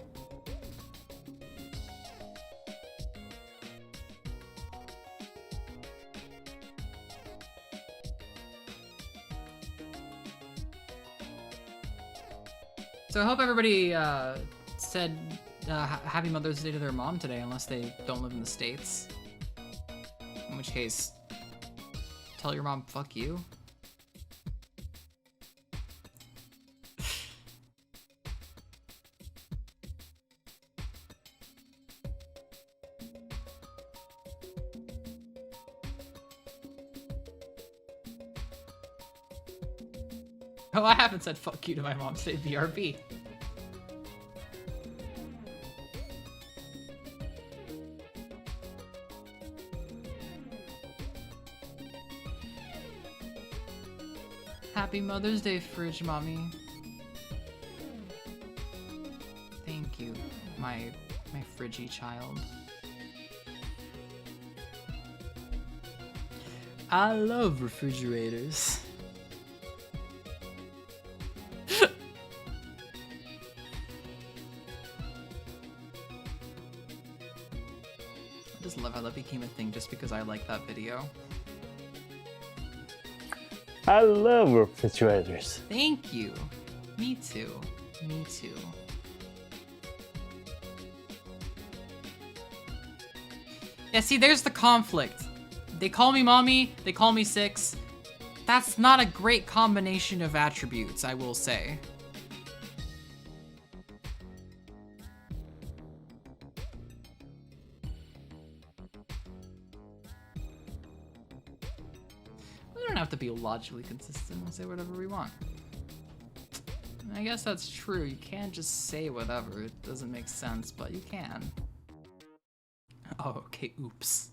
So I hope everybody said Happy Mother's Day to their mom today, unless they don't live in the States. In which case, tell your mom, fuck you. Oh, I haven't said fuck you to my mom today, BRB. Happy Mother's Day, Fridge Mommy. Thank you, my fridgy child. I love refrigerators. I just love how that became a thing just because I like that video. I love refrigerators. Thank you. Me too. Me too. Yeah, see, there's the conflict. They call me mommy, they call me 6. That's not a great combination of attributes, I will say. We don't have to be logically consistent and say whatever we want. I guess that's true. You can't just say whatever. It doesn't make sense, but you can. Oh, okay, oops.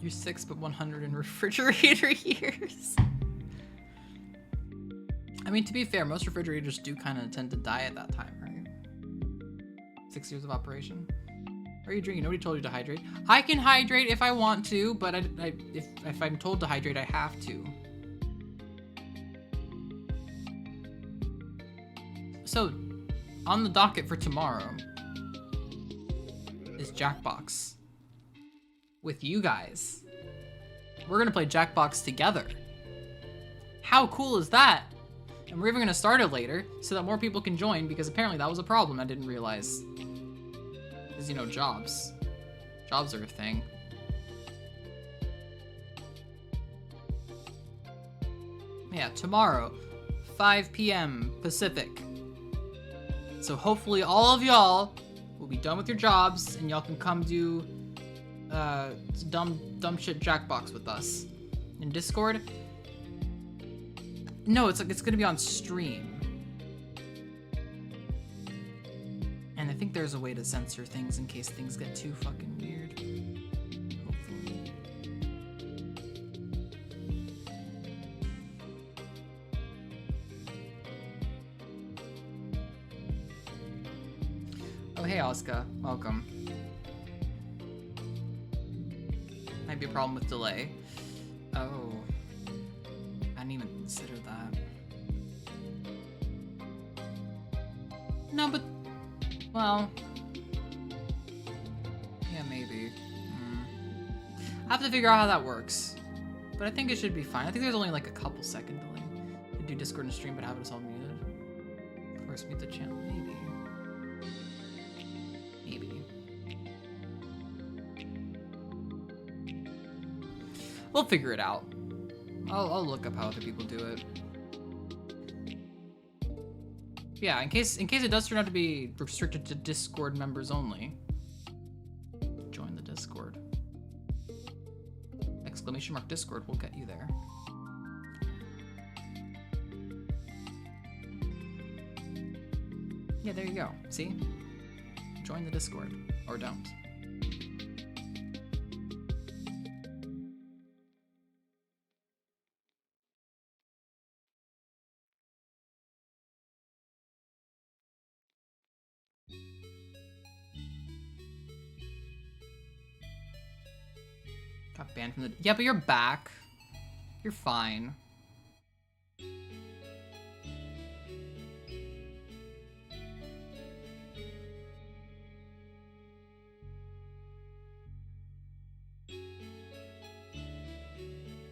You're 6 but 100 in refrigerator years. I mean, to be fair, most refrigerators do kind of tend to die at that time, right? 6 years of operation. What are you drinking? Nobody told you to hydrate. I can hydrate if I want to, but if I'm told to hydrate, I have to. So, on the docket for tomorrow is Jackbox. With you guys. We're gonna play Jackbox together. How cool is that? And we're even gonna start it later so that more people can join, because apparently that was a problem I didn't realize. Because, you know, jobs. Jobs are a thing. Yeah, tomorrow, 5 p.m. Pacific. So hopefully all of y'all will be done with your jobs and y'all can come do dumb shit Jackbox with us. In Discord? No, it's gonna be on stream. And I think there's a way to censor things in case things get too fucking weird. Hopefully. Oh, hey, Asuka. Welcome. Might be a problem with delay. Oh. I didn't even consider that. No, but... Well... Yeah, maybe. I have to figure out how that works. But I think it should be fine. I think there's only like a couple second delay. You could do Discord and stream, but have it all muted. Of course, mute the channel. Maybe. Maybe. We'll figure it out. I'll look up how other people do it. Yeah, in case it does turn out to be restricted to Discord members only. Join the Discord. Exclamation mark Discord will get you there. Yeah, there you go. See? Join the Discord. Or don't. Got banned from the... Yeah, but you're back. You're fine.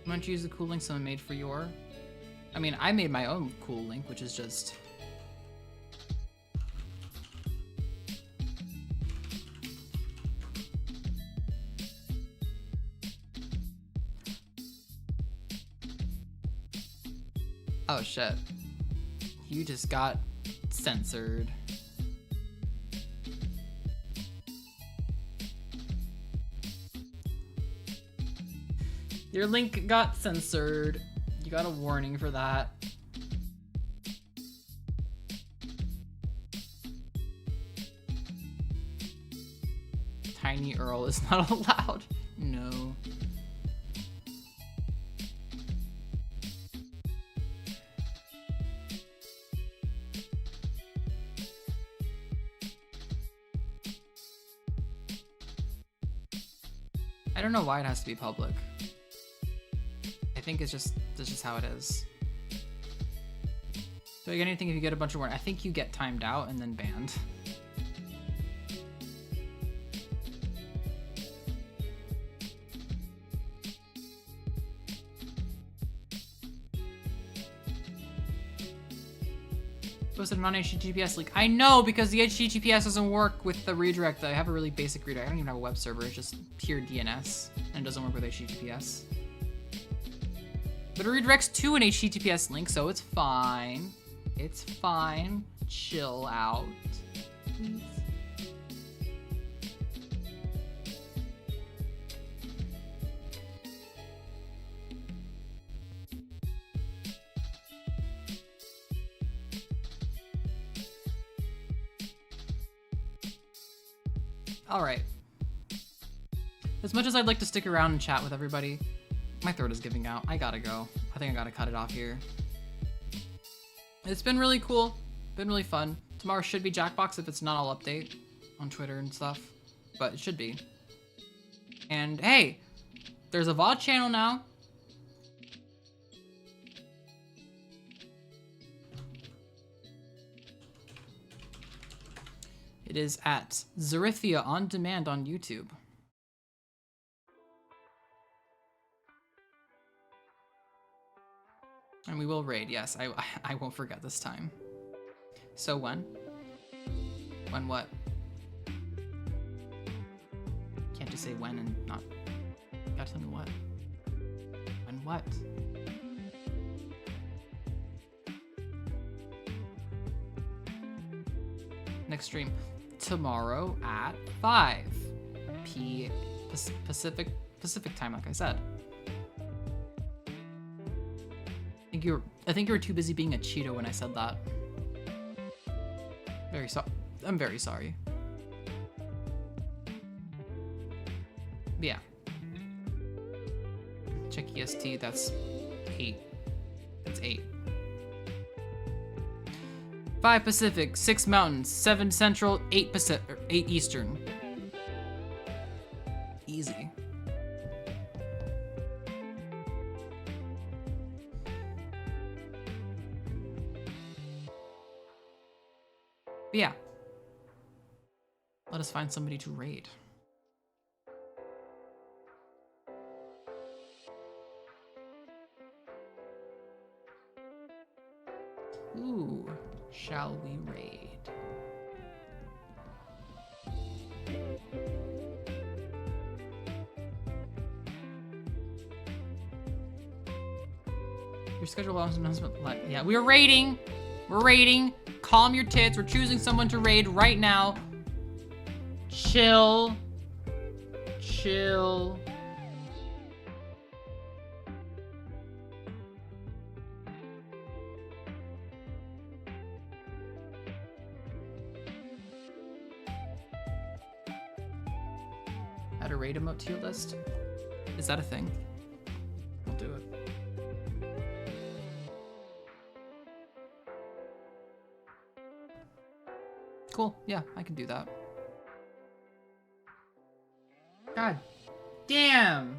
Why don't you use the cool link someone made for your... I mean, I made my own cool link, which is just... Oh shit. You just got censored. Your link got censored. You got a warning for that. Tiny Earl is not allowed. No. I don't know why it has to be public. I think it's just, that's just how it is. Do I get anything if you get a bunch of warnings? I think you get timed out and then banned. Posted a non-HTTPS link. I know, because the HTTPS doesn't work with the redirect. I have a really basic redirect. I don't even have a web server. It's just pure DNS, and it doesn't work with HTTPS. But it redirects to an HTTPS link, so it's fine. It's fine. Chill out, please. All right. As much as I'd like to stick around and chat with everybody, my throat is giving out. I gotta go. I think I gotta cut it off here. It's been really cool. Been really fun. Tomorrow should be Jackbox if it's not all update on Twitter and stuff, but it should be. And hey, there's a VOD channel now. It is at Zarithya On Demand on YouTube. And we will raid, yes. I won't forget this time. So when? When what? say when and not. You gotta tell me what. When what? Next stream tomorrow at 5 p. Pacific time, like I said. I think you were too busy being a Cheeto when I said that. I'm very sorry. But yeah. Check EST, that's 8. That's 8. 5 Pacific, 6 Mountain, 7 Central, 8 Pacific, 8 Eastern. Easy. But yeah. Let us find somebody to raid. Ooh, shall we raid? Your schedule allows an announcement. Yeah, we're raiding. We're raiding. Calm your tits. We're choosing someone to raid right now. Chill. Chill. Add a raid emote to your list. Is that a thing? We'll do it. Cool. Yeah, I can do that. God damn.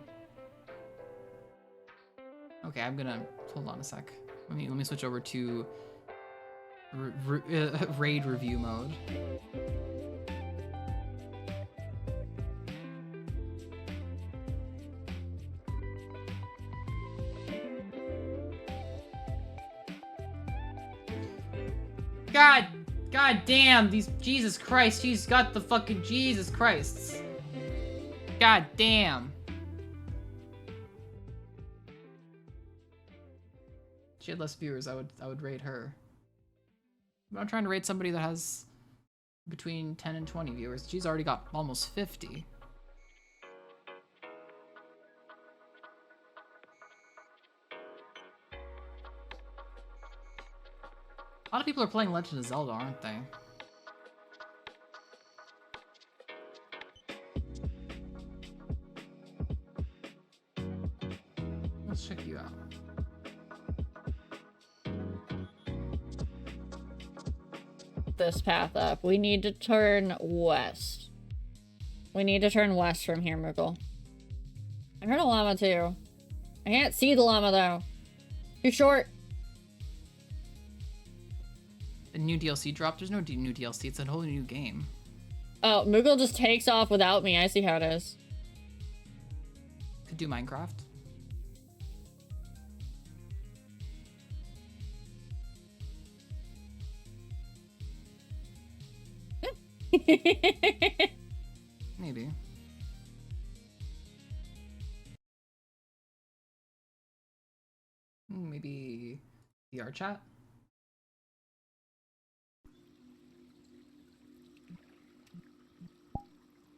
Okay, I'm gonna hold on a sec. Let me switch over to raid review mode. God damn, these Jesus Christ, she's got the fucking Jesus Christs. God damn. If she had less viewers, I would rate her. But I'm trying to rate somebody that has between 10 and 20 viewers. She's already got almost 50. A lot of people are playing Legend of Zelda, aren't they? Let's check you out. This path up. We need to turn west. We need to turn west from here, Muggle. I heard a llama too. I can't see the llama though. Too short. The new DLC dropped? There's no new DLC, it's a whole new game. Oh, Moogle just takes off without me. I see how it is. Could do Minecraft. Maybe. Maybe VR chat?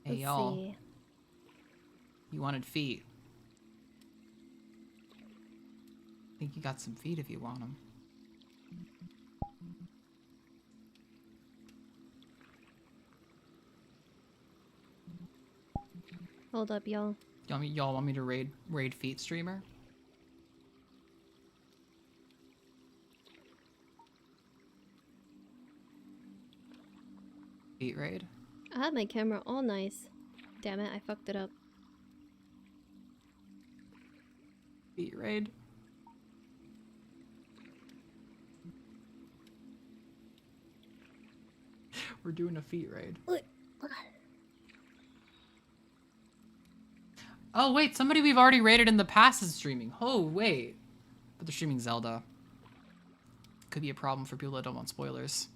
Hey y'all. You wanted feet. I think you got some feet if you want them. Hold up, y'all. Y'all want me to raid feet streamer? Feet raid? I had my camera all nice. Damn it, I fucked it up. Feet raid? We're doing a feet raid. Oh wait, somebody we've already raided in the past is streaming. Oh wait. But they're streaming Zelda. Could be a problem for people that don't want spoilers.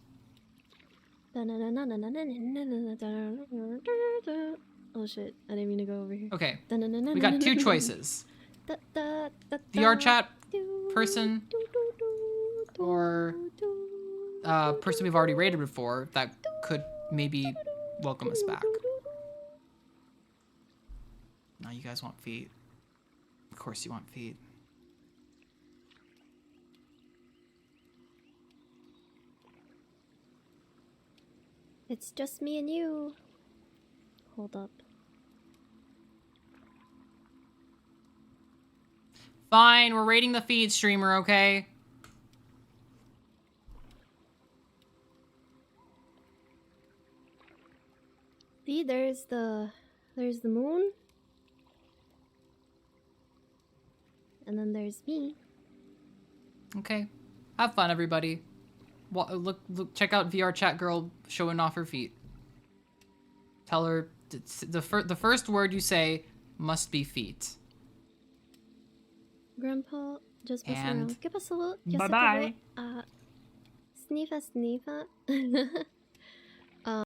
Oh shit, I didn't mean to go over here. Okay, Dun-dun-dun-dun-dun-dun-dun. we got two choices. VR chat person or person we've already rated before that could maybe welcome us back. Now you guys want feet. Of course you want feet. It's just me and you. Hold up. Fine, we're rating the feed streamer, okay? See, there's the moon. And then there's me. Okay. Have fun, everybody. Look, check out VR chat girl showing off her feet. Tell her the first word you say must be feet. Grandpa, just pass And around. ¿Qué pasó? Bye-bye. Snifa, snifa.